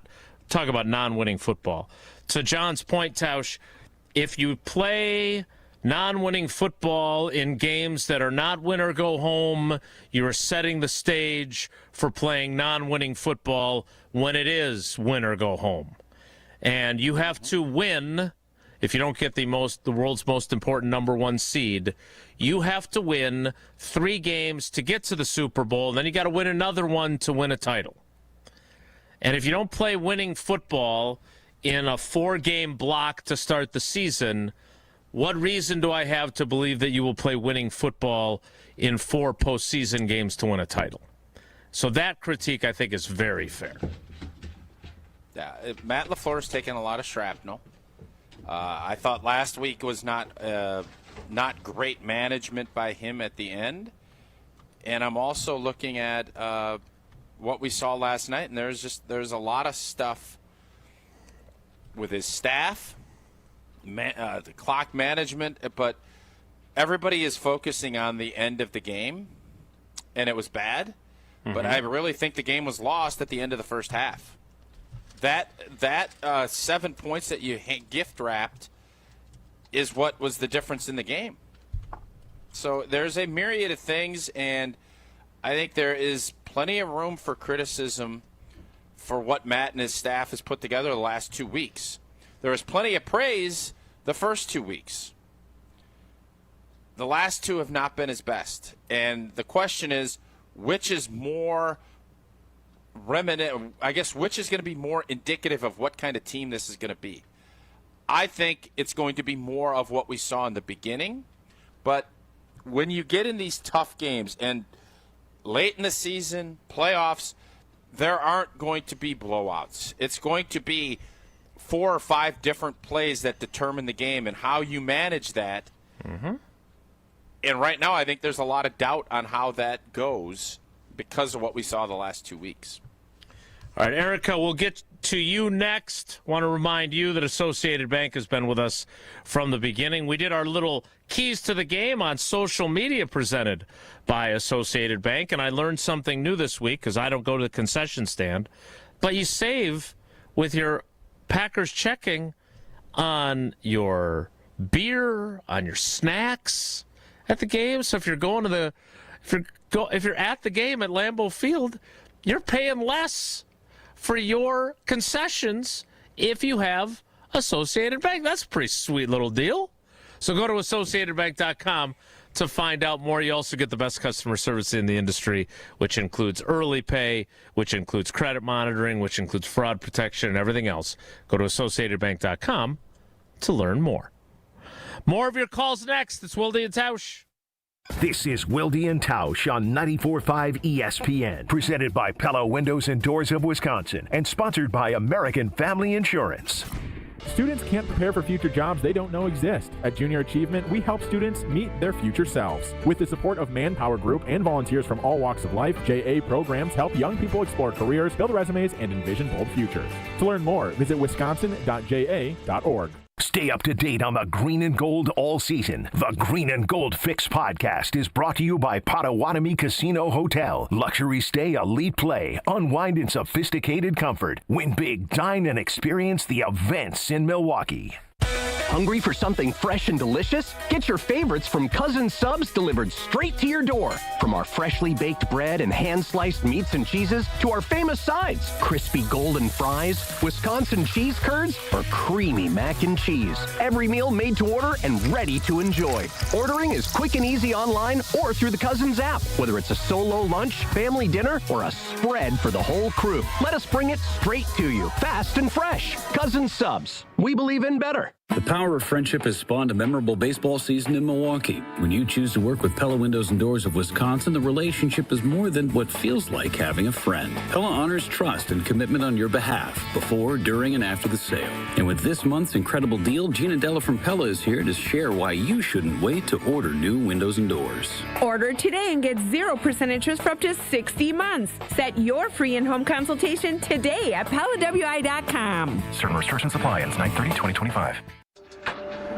Talk about non-winning football. To John's point, Tausch, if you play non-winning football in games that are not win or go home, you are setting the stage for playing non-winning football when it is win or go home. And you have to win. If you don't get the world's most important number 1 seed, you have to win 3 games to get to the Super Bowl, and then you got to win another one to win a title. And if you don't play winning football in a 4-game block to start the season, what reason do I have to believe that you will play winning football in 4 postseason games to win a title? So that critique, I think, is very fair. Yeah, Matt LaFleur's taken a lot of shrapnel. I thought last week was not great management by him at the end. And I'm also looking at what we saw last night, and there's a lot of stuff with his staff, the clock management, but everybody is focusing on the end of the game, and it was bad. Mm-hmm. But I really think the game was lost at the end of the first half. That 7 points that you gift wrapped is what was the difference in the game. So there's a myriad of things, and I think there is plenty of room for criticism for what Matt and his staff has put together the last 2 weeks. There was plenty of praise the first 2 weeks. The last 2 have not been his best. And the question is, which is more which is going to be more indicative of what kind of team this is going to be? I think it's going to be more of what we saw in the beginning. But when you get in these tough games and late in the season, playoffs, there aren't going to be blowouts. It's going to be 4 or 5 different plays that determine the game and how you manage that. Mm-hmm. And right now I think there's a lot of doubt on how that goes because of what we saw the last 2 weeks. All right, Erica, we'll get to you next. Want to remind you that Associated Bank has been with us from the beginning. We did our little keys to the game on social media presented by Associated Bank, and I learned something new this week because I don't go to the concession stand. But you save with your Packers checking on your beer, on your snacks at the game. So if you're going to if you're at the game at Lambeau Field, you're paying less for your concessions if you have Associated Bank. That's a pretty sweet little deal. So go to associatedbank.com to find out more. You also get the best customer service in the industry, which includes early pay, which includes credit monitoring, which includes fraud protection and everything else. Go to associatedbank.com to learn more. More of your calls next. It's Wilde Tausch. This is Wilde Tausch on 94.5 ESPN, presented by Pella Windows and Doors of Wisconsin, and sponsored by American Family Insurance. Students can't prepare for future jobs they don't know exist. At Junior Achievement, we help students meet their future selves. With the support of Manpower Group and volunteers from all walks of life, JA programs help young people explore careers, build resumes, and envision bold futures. To learn more, visit wisconsin.ja.org. Stay up to date on the green and gold all season. The Green and Gold Fix podcast is brought to you by Potawatomi Casino Hotel. Luxury stay, elite play, unwind in sophisticated comfort. Win big, dine, and experience the events in Milwaukee. Hungry for something fresh and delicious? Get your favorites from Cousin Subs delivered straight to your door. From our freshly baked bread and hand-sliced meats and cheeses to our famous sides, crispy golden fries, Wisconsin cheese curds, or creamy mac and cheese. Every meal made to order and ready to enjoy. Ordering is quick and easy online or through the Cousins app. Whether it's a solo lunch, family dinner, or a spread for the whole crew, let us bring it straight to you, fast and fresh. Cousin Subs. We believe in better. The power of friendship has spawned a memorable baseball season in Milwaukee. When you choose to work with Pella Windows and Doors of Wisconsin, the relationship is more than what feels like having a friend. Pella honors trust and commitment on your behalf, before, during, and after the sale. And with this month's incredible deal, Gina Della from Pella is here to share why you shouldn't wait to order new windows and doors. Order today and get 0% interest for up to 60 months. Set your free in-home consultation today at PellaWI.com. Certain restrictions apply. Ends 9/30/2025.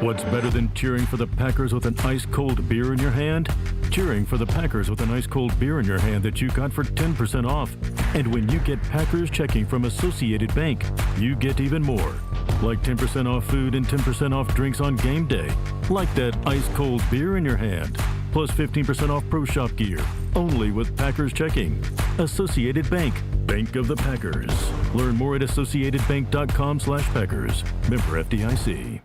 What's better than cheering for the Packers with an ice-cold beer in your hand? Cheering for the Packers with an ice-cold beer in your hand that you got for 10% off. And when you get Packers checking from Associated Bank, you get even more. Like 10% off food and 10% off drinks on game day. Like that ice-cold beer in your hand. Plus 15% off Pro Shop gear. Only with Packers checking. Associated Bank. Bank of the Packers. Learn more at associatedbank.com/Packers. Member FDIC.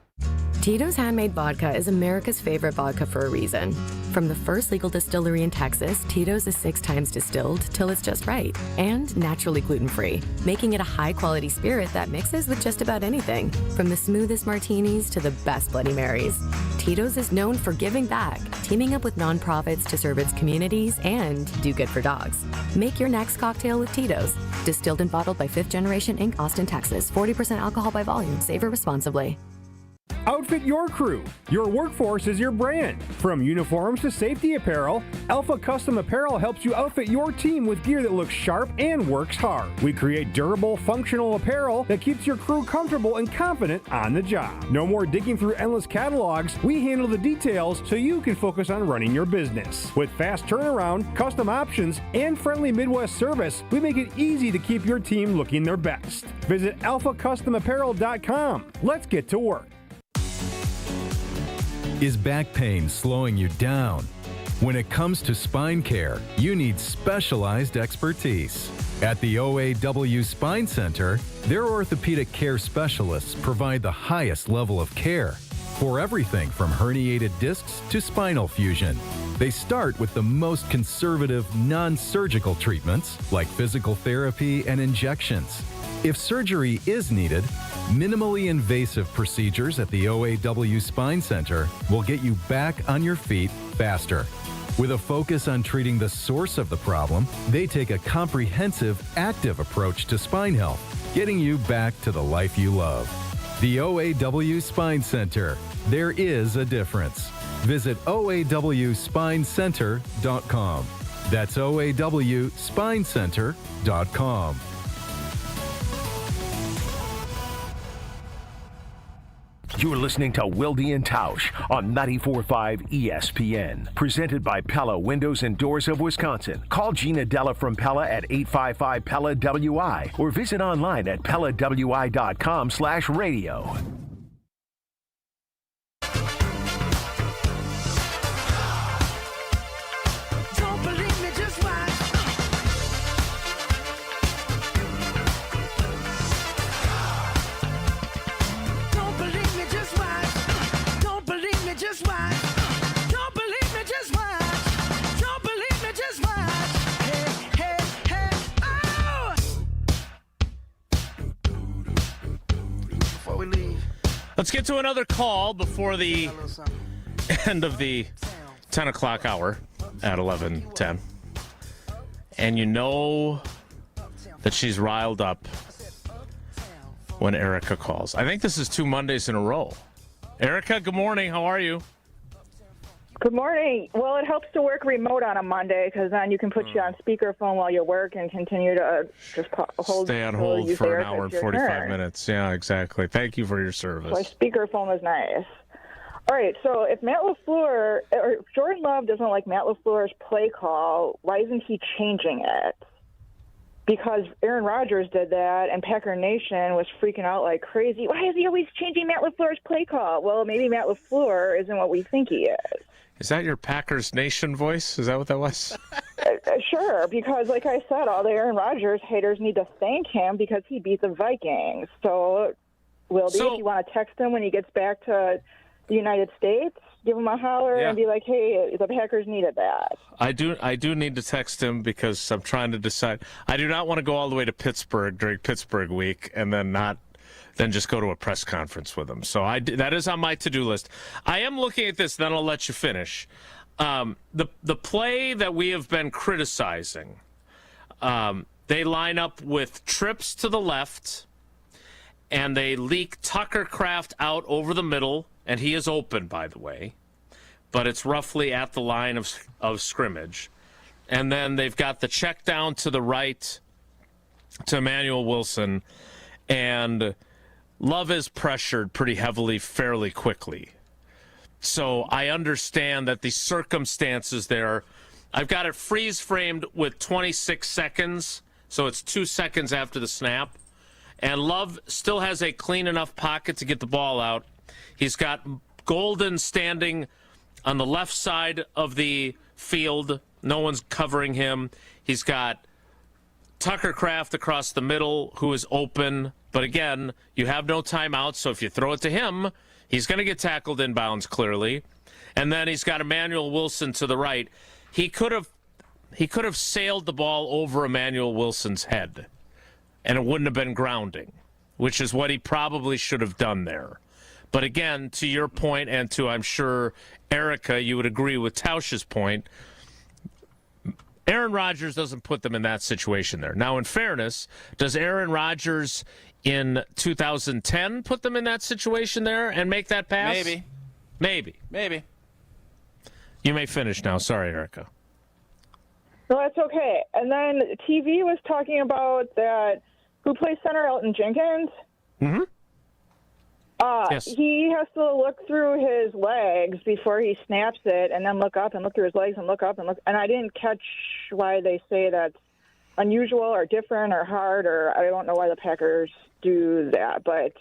Tito's Handmade Vodka is America's favorite vodka for a reason. From the first legal distillery in Texas, Tito's is 6 times distilled till it's just right, and naturally gluten-free, making it a high-quality spirit that mixes with just about anything, from the smoothest martinis to the best Bloody Marys. Tito's is known for giving back, teaming up with nonprofits to serve its communities and do good for dogs. Make your next cocktail with Tito's. Distilled and bottled by 5th Generation Inc., Austin, Texas. 40% alcohol by volume. Savor responsibly. Outfit your crew. Your workforce is your brand. From uniforms to safety apparel, Alpha Custom Apparel helps you outfit your team with gear that looks sharp and works hard. We create durable, functional apparel that keeps your crew comfortable and confident on the job. No more digging through endless catalogs. We handle the details so you can focus on running your business. With fast turnaround, custom options, and friendly Midwest service, we make it easy to keep your team looking their best. Visit alphacustomapparel.com. Let's get to work. Is back pain slowing you down? When it comes to spine care, you need specialized expertise. At the OAW Spine Center, their orthopedic care specialists provide the highest level of care for everything from herniated discs to spinal fusion. They start with the most conservative, non-surgical treatments like physical therapy and injections. If surgery is needed, minimally invasive procedures at the OAW Spine Center will get you back on your feet faster. With a focus on treating the source of the problem, they take a comprehensive, active approach to spine health, getting you back to the life you love. The OAW Spine Center. There is a difference. Visit OAWspinecenter.com. That's OAWspinecenter.com. You're listening to Wilde Tausch on 94.5 ESPN. Presented by Pella Windows and Doors of Wisconsin. Call Gina Della from Pella at 855-PELLA-WI or visit online at PellaWI.com/radio. Let's get to another call before the end of the 10 o'clock hour at 11:10. And you know that she's riled up when Erica calls. I think this is 2 Mondays in a row. Erica, good morning. How are you? Good morning. Well, it helps to work remote on a Monday because then you can put you on speakerphone while you work and continue to just Stay on hold for an hour and 45 minutes. Yeah, exactly. Thank you for your service. So speakerphone is nice. All right, so if Matt LaFleur or if Jordan Love doesn't like Matt LaFleur's play call, why isn't he changing it? Because Aaron Rodgers did that, and Packer Nation was freaking out like crazy. Why is he always changing Matt LaFleur's play call? Well, maybe Matt LaFleur isn't what we think he is. Is that your Packers Nation voice? Is that what that was? Sure, because like I said, all the Aaron Rodgers haters need to thank him because he beat the Vikings. So, Wilde, if you want to text him when he gets back to the United States, give him a holler and be like, hey, the Packers needed that. I do need to text him because I'm trying to decide. I do not want to go all the way to Pittsburgh during Pittsburgh week and then just go to a press conference with him. So that is on my to-do list. I am looking at this, then I'll let you finish. The play that we have been criticizing, they line up with trips to the left, and they leak Tucker Kraft out over the middle, and he is open, by the way, but it's roughly at the line of scrimmage. And then they've got the check down to the right to Emmanuel Wilson, and Love is pressured pretty heavily fairly quickly. So I understand that the circumstances there, I've got it freeze-framed with 26 seconds, so it's 2 seconds after the snap. And Love still has a clean enough pocket to get the ball out. He's got Golden standing on the left side of the field. No one's covering him. He's got Tucker Kraft across the middle, who is open. But again, you have no timeout, so if you throw it to him, he's going to get tackled inbounds clearly. And then he's got Emmanuel Wilson to the right. He could have sailed the ball over Emmanuel Wilson's head, and it wouldn't have been grounding, which is what he probably should have done there. But again, to your point, and to, I'm sure, Erica, you would agree with Tausch's point, Aaron Rodgers doesn't put them in that situation there. Now, in fairness, does Aaron Rodgers in 2010 put them in that situation there and make that pass? Maybe. You may finish now. Sorry, Erica. No, that's okay. And then TV was talking about that, who plays center, Elton Jenkins? Mm-hmm. Yes. He has to look through his legs before he snaps it, and then look up and look through his legs and look up and look. And I didn't catch why they say that's unusual or different or hard, or I don't know why the Packers do that. But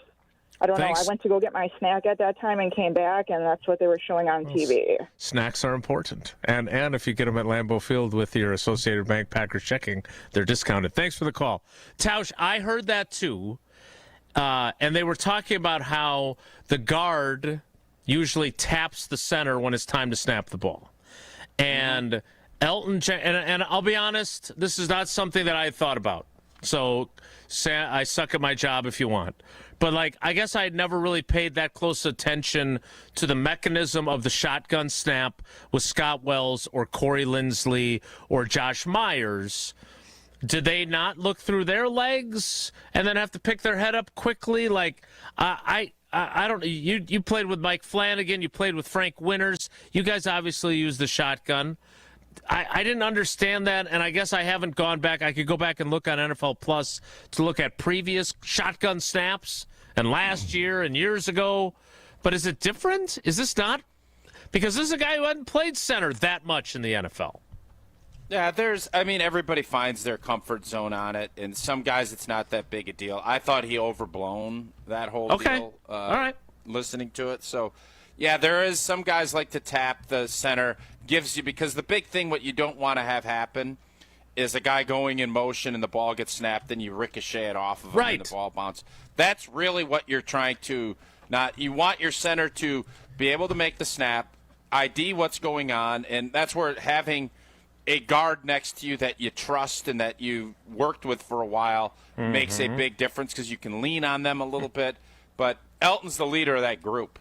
I don't know. I went to go get my snack at that time and came back, and that's what they were showing on TV. Snacks are important. And if you get them at Lambeau Field with your Associated Bank Packers checking, they're discounted. Thanks for the call. Tausch, I heard that too. And they were talking about how the guard usually taps the center when it's time to snap the ball. And and I'll be honest, this is not something that I had thought about. So I suck at my job if you want. But, I guess I had never really paid that close attention to the mechanism of the shotgun snap with Scott Wells or Corey Linsley or Josh Myers. Did they not look through their legs and then have to pick their head up quickly? I don't. You played with Mike Flanagan. You played with Frank Winters. You guys obviously used the shotgun. I didn't understand that, and I guess I haven't gone back. I could go back and look on NFL Plus to look at previous shotgun snaps and last year and years ago. But is it different? Is this not? Because this is a guy who hadn't played center that much in the NFL. Yeah, everybody finds their comfort zone on it, and some guys it's not that big a deal. I thought he overblown that whole deal. All right. Listening to it. So, yeah, there is some guys like to tap the center, because the big thing what you don't want to have happen is a guy going in motion and the ball gets snapped and you ricochet it off of him and the ball bounces. That's really what you're trying to not – you want your center to be able to make the snap, ID what's going on, and that's where having – a guard next to you that you trust and that you worked with for a while makes a big difference because you can lean on them a little bit. But Elton's the leader of that group.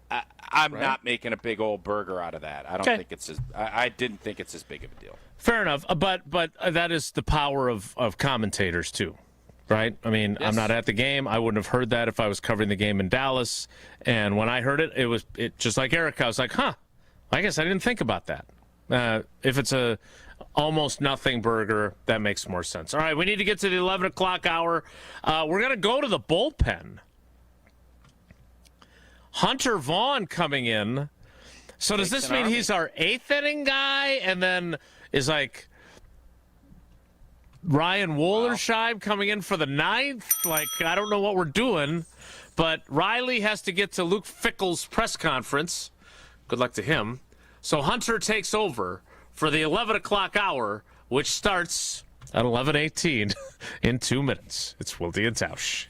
I'm Right. not making a big old burger out of that. I don't think it's as. I didn't think it's as big of a deal. Fair enough, but that is the power of commentators too, right? I mean, Yes. I'm not at the game. I wouldn't have heard that if I was covering the game in Dallas. And when I heard it, it just like Eric. I was like, huh. I guess I didn't think about that. If it's a almost nothing burger, that makes more sense. All right, we need to get to the 11 o'clock hour. We're going to go to the bullpen. Hunter Vaughn coming in. So does this mean he's our 8th inning guy and then is like Ryan Wollersheim coming in for the 9th? Like, I don't know what we're doing. But Riley has to get to Luke Fickell's press conference. Good luck to him. So Hunter takes over for the 11 o'clock hour, which starts at 11:18 in 2 minutes. It's Wilde Tausch.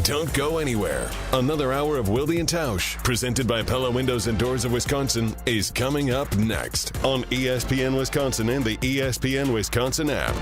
Don't go anywhere. Another hour of Wilde Tausch, presented by Pella Windows and Doors of Wisconsin, is coming up next on ESPN Wisconsin and the ESPN Wisconsin app.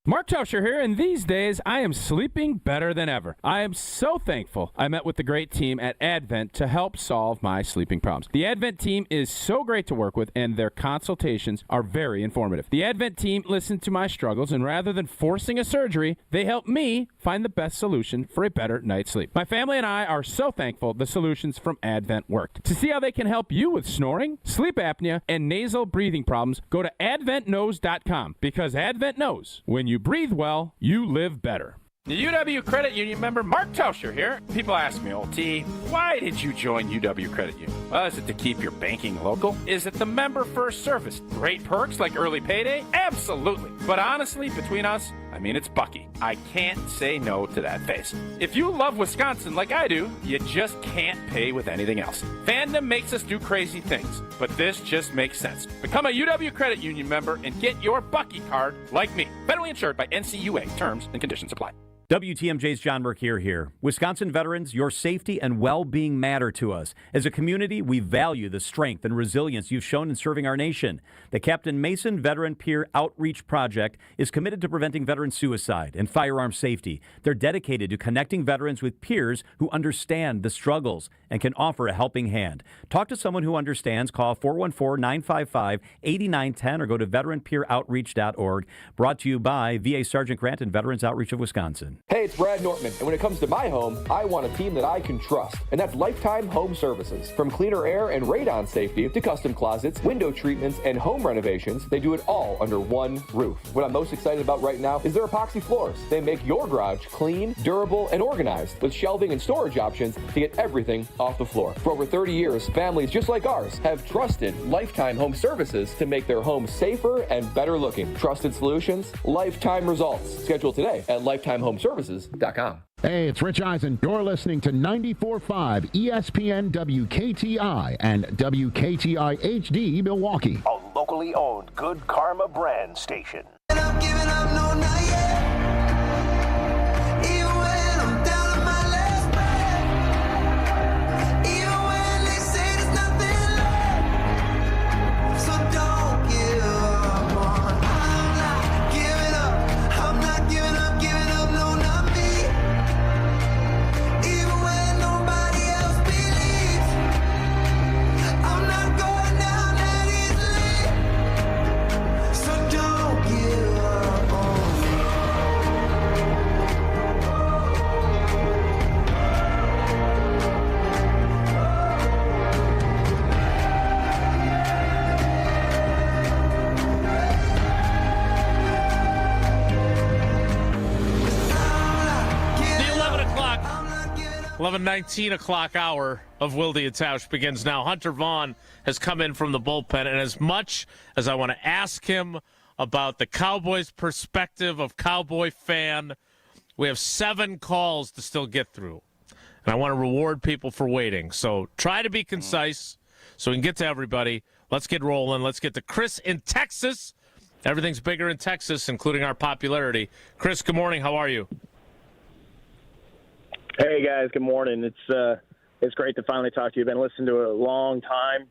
Mark Tauscher here, and these days I am sleeping better than ever. I am so thankful I met with the great team at Advent to help solve my sleeping problems. The Advent team is so great to work with, and their consultations are very informative. The Advent team listened to my struggles, and rather than forcing a surgery, they helped me find the best solution for a better night's sleep. My family and I are so thankful the solutions from Advent worked. To see how they can help you with snoring, sleep apnea, and nasal breathing problems, go to adventknows.com, because Advent knows when you breathe well, you live better. The UW Credit Union member Mark Tauscher here. People ask me, old T, why did you join UW Credit Union? Well, is it to keep your banking local? Is it the member first service? Great perks like early payday? Absolutely. But honestly, between us, I mean, it's Bucky. I can't say no to that face. If you love Wisconsin like I do, you just can't pay with anything else. Fandom makes us do crazy things, but this just makes sense. Become a UW Credit Union member and get your Bucky card like me. Federally insured by NCUA. Terms and conditions apply. WTMJ's John Mercier here. Wisconsin veterans, your safety and well-being matter to us. As a community, we value the strength and resilience you've shown in serving our nation. The Captain Mason Veteran Peer Outreach Project is committed to preventing veteran suicide and firearm safety. They're dedicated to connecting veterans with peers who understand the struggles and can offer a helping hand. Talk to someone who understands. Call 414-955-8910 or go to veteranpeeroutreach.org. Brought to you by VA Sergeant Grant and Veterans Outreach of Wisconsin. Hey, it's Brad Nortman, and when it comes to my home, I want a team that I can trust, and that's Lifetime Home Services. From cleaner air and radon safety to custom closets, window treatments, and home renovations, they do it all under one roof. What I'm most excited about right now is their epoxy floors. They make your garage clean, durable, and organized with shelving and storage options to get everything off the floor. For over 30 years, families just like ours have trusted Lifetime Home Services to make their homes safer and better looking. Trusted solutions, lifetime results. Schedule today at lifetimehomeservices.com. Hey, it's Rich Eisen. You're listening to 94.5 ESPN WKTI and WKTI HD Milwaukee. A locally owned Good Karma brand station. The 11:19 o'clock hour of Wilde Tausch begins now. Hunter Vaughn has come in from the bullpen, and as much as I want to ask him about the Cowboys' perspective of Cowboy fan, we have 7 calls to still get through. And I want to reward people for waiting. So try to be concise so we can get to everybody. Let's get rolling. Let's get to Chris in Texas. Everything's bigger in Texas, including our popularity. Chris, good morning. How are you? Hey guys, good morning. It's great to finally talk to you. I've been listening to it a long time.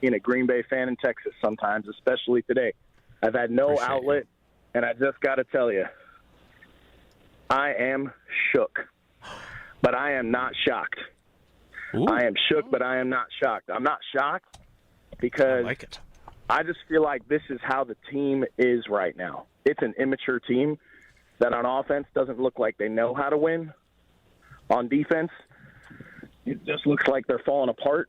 Being a Green Bay fan in Texas sometimes, especially today. I've had no outlet, and I just got to tell you, I am shook. but I am not shocked. Ooh. I am shook, but I am not shocked. I'm not shocked because I just feel like this is how the team is right now. It's an immature team that on offense doesn't look like they know how to win. On defense, it just looks like they're falling apart.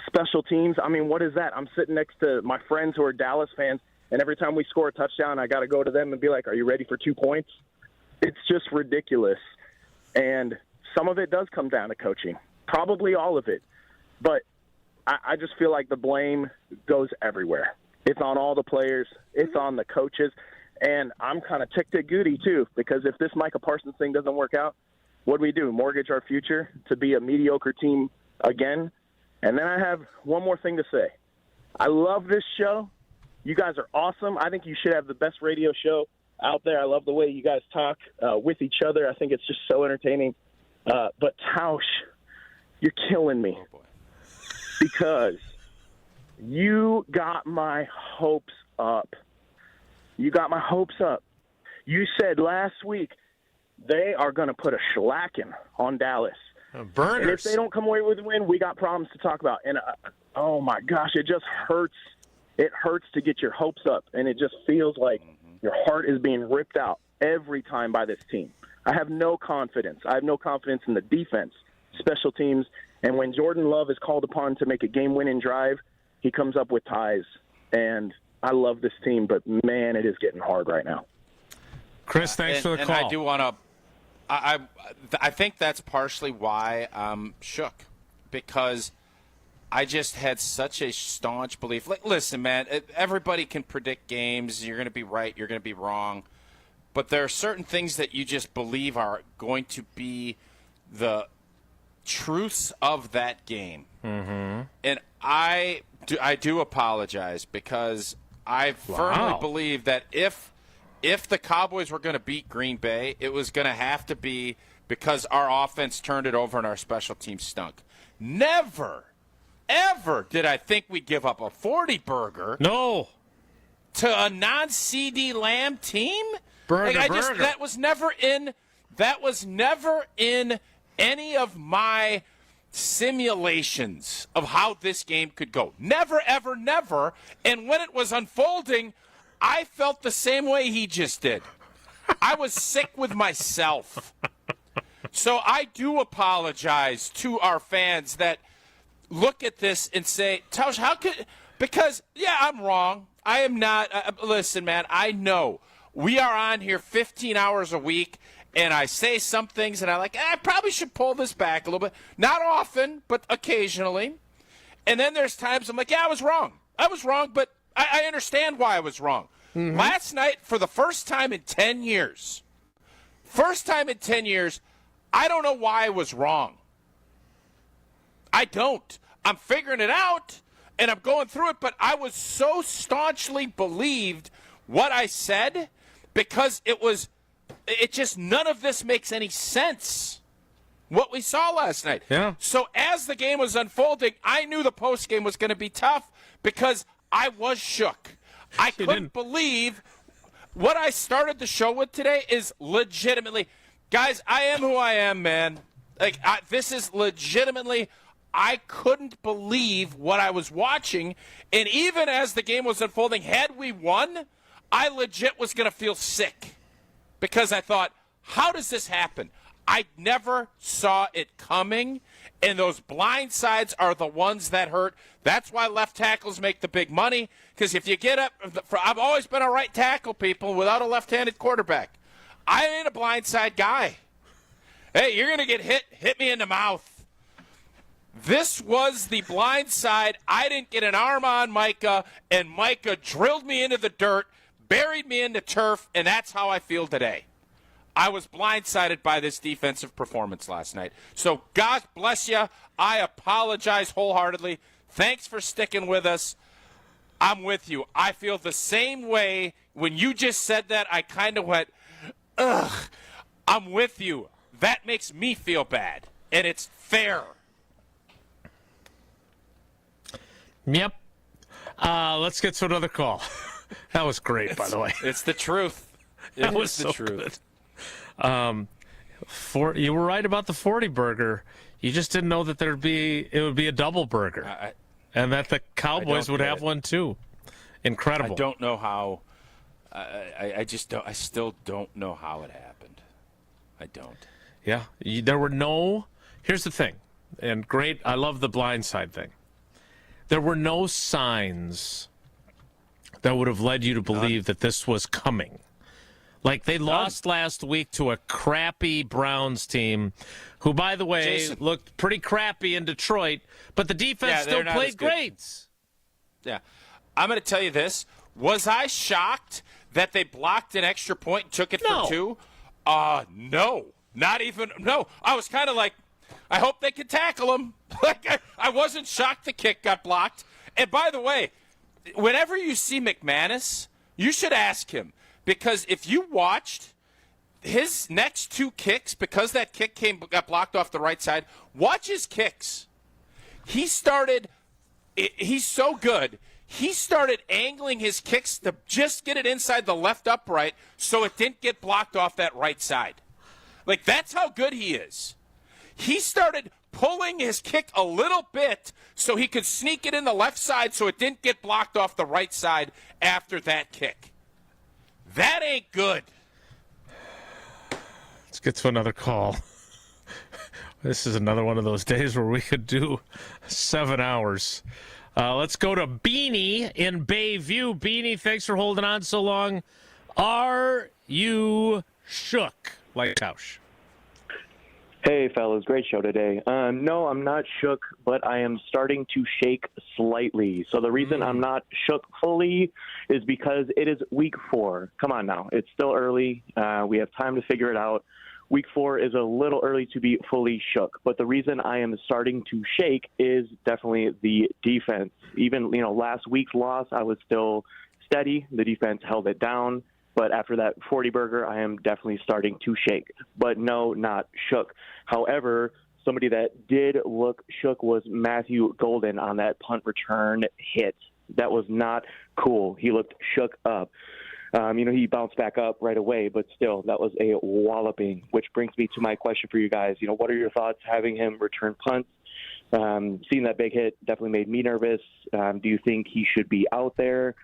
Special teams, I mean, what is that? I'm sitting next to my friends who are Dallas fans, and every time we score a touchdown, I got to go to them and be like, are you ready for 2 points? It's just ridiculous. And some of it does come down to coaching, probably all of it. But I just feel like the blame goes everywhere. It's on all the players. It's on the coaches. And I'm kind of ticked at Goody, too, because if this Micah Parsons thing doesn't work out, what do we do? Mortgage our future to be a mediocre team again? And then I have one more thing to say. I love this show. You guys are awesome. I think you should have the best radio show out there. I love the way you guys talk with each other. I think it's just so entertaining. But Tausch, you're killing me because you got my hopes up. You got my hopes up. You said last week they are going to put a shellacking on Dallas. Burners. And if they don't come away with a win, we got problems to talk about. And, oh, my gosh, it just hurts. It hurts to get your hopes up, and it just feels like your heart is being ripped out every time by this team. I have no confidence. I have no confidence in the defense, special teams, and when Jordan Love is called upon to make a game-winning drive, he comes up with ties. And I love this team, but, man, it is getting hard right now. Chris, thanks for the call. And I do want to I think that's partially why I'm shook, because I just had such a staunch belief. Listen, man, everybody can predict games. You're going to be right. You're going to be wrong. But there are certain things that you just believe are going to be the truths of that game. Mm-hmm. And I do apologize because I firmly believe that if the Cowboys were going to beat Green Bay, it was going to have to be because our offense turned it over and our special team stunk. Never, ever did I think we'd give up a 40-burger to a non-CD Lamb team. Burger. That was never in any of my simulations of how this game could go. Never, ever, never. And when it was unfolding, I felt the same way he just did. I was sick with myself. So I do apologize to our fans that look at this and say, Tausch, how could – because, yeah, I'm wrong. I am not listen, man, I know. We are on here 15 hours a week, and I say some things, and I'm like, I probably should pull this back a little bit. Not often, but occasionally. And then there's times I'm like, yeah, I was wrong. But I understand why I was wrong. Mm-hmm. Last night, for the first time in 10 years, I don't know why I was wrong. I don't. I'm figuring it out, and I'm going through it, but I was so staunchly believed what I said because it just none of this makes any sense. What we saw last night. Yeah. So as the game was unfolding, I knew the postgame was going to be tough because I was shook. I couldn't believe what I started the show with today is legitimately, guys, I am who I am, man. This is legitimately, I couldn't believe what I was watching. And even as the game was unfolding, had we won, I legit was going to feel sick because I thought, how does this happen? I never saw it coming, and those blind sides are the ones that hurt. That's why left tackles make the big money, because if you get up, I've always been a right tackle, people, without a left-handed quarterback. I ain't a blind side guy. Hey, you're going to get hit me in the mouth. This was the blind side. I didn't get an arm on Micah, and Micah drilled me into the dirt, buried me in the turf, and that's how I feel today. I was blindsided by this defensive performance last night. So God bless you. I apologize wholeheartedly. Thanks for sticking with us. I'm with you. I feel the same way. When you just said that, I kind of went, ugh. I'm with you. That makes me feel bad. And it's fair. Yep. Let's get to another call. That was great, by the way. It's the truth. It was the truth. Good. You were right about the 40 burger. You just didn't know that it would be a double burger, and that the Cowboys would have one too. Incredible. I don't know how. I just don't. I still don't know how it happened. I don't. Yeah, there were no. Here's the thing, and great. I love the blindside thing. There were no signs that would have led you to believe that this was coming. Like, they lost last week to a crappy Browns team, who, by the way, looked pretty crappy in Detroit, but the defense still played great. Yeah. I'm going to tell you this. Was I shocked that they blocked an extra point and took it for 2? No. Not even. No. I was kind of like, I hope they can tackle him. Like, I wasn't shocked the kick got blocked. And by the way, whenever you see McManus, you should ask him. Because if you watched his next 2 kicks, because that kick got blocked off the right side, watch his kicks. He's so good. He started angling his kicks to just get it inside the left upright so it didn't get blocked off that right side. Like, that's how good he is. He started pulling his kick a little bit so he could sneak it in the left side so it didn't get blocked off the right side after that kick. That ain't good. Let's get to another call. This is another one of those days where we could do 7 hours. Let's go to Beanie in Bayview. Beanie, thanks for holding on so long. Are you shook like Tausch? Hey, fellas. Great show today. No, I'm not shook, but I am starting to shake slightly. So the reason I'm not shook fully is because it is week 4. Come on now. It's still early. We have time to figure it out. Week 4 is a little early to be fully shook. But the reason I am starting to shake is definitely the defense. Even, last week's loss, I was still steady. The defense held it down. But after that 40 burger, I am definitely starting to shake. But no, not shook. However, somebody that did look shook was Matthew Golden on that punt return hit. That was not cool. He looked shook up. He bounced back up right away, but still, that was a walloping, which brings me to my question for you guys. What are your thoughts having him return punts? Seeing that big hit definitely made me nervous. Do you think he should be out there?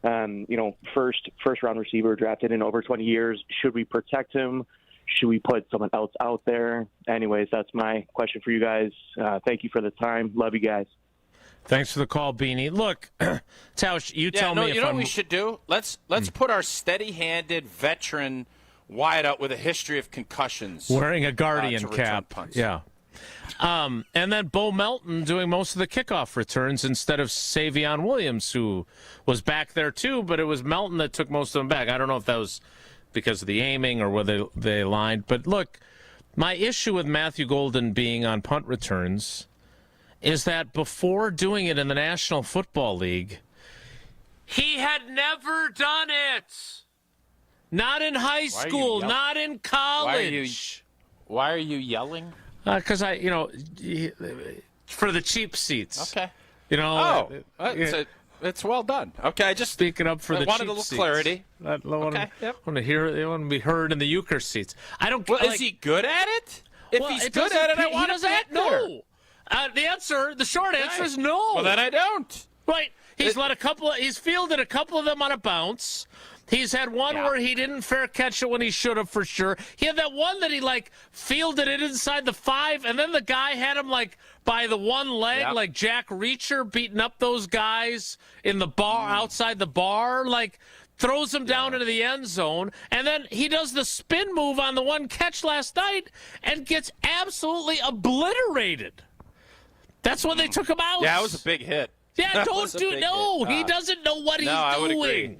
First round receiver drafted in over 20 years. Should we protect him? Should we put someone else out there? Anyways, that's my question for you guys. Thank you for the time. Love you guys. Thanks for the call, Beanie. Look, Tausch, tell me if you know what we should do? Let's put our steady-handed veteran wideout with a history of concussions wearing a Guardian cap. Yeah. And then Bo Melton doing most of the kickoff returns instead of Savion Williams, who was back there too, but it was Melton that took most of them back. I don't know if that was because of the aiming or whether they aligned. But look, my issue with Matthew Golden being on punt returns is that before doing it in the National Football League, he had never done it. Not in high school, not in college. Why are you yelling? Because for the cheap seats. Okay. It's well done. Okay, I just speaking up for the cheap seats. I wanted a little clarity. Okay. Yep. I want to hear. They want to be heard in the euchre seats. I don't. Well, is he good at it? If he's good at it, I want him back there. No. The short answer is no. Well, then I don't. Right. He's fielded a couple of them on a bounce. He's had one where he didn't fair catch it when he should have for sure. He had that one that he fielded it inside the 5, and then the guy had him by the one leg, like Jack Reacher beating up those guys in the bar outside the bar, throws him down into the end zone, and then he does the spin move on the one catch last night and gets absolutely obliterated. That's when they took him out. Yeah, it was a big hit. Yeah, he doesn't know what he's doing. I would agree.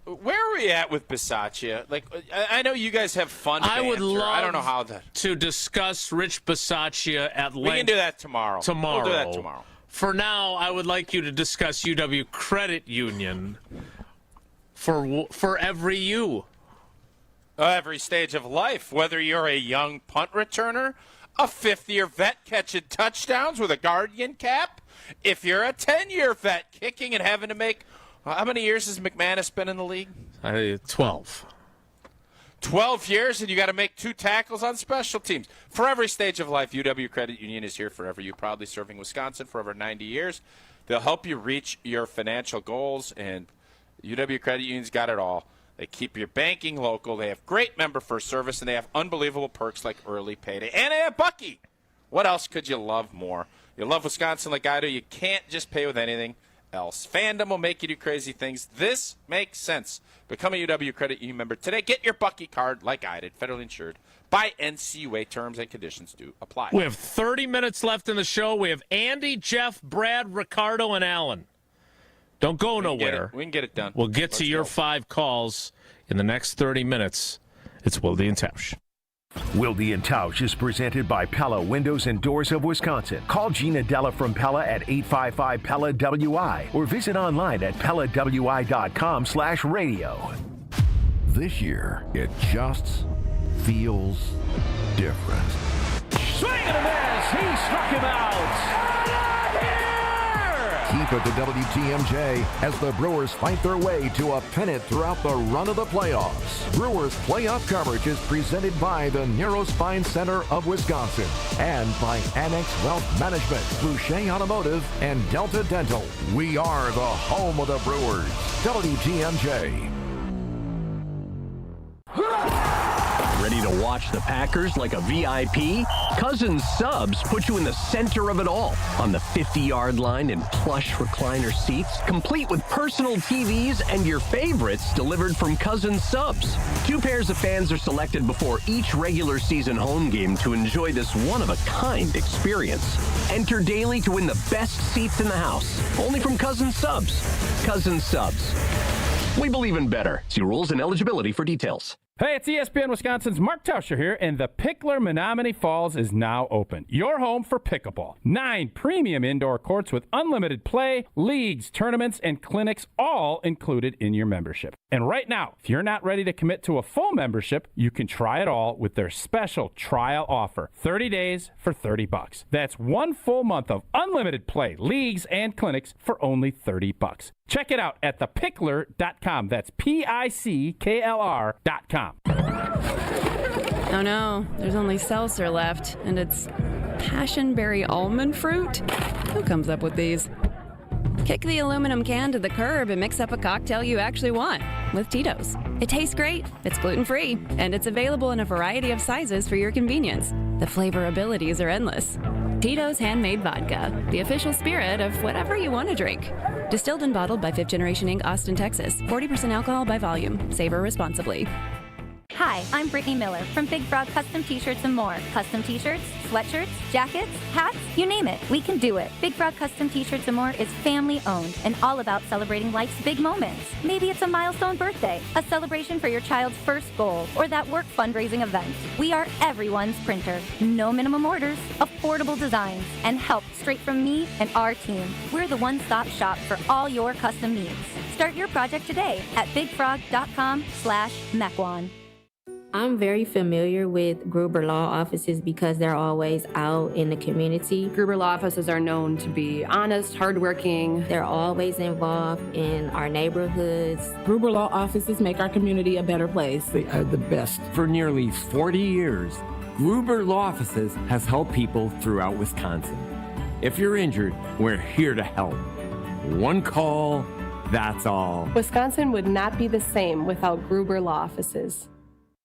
Where are we at with Bisaccia? I know you guys have fun. I would love I don't know how to discuss Rich Bisaccia at length. We can do that tomorrow. We'll do that tomorrow. For now, I would like you to discuss UW Credit Union for every you. Every stage of life, whether you're a young punt returner, a 5th-year vet catching touchdowns with a Guardian cap, if you're a 10-year vet kicking and having to make – how many years has McManus been in the league? 12. 12 years, and you got to make 2 tackles on special teams. For every stage of life, UW Credit Union is here forever. You proudly serving Wisconsin for over 90 years. They'll help you reach your financial goals, and UW Credit Union's got it all. They keep your banking local. They have great member-first service, and they have unbelievable perks like early payday. And they have Bucky. What else could you love more? You love Wisconsin like I do. You can't just pay with anything else. Fandom will make you do crazy things. This makes sense. Become a UW Credit Union member today. Get your Bucky card like I did, federally insured by NCUA. Terms and conditions do apply. We have 30 minutes left in the show. We have Andy, Jeff, Brad, Ricardo, and Alan. Don't go nowhere. We can get it done. We'll get to your 5 calls in the next 30 minutes. It's Wilde Tausch. Wilde Tausch is presented by Pella Windows and Doors of Wisconsin. Call Gina Della from Pella at 855-PELLA-WI or visit online at PellaWI.com/radio. This year, it just feels different. Swing and a miss. He struck him out. Keep it to WTMJ as the Brewers fight their way to a pennant throughout the run of the playoffs. Brewers playoff coverage is presented by the Neurospine Center of Wisconsin and by Annex Wealth Management, Boucher Automotive, and Delta Dental. We are the home of the Brewers. WTMJ. Ready to watch the Packers like a VIP? Cousins Subs put you in the center of it all on the 50-yard line in plush recliner seats, complete with personal TVs and your favorites delivered from Cousins Subs. 2 pairs of fans are selected before each regular season home game to enjoy this one-of-a-kind experience. Enter daily to win the best seats in the house, only from Cousins Subs. Cousins Subs. We believe in better. See rules and eligibility for details. Hey, it's ESPN Wisconsin's Mark Tauscher here, and the Pickler Menominee Falls is now open. Your home for pickleball. 9 premium indoor courts with unlimited play, leagues, tournaments, and clinics, all included in your membership. And right now, if you're not ready to commit to a full membership, you can try it all with their special trial offer. 30 days for $30. That's 1 full month of unlimited play, leagues, and clinics for only $30. Check it out at thepickler.com. That's PICKLR.com. Oh no, there's only seltzer left, and it's passionberry almond fruit? Who comes up with these? Kick the aluminum can to the curb and mix up a cocktail you actually want with Tito's. It tastes great, it's gluten-free, and it's available in a variety of sizes for your convenience. The flavor abilities are endless. Tito's Handmade Vodka, the official spirit of whatever you want to drink. Distilled and bottled by 5th Generation Inc., Austin, Texas. 40% alcohol by volume. Savor responsibly. Hi, I'm Brittany Miller from Big Frog Custom T-Shirts and more. Custom T-shirts, sweatshirts, jackets, hats, you name it, we can do it. Big Frog Custom T-Shirts and more is family owned and all about celebrating life's big moments. Maybe it's a milestone birthday, a celebration for your child's first goal, or that work fundraising event. We are everyone's printer. No minimum orders, affordable designs, and help straight from me and our team. We're the one-stop shop for all your custom needs. Start your project today at bigfrog.com/Mequon. I'm very familiar with Gruber Law Offices because they're always out in the community. Gruber Law Offices are known to be honest, hardworking. They're always involved in our neighborhoods. Gruber Law Offices make our community a better place. They are the best. For nearly 40 years, Gruber Law Offices has helped people throughout Wisconsin. If you're injured, we're here to help. One call, that's all. Wisconsin would not be the same without Gruber Law Offices.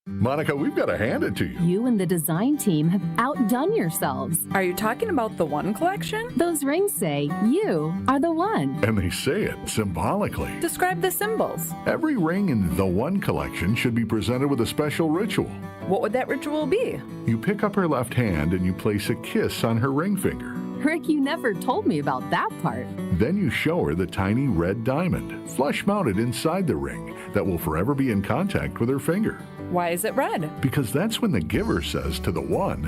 Monica, we've got to hand it to you. You and the design team have outdone yourselves. Are you talking about the One collection? Those rings say you are the one. And they say it symbolically. Describe the symbols. Every ring in the One collection should be presented with a special ritual. What would that ritual be? You pick up her left hand and you place a kiss on her ring finger. Rick, you never told me about that part. Then you show her the tiny red diamond, flush mounted inside the ring, that will forever be in contact with her finger. Why is it red? Because that's when the giver says to the one,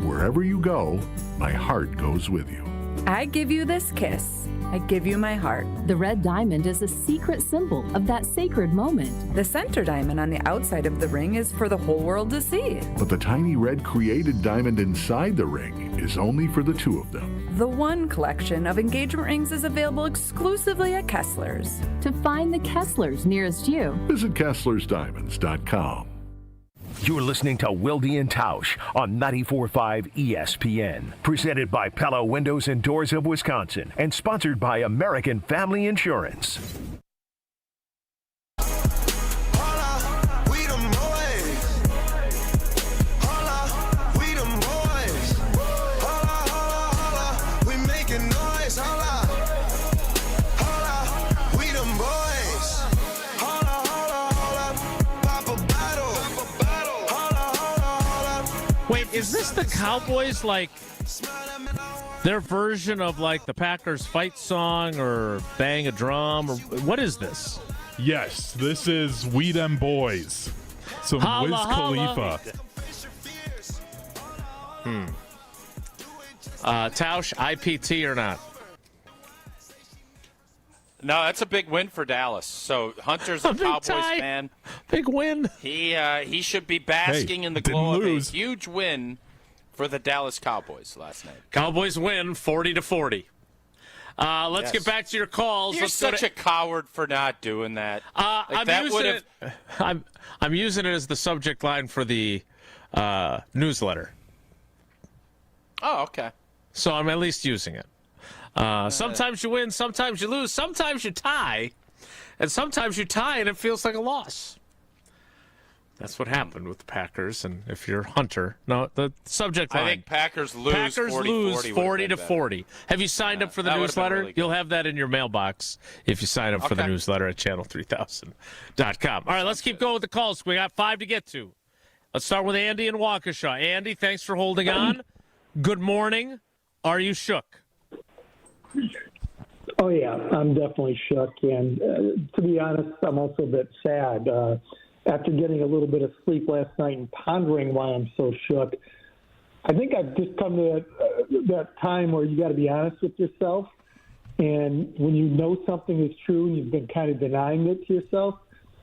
wherever you go, my heart goes with you. I give you this kiss. I give you my heart. The red diamond is a secret symbol of that sacred moment. The center diamond on the outside of the ring is for the whole world to see. But the tiny red created diamond inside the ring is only for the two of them. The One collection of engagement rings is available exclusively at Kessler's. To find the Kessler's nearest you, visit KesslersDiamonds.com. You're listening to Wilde Tausch on 94.5 ESPN. Presented by Pella Windows and Doors of Wisconsin and sponsored by American Family Insurance. Is this the Cowboys, like, their version of, like, the Packers fight song or bang a drum? Or what is this? Yes, this is We Dem Boys. Some Holla, Wiz holla. Khalifa. Tausch, IPT or not? No, that's a big win for Dallas. So Hunter's a Cowboys fan. Big win. He should be basking in the glow of a huge win for the Dallas Cowboys last night. Cowboys win 40-40. Let's get back to your calls. You're such a coward for not doing that. I'm using it as the subject line for the newsletter. Oh, okay. So I'm at least using it. Sometimes you win, sometimes you lose, sometimes you tie, and sometimes you tie and it feels like a loss. That's what happened with the Packers. And if you're Hunter, no, the subject line. I think Packers lose 40-40. Have you signed up for the newsletter? Really You'll have that in your mailbox if you sign up for the newsletter at channel3000.com. All right, let's keep going with the calls. We got 5 to get to. Let's start with Andy in Waukesha. Andy, thanks for holding on. Good morning. Are you shook? Oh, yeah, I'm definitely shook. And to be honest, I'm also a bit sad. After getting a little bit of sleep last night and pondering why I'm so shook, I think I've just come to that time where you got to be honest with yourself. And when you know something is true and you've been kind of denying it to yourself,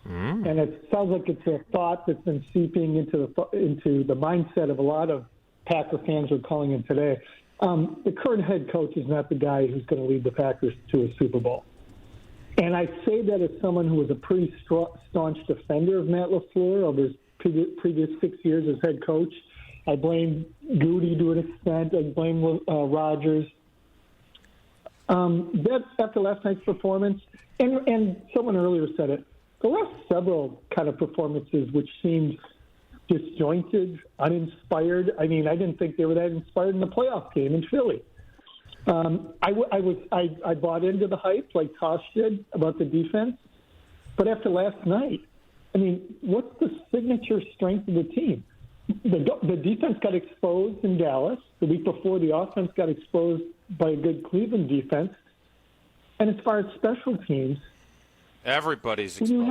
and it sounds like it's a thought that's been seeping into the mindset of a lot of Packer fans who are calling in today. The current head coach is not the guy who's going to lead the Packers to a Super Bowl. And I say that as someone who was a pretty staunch defender of Matt LaFleur over his previous 6 years as head coach. I blame Goody to an extent. I blame Rodgers. That's after last night's performance. And someone earlier said it. The last several kind of performances which seemed disjointed, uninspired. I mean, I didn't think they were that inspired in the playoff game in Philly. I bought into the hype like Tosh did about the defense. But after last night, I mean, what's the signature strength of the team? The defense got exposed in Dallas. The week before, the offense got exposed by a good Cleveland defense. And as far as special teams, everybody's exposed. When you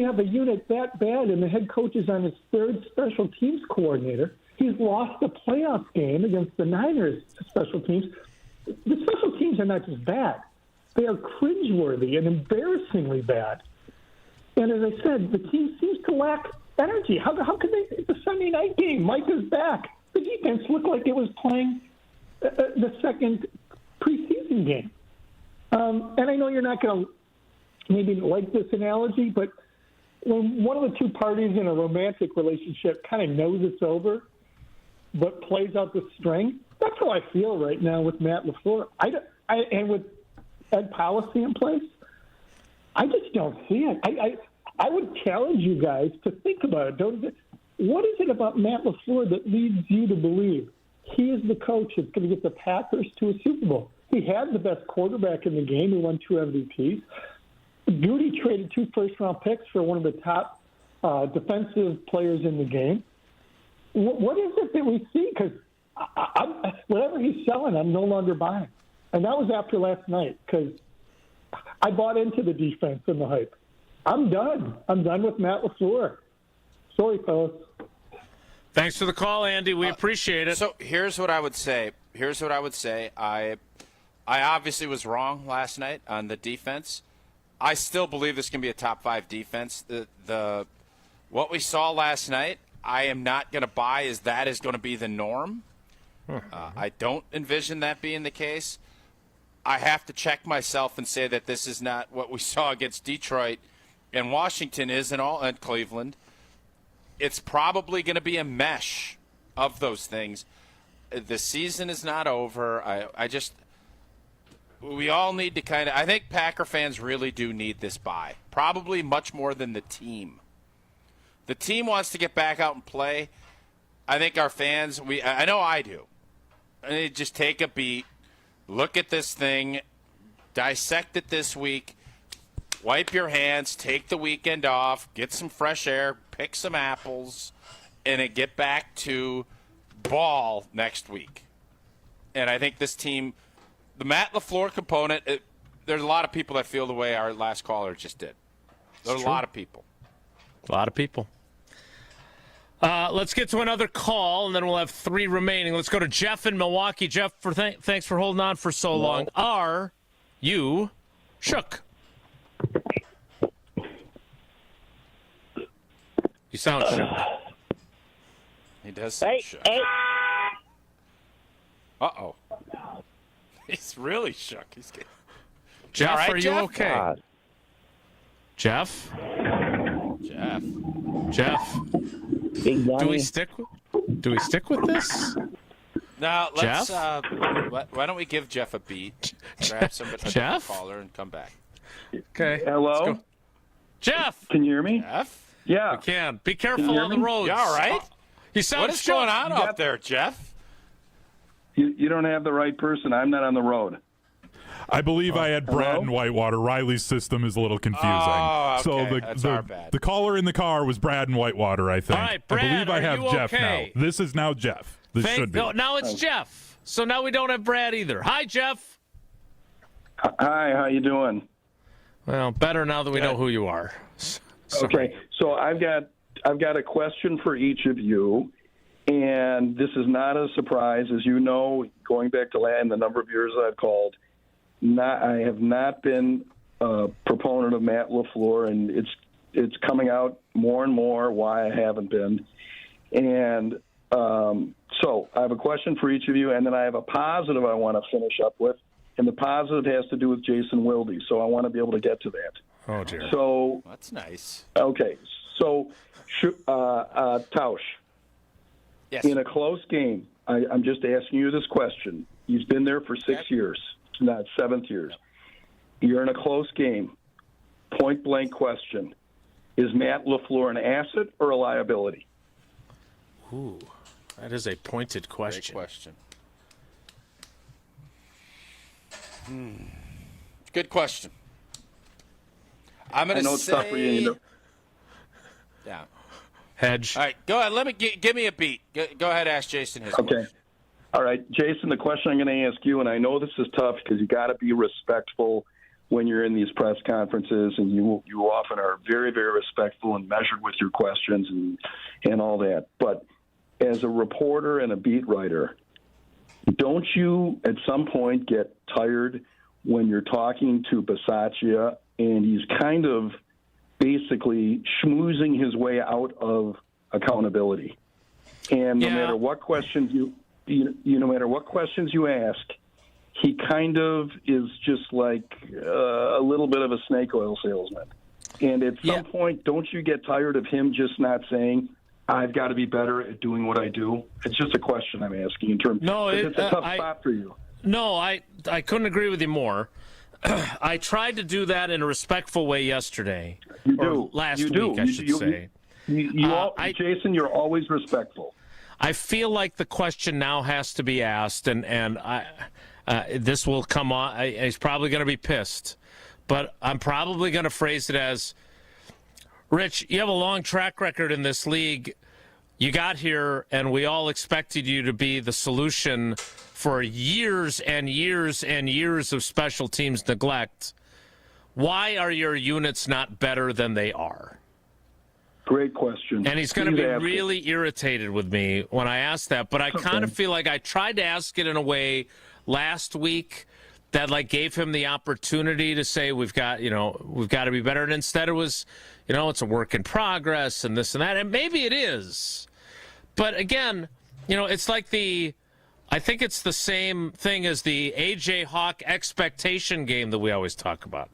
have a unit that bad and the head coach is on his third special teams coordinator, he's lost a playoff game against the Niners special teams. The special teams are not just bad. They are cringeworthy and embarrassingly bad. And as I said, the team seems to lack energy. How could they? It's a Sunday night game. Mike is back. The defense looked like it was playing the second preseason game. And I know you're not going to maybe like this analogy, but when one of the two parties in a romantic relationship kind of knows it's over, but plays out the string, that's how I feel right now with Matt LaFleur. And with Ed Policy in place, I just don't see it. I would challenge you guys to think about it. What is it about Matt LaFleur that leads you to believe he is the coach that's going to get the Packers to a Super Bowl? He had the best quarterback in the game. He won 2 MVPs. Goody traded 2 first-round picks for one of the top defensive players in the game. What is it that we see? Because whatever he's selling, I'm no longer buying. And that was after last night because I bought into the defense and the hype. I'm done. I'm done with Matt LaFleur. Sorry, fellas. Thanks for the call, Andy. We appreciate it. So here's what I would say. I obviously was wrong last night on the defense. I still believe this can be a top 5 defense. What we saw last night, I am not going to buy as that is going to be the norm. I don't envision that being the case. I have to check myself and say that this is not what we saw against Detroit and Washington and Cleveland. it's probably going to be a mesh of those things. The season is not over. We all need to I think Packer fans really do need this bye, probably much more than the team. The team wants to get back out and play. I think our fans, I know I do. I need to just take a beat, look at this thing, dissect it this week, wipe your hands, take the weekend off, get some fresh air, pick some apples, and then get back to ball next week. And I think this team, the Matt LaFleur component, there's a lot of people that feel the way our last caller just did. There's a lot of people. A lot of people. Let's get to another call, and then we'll have 3 remaining. Let's go to Jeff in Milwaukee. Jeff, thanks for holding on for so long. Are you shook? You sound shook. He does sound shook. Uh-oh. He's really shook. He's getting... Jeff, right, are you Jeff? okay? Jeff? Do we stick with this? No, let's. Jeff? Why don't we give Jeff a beat? Grab somebody, Jeff? caller, and come back. Okay. Hello? Jeff! Can you hear me? Jeff? Yeah. We can. Be careful on the roads. You all right? You sound what is shook. going on up there, Jeff? You don't have the right person. I'm not on the road. I believe I had Brad in Whitewater. Riley's system is a little confusing. Oh, okay. So That's our bad. the caller in the car was Brad in Whitewater, I think. All right, Brad, I believe I have are you Jeff okay? now. This is now Jeff. This should be. No, now it's Jeff. So now we don't have Brad either. Hi, Jeff. Hi, how you doing? Well, better now that we know who you are. Sorry. Okay, so I've got a question for each of you, and this is not a surprise. As you know, going back to the number of years I've called, I have not been a proponent of Matt LaFleur, and it's coming out more and more why I haven't been. And so I have a question for each of you, and then I have a positive I want to finish up with, and the positive has to do with Jason Wilde, so I want to be able to get to that. Oh, dear. So that's nice. Okay, so Tausch, yes. In a close game, I'm just asking you this question. He's been there for 6 years. Not 7th years. You're in a close game. Point blank question: is Matt LaFleur an asset or a liability? Ooh, that is a pointed question. Great question. Good question. I'm going to say. I know it's tough for you. Yeah. Hedge. All right, go ahead. Give me a beat. Go ahead. Ask Jason his question. All right, Jason, the question I'm going to ask you, and I know this is tough because you got to be respectful when you're in these press conferences, and you often are very, very respectful and measured with your questions and all that. But as a reporter and a beat writer, don't you at some point get tired when you're talking to Bisaccia and he's kind of basically schmoozing his way out of accountability? And no matter what questions no matter what questions you ask, he kind of is just like a little bit of a snake oil salesman. And at some point, don't you get tired of him just not saying, I've got to be better at doing what I do? It's just a question I'm asking in terms of it's a tough spot for you. No, I couldn't agree with you more. I tried to do that in a respectful way yesterday. You do. Last you do. week, I should say. Jason, you're always respectful. I feel like the question now has to be asked, and this will come on. He's probably going to be pissed, but I'm probably going to phrase it as, Rich, you have a long track record in this league. You got here, and we all expected you to be the solution for years and years and years of special teams neglect. Why are your units not better than they are? Great question. And he's going to be really irritated with me when I ask that, but I kind of feel like I tried to ask it in a way last week that like gave him the opportunity to say we've got to be better, and instead it was, it's a work in progress and this and that, and maybe it is. But again, it's like I think it's the same thing as the A.J. Hawk expectation game that we always talk about.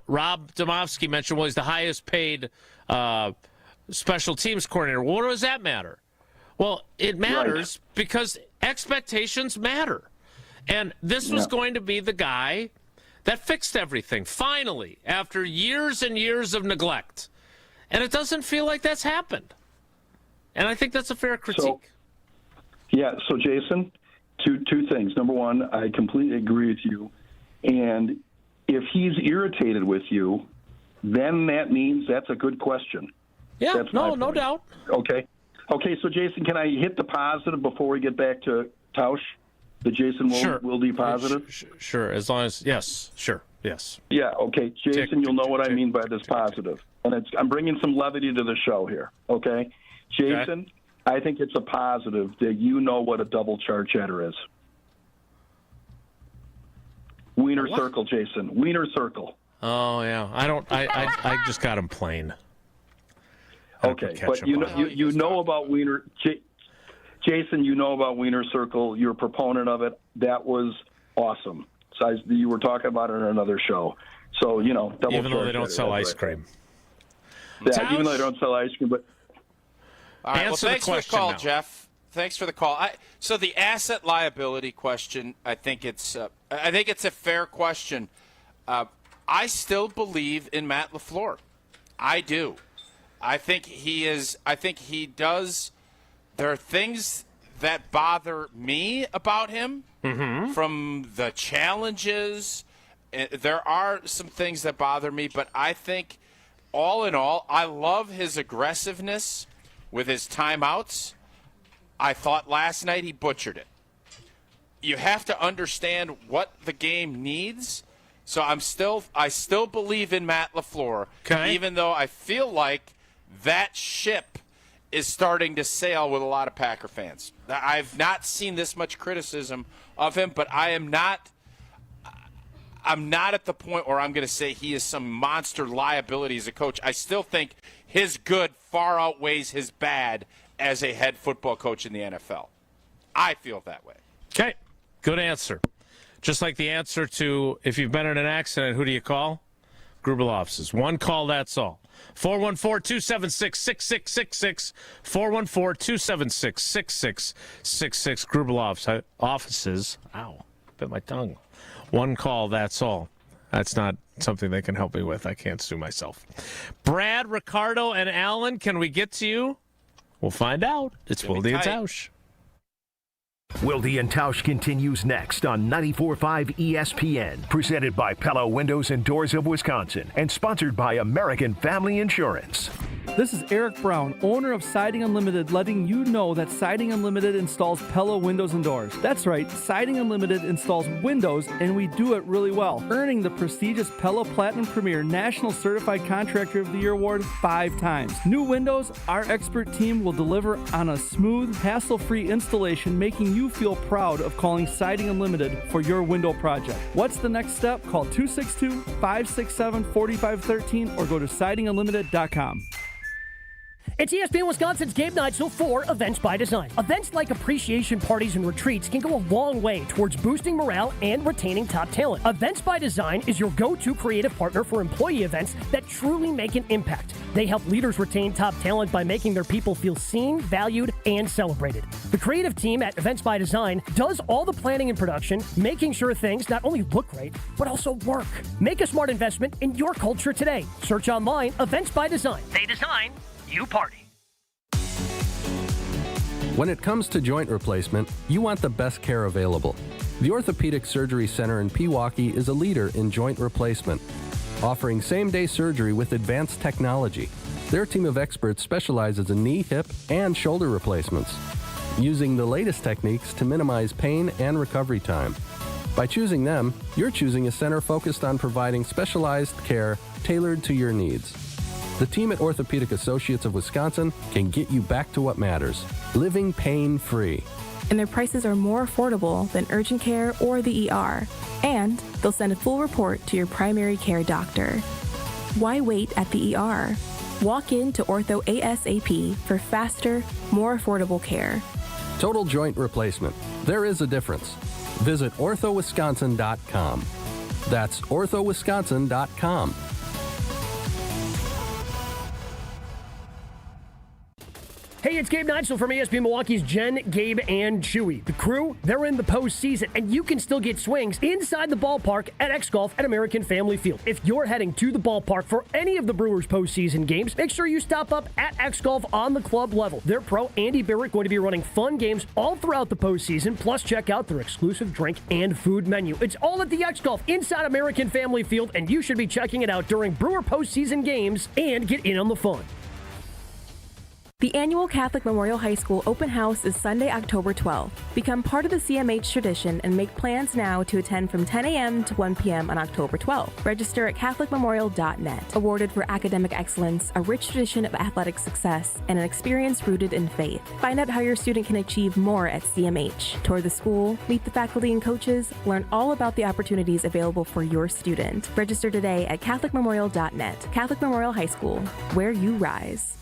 Rob Domofsky mentioned, he's the highest paid special teams coordinator. Well, what does that matter? Well, it matters because expectations matter. And this was going to be the guy that fixed everything, finally, after years and years of neglect. And it doesn't feel like that's happened. And I think that's a fair critique. So Jason, two things. Number one, I completely agree with you. And if he's irritated with you, then that means that's a good question. Yeah, that's no doubt. Okay, so Jason, can I hit the positive before we get back to Tausch? The Jason will be positive? Sure, as long as, yes. Yeah, okay. Jason, you'll know what I mean by this positive. And I'm bringing some levity to the show here, okay? Jason, I think it's a positive that you know what a double charge header is. Wiener circle, Jason. Wiener circle. Oh, yeah. I just got him plain. Okay, but you know about Wiener. Jason, you know about Wiener Circle. You're a proponent of it. That was awesome. So you were talking about it on another show. So, double even though they don't sell ice cream. Yeah, even though they don't sell ice cream. But all right, thanks for the call, now. Jeff. Thanks for the call. So the asset liability question, I think it's a fair question. I still believe in Matt LaFleur. I do. I think he does. There are things that bother me about him from the challenges. There are some things that bother me, but I think all in all, I love his aggressiveness with his timeouts. I thought last night he butchered it. You have to understand what the game needs. So I still believe in Matt LaFleur, even though I feel like that ship is starting to sail with a lot of Packer fans. I've not seen this much criticism of him, but I'm not at the point where I'm going to say he is some monster liability as a coach. I still think his good far outweighs his bad as a head football coach in the NFL. I feel that way. Okay, good answer. Just like the answer to, if you've been in an accident, who do you call? Grubel offices. One call, that's all. 414-276-6666. 414-276-6666. Grubel offices. Ow, bit my tongue. One call, that's all. That's not something they can help me with. I can't sue myself. Brad, Ricardo, and Alan, can we get to you? We'll find out. It's Wilde Tausch. Wilde and Tausch continues next on 94.5 ESPN, presented by Pella Windows and Doors of Wisconsin, and sponsored by American Family Insurance. This is Eric Brown, owner of Siding Unlimited, letting you know that Siding Unlimited installs Pella Windows and Doors. That's right, Siding Unlimited installs windows, and we do it really well, earning the prestigious Pella Platinum Premier National Certified Contractor of the Year award 5 times. New windows, our expert team will deliver on a smooth, hassle-free installation, making you feel proud of calling Siding Unlimited for your window project. What's the next step? Call 262-567-4513 or go to sidingunlimited.com. It's ESPN Wisconsin's Game Night, so for Events by Design. Events like appreciation parties and retreats can go a long way towards boosting morale and retaining top talent. Events by Design is your go-to creative partner for employee events that truly make an impact. They help leaders retain top talent by making their people feel seen, valued, and celebrated. The creative team at Events by Design does all the planning and production, making sure things not only look great, but also work. Make a smart investment in your culture today. Search online, Events by Design. They design, you party. When it comes to joint replacement, you want the best care available. The Orthopedic Surgery Center in Pewaukee is a leader in joint replacement, offering same-day surgery with advanced technology. Their team of experts specializes in knee, hip, and shoulder replacements, using the latest techniques to minimize pain and recovery time. By choosing them, you're choosing a center focused on providing specialized care tailored to your needs. The team at Orthopedic Associates of Wisconsin can get you back to what matters, living pain-free. And their prices are more affordable than urgent care or the ER. And they'll send a full report to your primary care doctor. Why wait at the ER? Walk in to Ortho ASAP for faster, more affordable care. Total joint replacement. There is a difference. Visit orthowisconsin.com. That's orthowisconsin.com. Hey, it's Gabe Neitzel from ESPN Milwaukee's Jen, Gabe, and Chewy. The crew, they're in the postseason, and you can still get swings inside the ballpark at X-Golf at American Family Field. If you're heading to the ballpark for any of the Brewers postseason games, make sure you stop up at X-Golf on the club level. Their pro, Andy Birrick, going to be running fun games all throughout the postseason, plus check out their exclusive drink and food menu. It's all at the X-Golf inside American Family Field, and you should be checking it out during Brewer postseason games and get in on the fun. The annual Catholic Memorial High School open house is Sunday, October 12th. Become part of the CMH tradition and make plans now to attend from 10 a.m. to 1 p.m. on October 12th. Register at CatholicMemorial.net. Awarded for academic excellence, a rich tradition of athletic success, and an experience rooted in faith. Find out how your student can achieve more at CMH. Tour the school, meet the faculty and coaches, learn all about the opportunities available for your student. Register today at CatholicMemorial.net. Catholic Memorial High School, where you rise.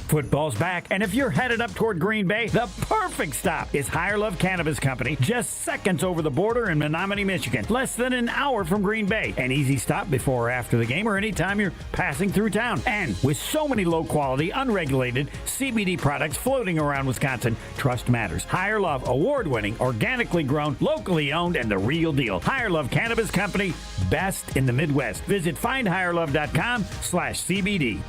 Football's back, and if you're headed up toward Green Bay, the perfect stop is Higher Love Cannabis Company, just seconds over the border in Menominee, Michigan. Less than an hour from Green Bay. An easy stop before or after the game or anytime you're passing through town. And with so many low-quality, unregulated CBD products floating around Wisconsin, trust matters. Higher Love, award-winning, organically grown, locally owned, and the real deal. Higher Love Cannabis Company, best in the Midwest. Visit findhigherlove.com/CBD.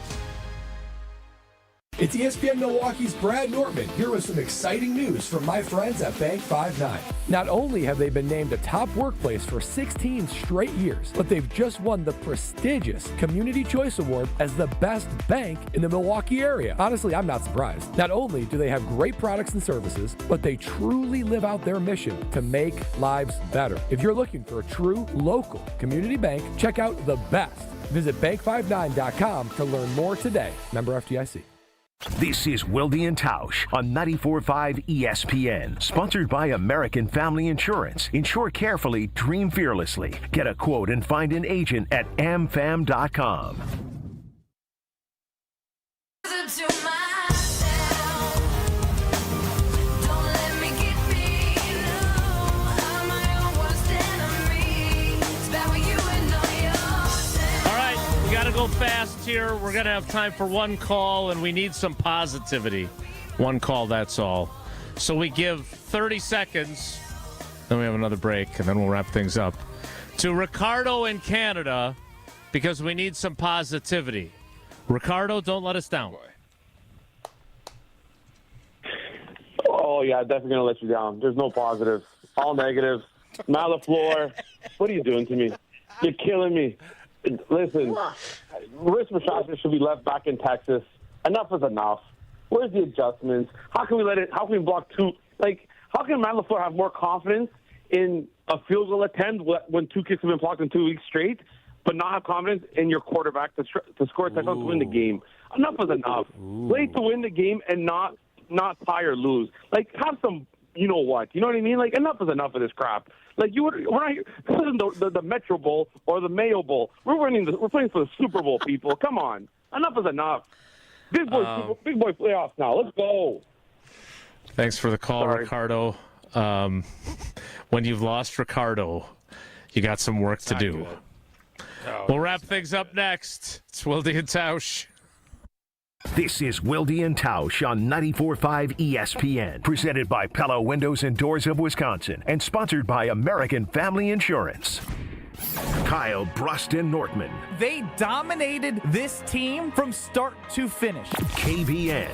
It's ESPN Milwaukee's Brad Nortman here with some exciting news from my friends at Bank 5-9. Not only have they been named a top workplace for 16 straight years, but they've just won the prestigious Community Choice Award as the best bank in the Milwaukee area. Honestly, I'm not surprised. Not only do they have great products and services, but they truly live out their mission to make lives better. If you're looking for a true local community bank, check out the best. Visit bank59.com to learn more today. Member FDIC. This is Wilde Tausch on 94.5 ESPN. Sponsored by American Family Insurance. Insure carefully, dream fearlessly. Get a quote and find an agent at amfam.com. Go fast here. We're going to have time for one call, and we need some positivity. One call, that's all. So we give 30 seconds, then we have another break, and then we'll wrap things up, to Ricardo in Canada, because we need some positivity. Ricardo, don't let us down. Oh, yeah, definitely going to let you down. There's no positives. All negatives. LaFleur, what are you doing to me? You're killing me. Listen, wrist massages should be left back in Texas. Enough is enough. Where's the adjustments? How can we how can we block two? Like, how can Matt LaFleur have more confidence in a field goal attempt when two kicks have been blocked in 2 weeks straight, but not have confidence in your quarterback to score a touchdown to win the game? Enough is enough. Play to win the game and not tie or lose. Like, have some, you know what? You know what I mean? Like, enough is enough of this crap. Like, we're not here. This isn't the Metro Bowl or the Mayo Bowl. We're playing for the Super Bowl, people. Come on. Enough is enough. Big boy playoffs now. Let's go. Thanks for the call, Ricardo. When you've lost Ricardo, you got some work to do. We'll wrap things up next. It's Wilde Tausch. This is Wilde Tausch on 94.5 ESPN, presented by Pella Windows and Doors of Wisconsin, and sponsored by American Family Insurance. Kyle Bruston-Nortman. They dominated this team from start to finish. KVN.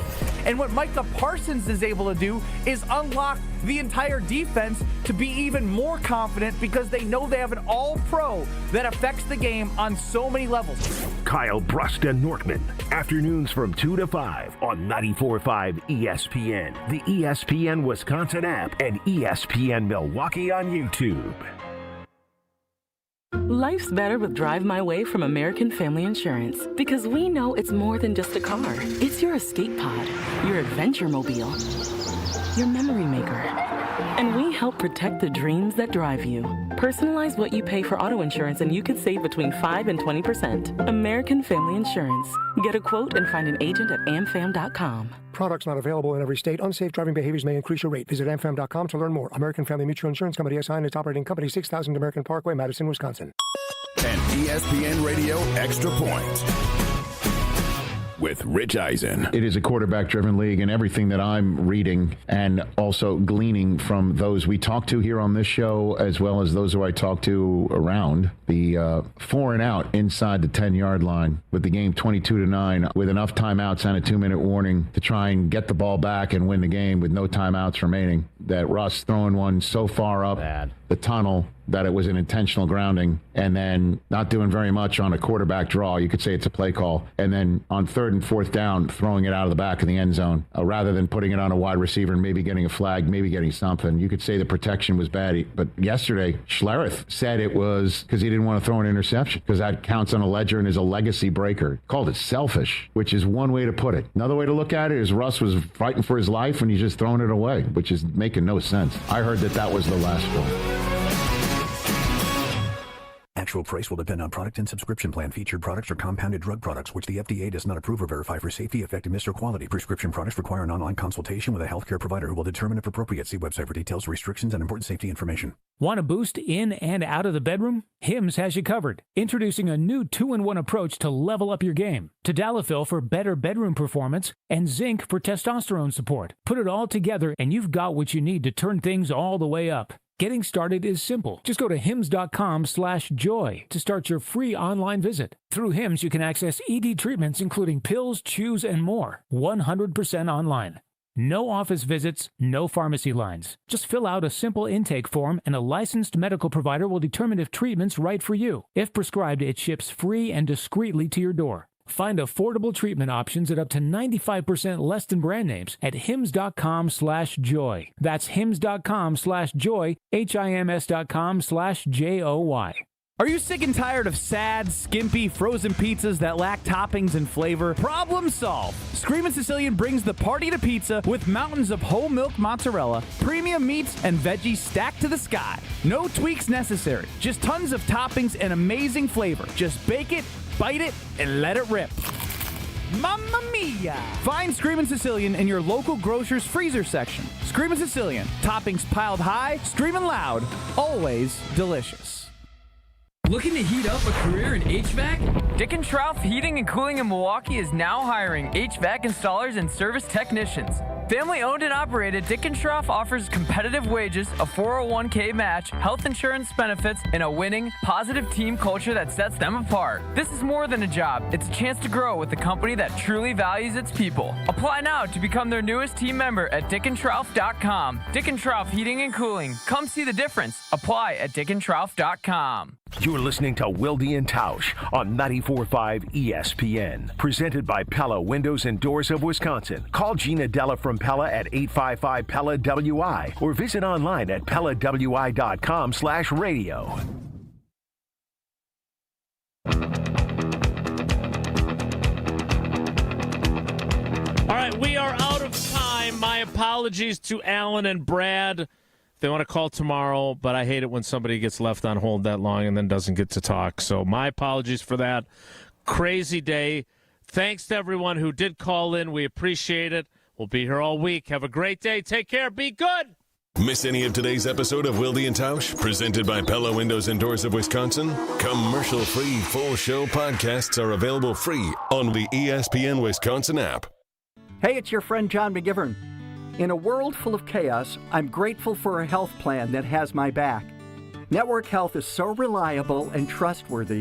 And what Micah Parsons is able to do is unlock the entire defense to be even more confident because they know they have an all-pro that affects the game on so many levels. Kyle Bruston-Nortman. Afternoons from 2 to 5 on 94.5 ESPN, the ESPN Wisconsin app, and ESPN Milwaukee on YouTube. Life's better with Drive My Way from American Family Insurance because we know it's more than just a car. It's your escape pod, your adventure mobile, your memory maker. And we help protect the dreams that drive you. Personalize what you pay for auto insurance and you could save between 5 and 20%. American Family Insurance. Get a quote and find an agent at amfam.com. Products not available in every state. Unsafe driving behaviors may increase your rate. Visit amfam.com to learn more. American Family Mutual Insurance Company, SI, and its operating company, 6000 American Parkway, Madison, Wisconsin. And ESPN Radio Extra Point. with Rich Eisen. It is a quarterback-driven league, and everything that I'm reading and also gleaning from those we talk to here on this show, as well as those who I talk to around, the 4 and out inside the 10-yard line with the game 22-9, with enough timeouts and a 2-minute warning to try and get the ball back and win the game with no timeouts remaining. That Russ throwing one so far up the tunnel that it was an intentional grounding, and then not doing very much on a quarterback draw. You could say it's a play call. And then on 3rd and 4th down, throwing it out of the back of the end zone rather than putting it on a wide receiver and maybe getting a flag, maybe getting something. You could say the protection was bad. But yesterday, Schlereth said it was because he didn't want to throw an interception because that counts on a ledger and is a legacy breaker. Called it selfish, which is one way to put it. Another way to look at it is Russ was fighting for his life and he's just throwing it away, which is making no sense. I heard that was the last one. Actual price will depend on product and subscription plan. Featured products are compounded drug products, which the FDA does not approve or verify for safety, effectiveness, or quality. Prescription products require an online consultation with a healthcare provider who will determine if appropriate. See website for details, restrictions, and important safety information. Want a boost in and out of the bedroom? Hims has you covered. Introducing a new 2-in-1 approach to level up your game. Tadalafil for better bedroom performance and zinc for testosterone support. Put it all together and you've got what you need to turn things all the way up. Getting started is simple. Just go to hims.com/joy to start your free online visit. Through Hims, you can access ED treatments including pills, chews, and more. 100% online. No office visits, no pharmacy lines. Just fill out a simple intake form and a licensed medical provider will determine if treatment's right for you. If prescribed, it ships free and discreetly to your door. Find affordable treatment options at up to 95% less than brand names at hims.com/joy. That's hims.com/joy, HIMS.com/JOY. Are you sick and tired of sad, skimpy, frozen pizzas that lack toppings and flavor? Problem solved. Screamin' Sicilian brings the party to pizza with mountains of whole milk mozzarella, premium meats, and veggies stacked to the sky. No tweaks necessary. Just tons of toppings and amazing flavor. Just bake it, bite it, and let it rip. Mamma mia! Find Screamin' Sicilian in your local grocer's freezer section. Screamin' Sicilian. Toppings piled high, screaming loud, always delicious. Looking to heat up a career in HVAC? Dick & Trauff Heating and Cooling in Milwaukee is now hiring HVAC installers and service technicians. Family owned and operated, Dick & Trauff offers competitive wages, a 401k match, health insurance benefits, and a winning, positive team culture that sets them apart. This is more than a job. It's a chance to grow with a company that truly values its people. Apply now to become their newest team member at dickandtrauff.com. Dick & Trauff Heating and Cooling. Come see the difference. Apply at dickandtrauff.com. You're listening to Wilde Tausch on 94.5 ESPN. Presented by Pella Windows and Doors of Wisconsin. Call Gina Della from Pella at 855-PELLA-WI or visit online at PellaWI.com/radio. All right, we are out of time. My apologies to Alan and Brad. They want to call tomorrow, but I hate it when somebody gets left on hold that long and then doesn't get to talk. So my apologies for that. Crazy day. Thanks to everyone who did call in. We appreciate it. We'll be here all week. Have a great day. Take care. Be good. Miss any of today's episode of Wilde and Tausch, presented by Pella Windows and Doors of Wisconsin? Commercial-free full show podcasts are available free on the ESPN Wisconsin app. Hey, it's your friend John McGivern. In a world full of chaos, I'm grateful for a health plan that has my back. Network Health is so reliable and trustworthy